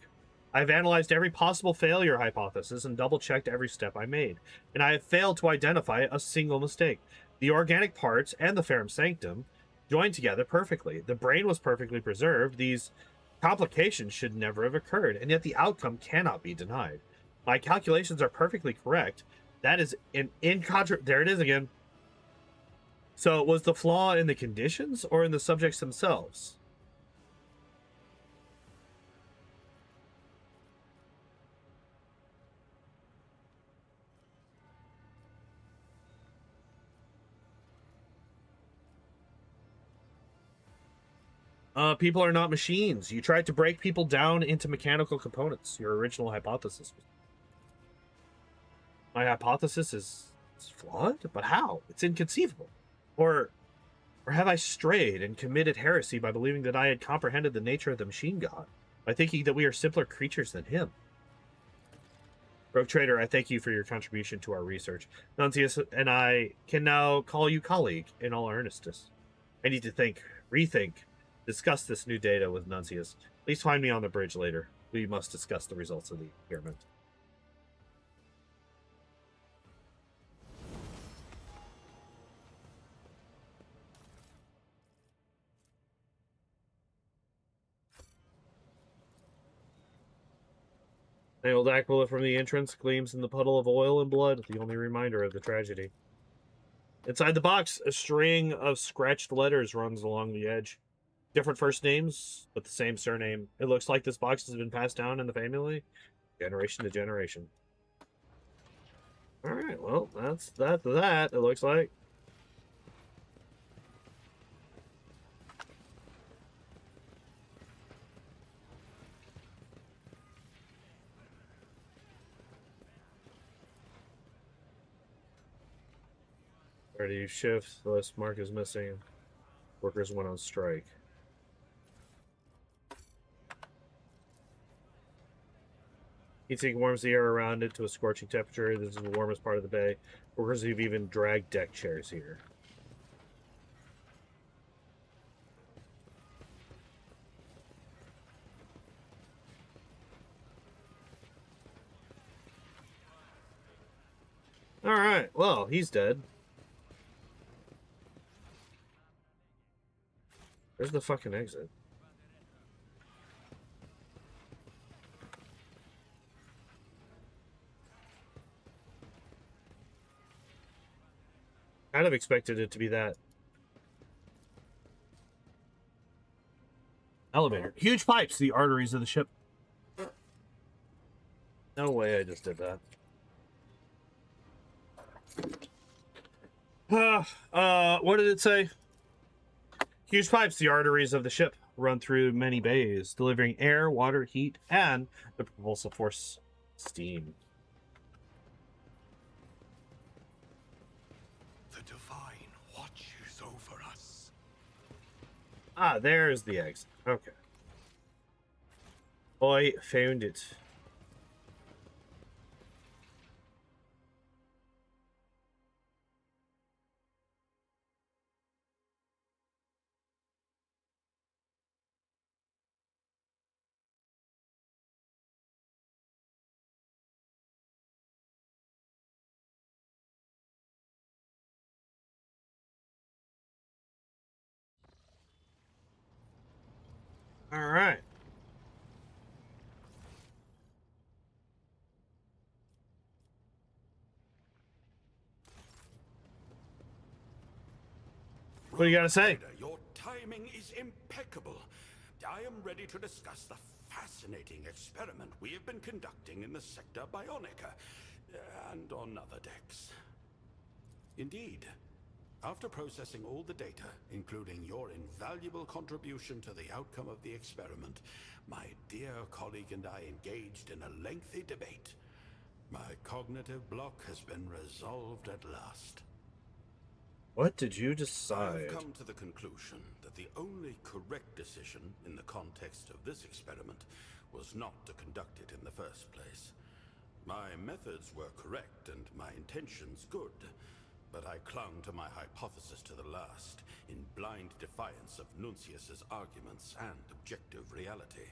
I've analyzed every possible failure hypothesis and double-checked every step I made, and I have failed to identify a single mistake. The organic parts and the Ferrum Sanctum joined together perfectly. The brain was perfectly preserved. These complications should never have occurred, and yet the outcome cannot be denied. My calculations are perfectly correct. That is an there it is again. So was the flaw in the conditions or in the subjects themselves? People are not machines. You tried to break people down into mechanical components. Your original hypothesis. My hypothesis is flawed, but how? It's inconceivable. Or have I strayed and committed heresy by believing that I had comprehended the nature of the machine god, by thinking that we are simpler creatures than him? Rogue Trader, I thank you for your contribution to our research. Nuncius and I can now call you colleague in all earnestness. I need to rethink, discuss this new data with Nuncius. Please find me on the bridge later. We must discuss the results of the experiment. The old Aquila from the entrance gleams in the puddle of oil and blood, the only reminder of the tragedy. Inside the box, a string of scratched letters runs along the edge. Different first names, but the same surname. It looks like this box has been passed down in the family, generation to generation. Alright, well, that's that, it looks like. Ready, shift, the list mark is missing. Workers went on strike. Heatsink warms the air around it to a scorching temperature. This is the warmest part of the bay. Workers have even dragged deck chairs here. Alright, well, he's dead. Where's the fucking exit? Kind of expected it to be that. Elevator. Huge pipes, the arteries of the ship. No way I just did that. What did it say? Huge pipes, the arteries of the ship, run through many bays, delivering air, water, heat, and the propulsive force steam. The Divine watches over us. Ah, there's the exit. Okay. I found it. All right. What do you got to say? Your timing is impeccable. I am ready to discuss the fascinating experiment we have been conducting in the sector Bionica and on other decks. Indeed, after processing all the data, including your invaluable contribution to the outcome of the experiment, my dear colleague and I engaged in a lengthy debate. My cognitive block has been resolved at last. What did you decide? I've come to the conclusion that the only correct decision in the context of this experiment was not to conduct it in the first place. My methods were correct and my intentions good, but I clung to my hypothesis to the last, in blind defiance of Nuncius's arguments and objective reality.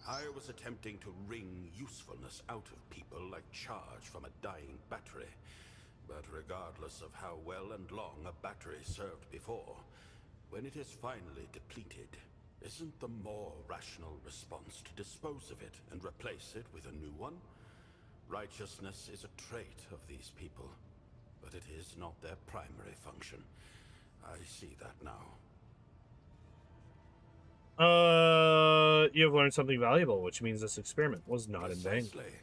I was attempting to wring usefulness out of people like charge from a dying battery. But regardless of how well and long a battery served before, when it is finally depleted, isn't the more rational response to dispose of it and replace it with a new one? Righteousness is a trait of these people, but it is not their primary function. I see that now. You've learned something valuable, which means this experiment was not in vain. Precisely.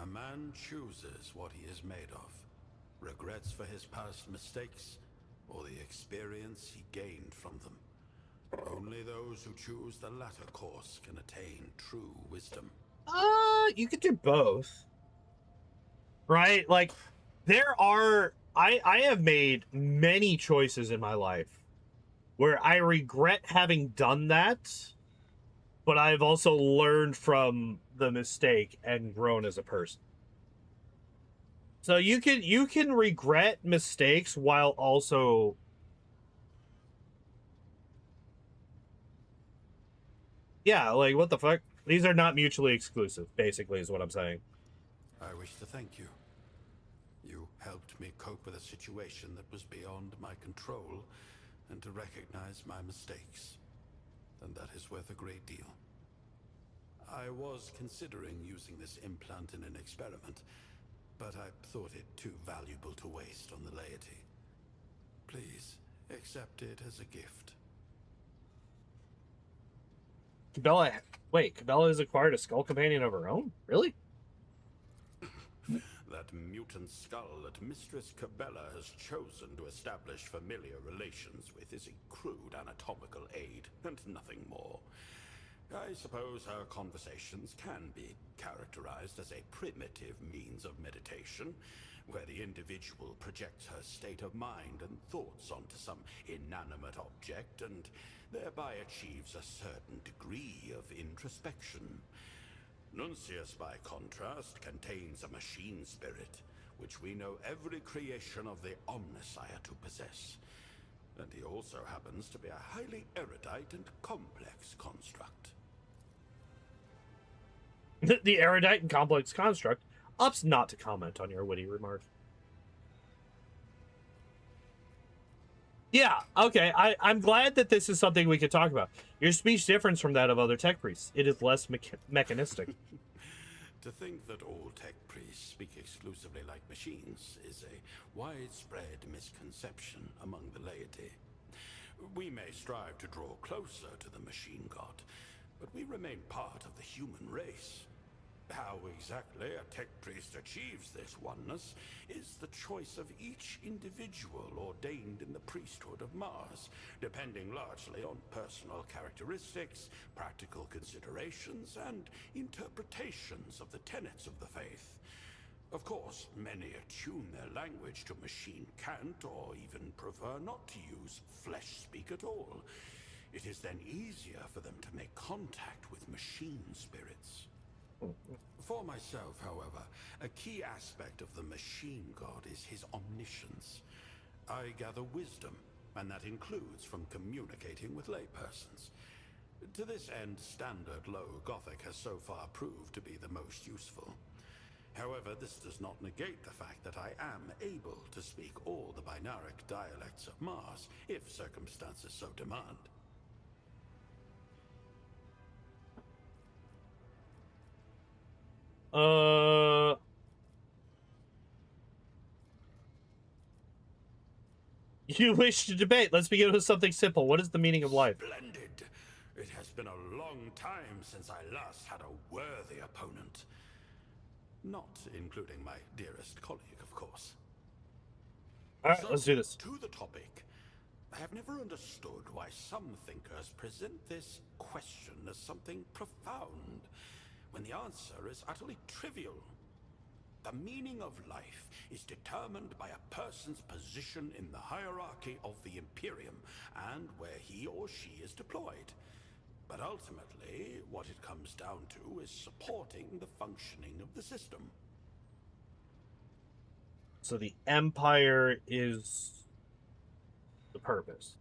A man chooses what he is made of. Regrets for his past mistakes, or the experience he gained from them. Only those who choose the latter course can attain true wisdom. You could do both. right? Like, I have made many choices in my life where I regret having done that, but I've also learned from the mistake and grown as a person. So you can regret mistakes while also like what the fuck? These are not mutually exclusive, basically, is what I'm saying. I wish to thank you. You helped me cope with a situation that was beyond my control and to recognize my mistakes. And that is worth a great deal. I was considering using this implant in an experiment, but I thought it too valuable to waste on the laity. Please, accept it as a gift. Cabela has acquired a skull companion of her own? Really? That mutant skull that Mistress Cabela has chosen to establish familiar relations with is a crude anatomical aid, and nothing more. I suppose our conversations can be characterized as a primitive means of meditation, where the individual projects her state of mind and thoughts onto some inanimate object and thereby achieves a certain degree of introspection. Nuncius, by contrast, contains a machine spirit, which we know every creation of the Omnissiah to possess. And he also happens to be a highly erudite and complex construct. The erudite and complex construct opts not to comment on your witty remark. Yeah, okay. I'm glad that this is something we could talk about. Your speech differs from that of other tech priests. It is less mechanistic. To think that all tech priests speak exclusively like machines is a widespread misconception among the laity. We may strive to draw closer to the machine god, but we remain part of the human race. How exactly a tech priest achieves this oneness is the choice of each individual ordained in the priesthood of Mars, depending largely on personal characteristics, practical considerations, and interpretations of the tenets of the faith. Of course, many attune their language to machine cant or even prefer not to use flesh speak at all. It is then easier for them to make contact with machine spirits. For myself, however, a key aspect of the machine god is his omniscience. I gather wisdom, and that includes from communicating with laypersons. To this end, standard low Gothic has so far proved to be the most useful. However, this does not negate the fact that I am able to speak all the binaric dialects of Mars, if circumstances so demand. You wish to debate. Let's begin with something simple. What is the meaning of life? Splendid. It has been a long time since I last had a worthy opponent. Not including my dearest colleague, of course. All right, let's do this. To the topic. I have never understood why some thinkers present this question as something profound, when the answer is utterly trivial. The meaning of life is determined by a person's position in the hierarchy of the Imperium and where he or she is deployed. But ultimately, what it comes down to is supporting the functioning of the system. So the Empire is the purpose.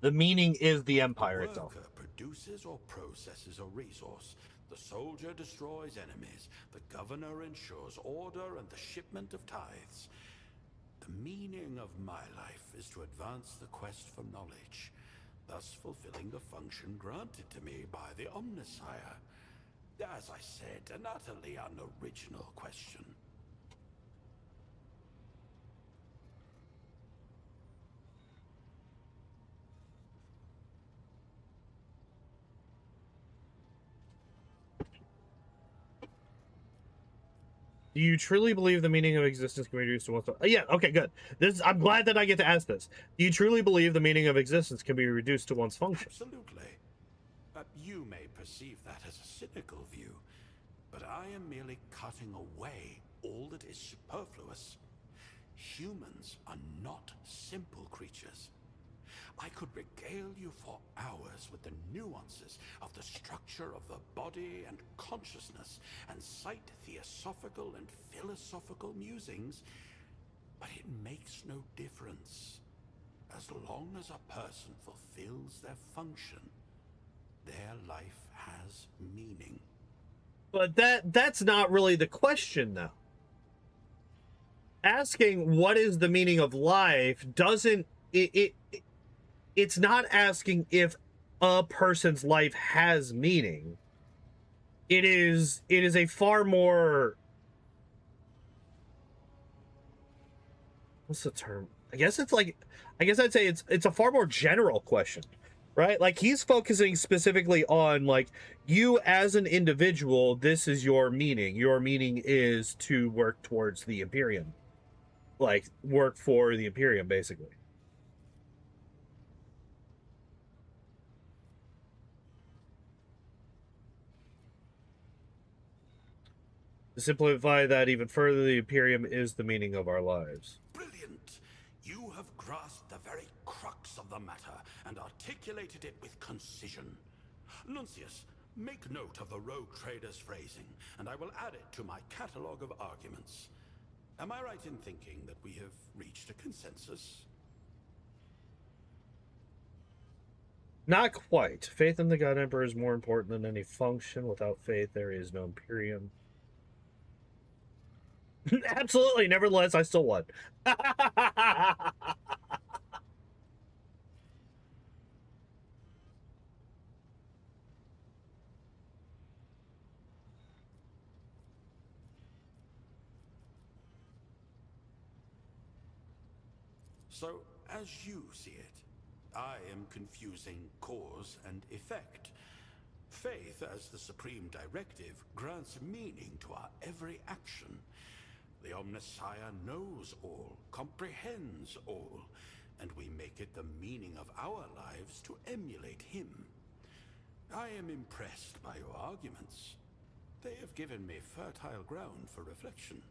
The meaning is the Empire itself. The worker produces or processes a resource. The soldier destroys enemies. The governor ensures order and the shipment of tithes. The meaning of my life is to advance the quest for knowledge, thus fulfilling the function granted to me by the Omnissiah. As I said, an utterly unoriginal question. Do you truly believe the meaning of existence can be reduced to one? Yeah, okay, good. I'm glad that I get to ask this. Do you truly believe the meaning of existence can be reduced to one's function? Absolutely. You may perceive that as a cynical view, but I am merely cutting away all that is superfluous. Humans are not simple creatures. I could regale you for hours with the nuances of the structure of the body and consciousness, and cite theosophical and philosophical musings, but it makes no difference. As long as a person fulfills their function, their life has meaning. But that's not really the question, though. Asking what is the meaning of life doesn't it's not asking if a person's life has meaning. It is a far more, what's the term? I guess I'd say it's a far more general question, right? Like, he's focusing specifically on, like, you as an individual, this is your meaning. Your meaning is to work towards the Imperium. Like, work for the Imperium, basically. To simplify that even further, the Imperium is the meaning of our lives. Brilliant! You have grasped the very crux of the matter and articulated it with concision. Nuncius, make note of the Rogue Trader's phrasing, and I will add it to my catalogue of arguments. Am I right in thinking that we have reached a consensus? Not quite. Faith in the God Emperor is more important than any function. Without faith, there is no Imperium. Absolutely. Nevertheless, I still won. So, as you see it, I am confusing cause and effect. Faith, as the supreme directive, grants meaning to our every action. The Omnissiah knows all, comprehends all, and we make it the meaning of our lives to emulate him. I am impressed by your arguments. They have given me fertile ground for reflection.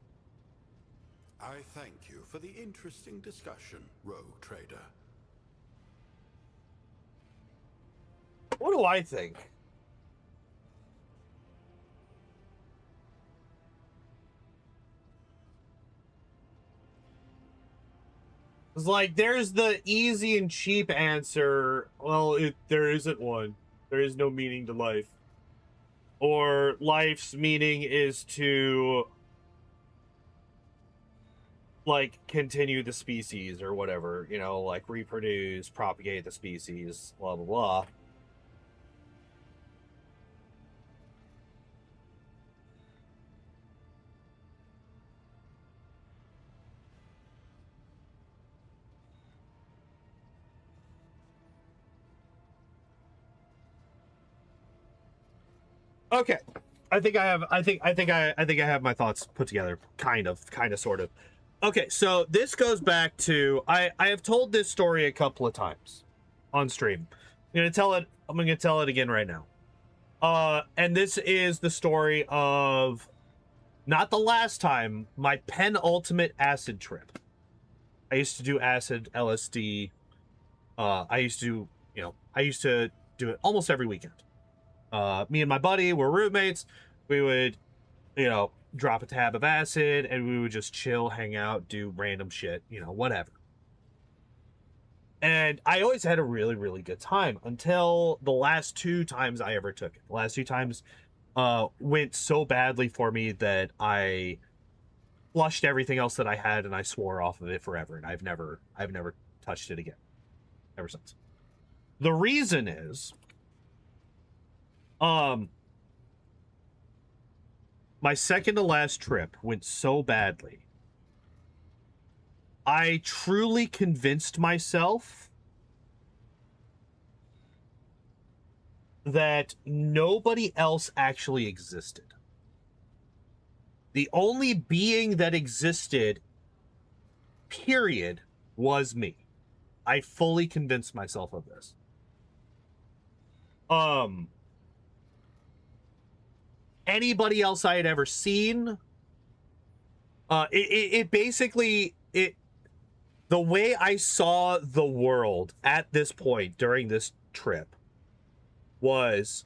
I thank you for the interesting discussion, Rogue Trader. What do I think? It's like, there's the easy and cheap answer. Well, there isn't one. There is no meaning to life. Or life's meaning is to, like, continue the species or whatever, you know, like reproduce, propagate the species, blah, blah, blah. Okay. I think I have my thoughts put together, kind of, sort of. Okay, so this goes back to, I have told this story a couple of times on stream. I'm gonna tell it again right now. And this is the story of, not the last time, my penultimate acid trip. I used to do acid, LSD. I used to do it almost every weekend. Me and my buddy were roommates. We would, drop a tab of acid and we would just chill, hang out, do random shit, whatever. And I always had a really, really good time until the last 2 times I ever took it. The last 2 times went so badly for me that I flushed everything else that I had and I swore off of it forever. And I've never touched it again ever since. The reason is, my second to last trip went so badly. I truly convinced myself that nobody else actually existed. The only being that existed, period, was me. I fully convinced myself of this. Anybody else I had ever seen, It basically, the way I saw the world at this point during this trip was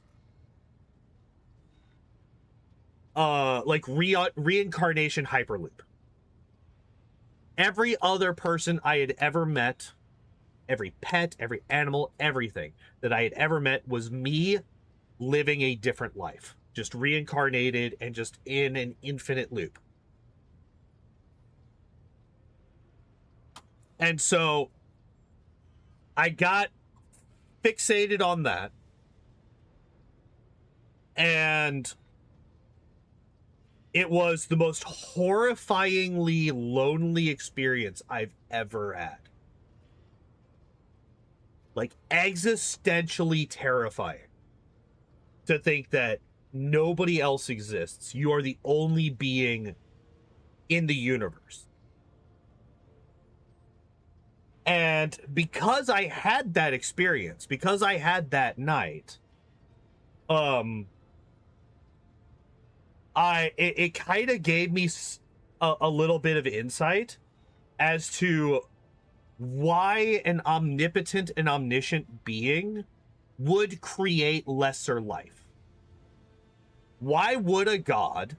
like reincarnation hyperloop. Every other person I had ever met, every pet, every animal, everything that I had ever met was me living a different life, just reincarnated and just in an infinite loop. And so I got fixated on that, and it was the most horrifyingly lonely experience I've ever had. Like, existentially terrifying to think that nobody else exists. You are the only being in the universe. And because I had that experience, because I had that night, it kind of gave me a little bit of insight as to why an omnipotent and omniscient being would create lesser life. Why would a god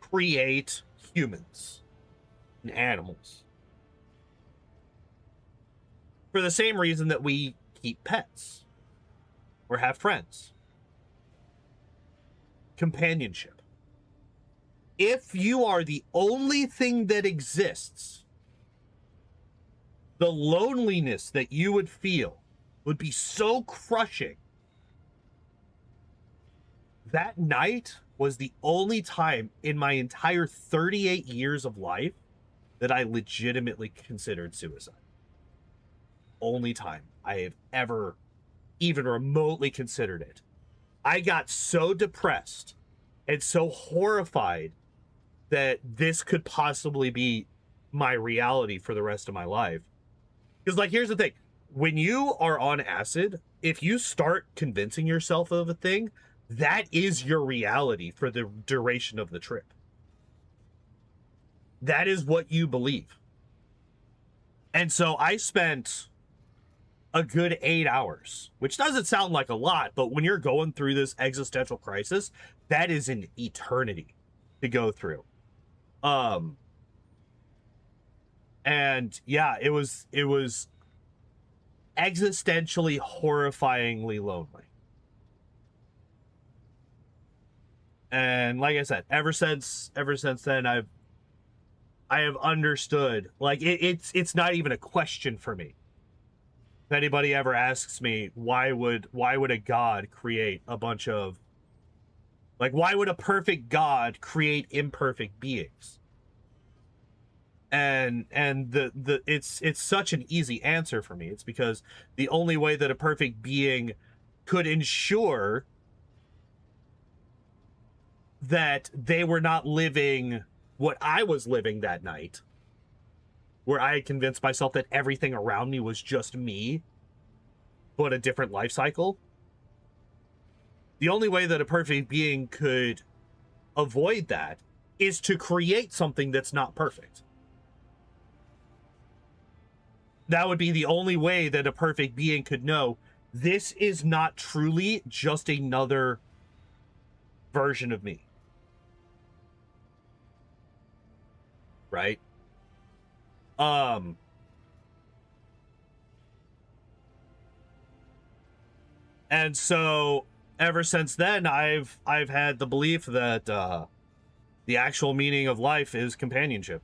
create humans and animals? For the same reason that we keep pets or have friends. Companionship. If you are the only thing that exists, the loneliness that you would feel would be so crushing. That night was the only time in my entire 38 years of life that I legitimately considered suicide. Only time I have ever even remotely considered it. I got so depressed and so horrified that this could possibly be my reality for the rest of my life. Because, like, here's the thing. When you are on acid, if you start convincing yourself of a thing, that is your reality for the duration of the trip. That is what you believe. And so I spent a good 8 hours, which doesn't sound like a lot, but when you're going through this existential crisis, that is an eternity to go through. And yeah, it was existentially horrifyingly lonely. And like I said, ever since then, I have understood, like, it's not even a question for me. If anybody ever asks me, why would a god create a bunch of, like, why would a perfect god create imperfect beings? And it's such an easy answer for me. It's because the only way that a perfect being could ensure that they were not living what I was living that night, where I had convinced myself that everything around me was just me, but a different life cycle. The only way that a perfect being could avoid that is to create something that's not perfect. That would be the only way that a perfect being could know this is not truly just another version of me. Right? And so ever since then, I've had the belief that the actual meaning of life is companionship,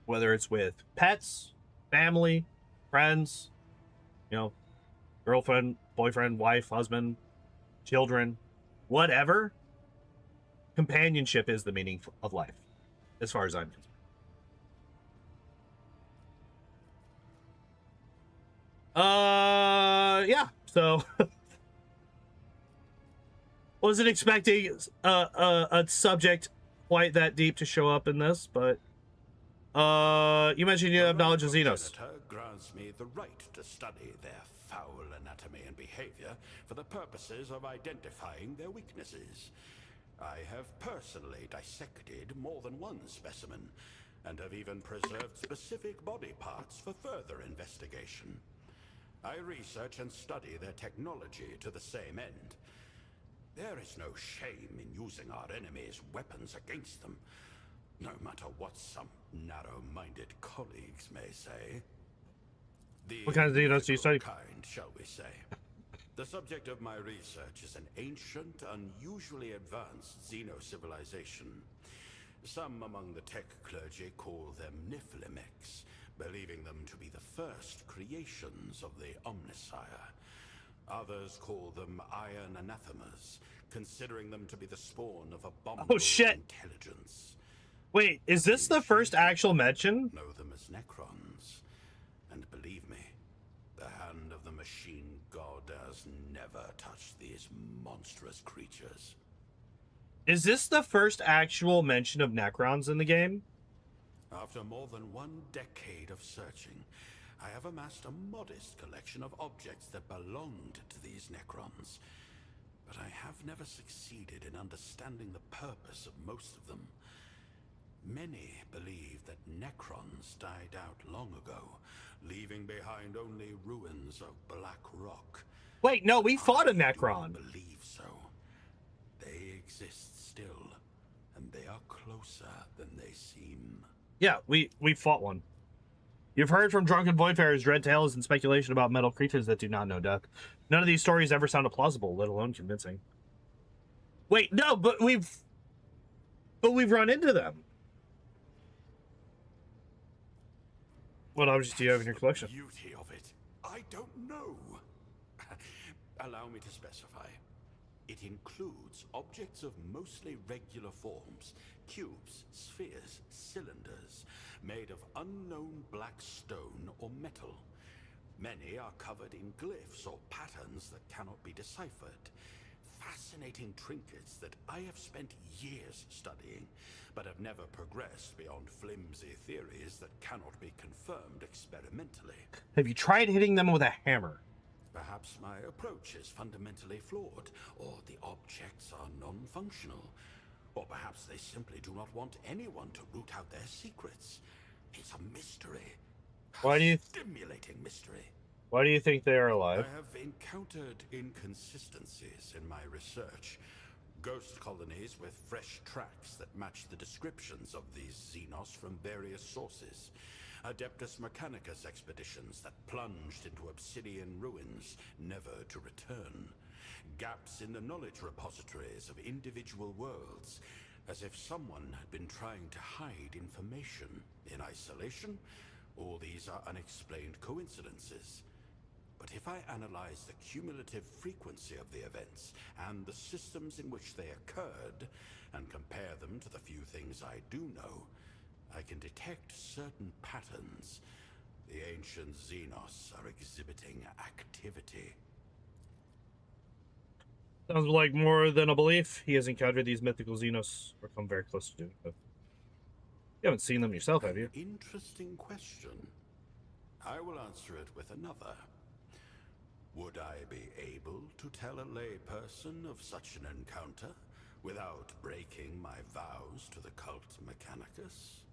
whether it's with pets, family, friends, you know, girlfriend, boyfriend, wife, husband, children, whatever. Companionship is the meaning of life, as far as I'm concerned. Yeah, so wasn't expecting a subject quite that deep to show up in this, but you mentioned you have knowledge of Xenos. Grants me the right to study their foul anatomy and behavior for the purposes of identifying their weaknesses. I have personally dissected more than one specimen, and have even preserved specific body parts for further investigation. I research and study their technology to the same end. There is no shame in using our enemies' weapons against them, no matter what some narrow-minded colleagues may say. What kind of Xenos do you study? Kind, shall we say. The subject of my research is an ancient, unusually advanced xeno-civilization. Some among the tech clergy call them Niflimics, believing them to be the first creations of the Omnisire. Others call them Iron Anathemas, considering them to be the spawn of abominable intelligence. Wait, is this the first actual mention? Know them as Necrons. And believe me, the hand of the machine god has never touched these monstrous creatures. Is this the first actual mention of Necrons in the game? After more than 1 decade of searching, I have amassed a modest collection of objects that belonged to these Necrons. But I have never succeeded in understanding the purpose of most of them. Many believe that Necrons died out long ago, leaving behind only ruins of black rock. Wait, no, we fought a Necron. I do not believe so. They exist still, and they are closer than they seem. Yeah, we fought one. You've heard from drunken voidfarers dread tales and speculation about metal creatures that do not know death. None of these stories ever sounded plausible, let alone convincing. Wait, no, but we've run into them. What objects do you have in your collection? The beauty of it, I don't know. Allow me to specify. It includes objects of mostly regular forms, cubes, spheres, cylinders, made of unknown black stone or metal. Many are covered in glyphs or patterns that cannot be deciphered. Fascinating trinkets that I have spent years studying, but have never progressed beyond flimsy theories that cannot be confirmed experimentally. Have you tried hitting them with a hammer? Perhaps my approach is fundamentally flawed, or the objects are non-functional. Or perhaps they simply do not want anyone to root out their secrets. It's a mystery. Why do you... Stimulating mystery. Why do you think they are alive? I have encountered inconsistencies in my research. Ghost colonies with fresh tracks that match the descriptions of these Xenos from various sources. Adeptus Mechanicus expeditions that plunged into obsidian ruins, never to return. Gaps in the knowledge repositories of individual worlds, as if someone had been trying to hide information in isolation. All these are unexplained coincidences. But if I analyze the cumulative frequency of the events and the systems in which they occurred, and compare them to the few things I do know, I can detect certain patterns. The ancient Xenos are exhibiting activity. Sounds like more than a belief. He has encountered these mythical Xenos, or come very close to doing so. You haven't seen them yourself, have you? Interesting question. I will answer it with another. Would I be able to tell a layperson of such an encounter without breaking my vows to the cult Mechanicus?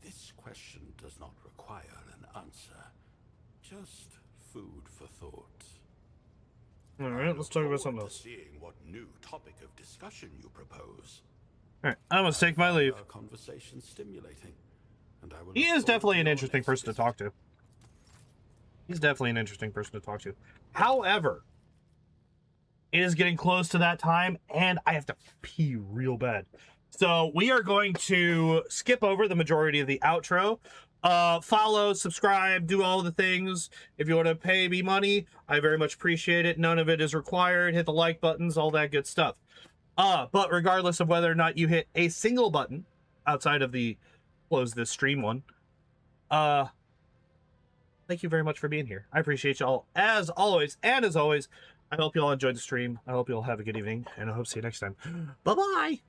This question does not require an answer. Just food for thought. Alright, let's talk about something else. Seeing what new topic of discussion you propose. Alright, I must take my leave. Our conversation stimulating, and I will He look is forward definitely to an your interesting next person to visit. talk to. He's definitely an interesting person to talk to. However, it is getting close to that time, and I have to pee real bad. So we are going to skip over the majority of the outro. Follow, subscribe, do all the things. If you want to pay me money, I very much appreciate it. None of it is required. Hit the like buttons, all that good stuff. But regardless of whether or not you hit a single button outside of the close this stream one, thank you very much for being here. I appreciate y'all as always. And as always, I hope you all enjoyed the stream. I hope you all have a good evening, and I hope to see you next time. Bye-bye.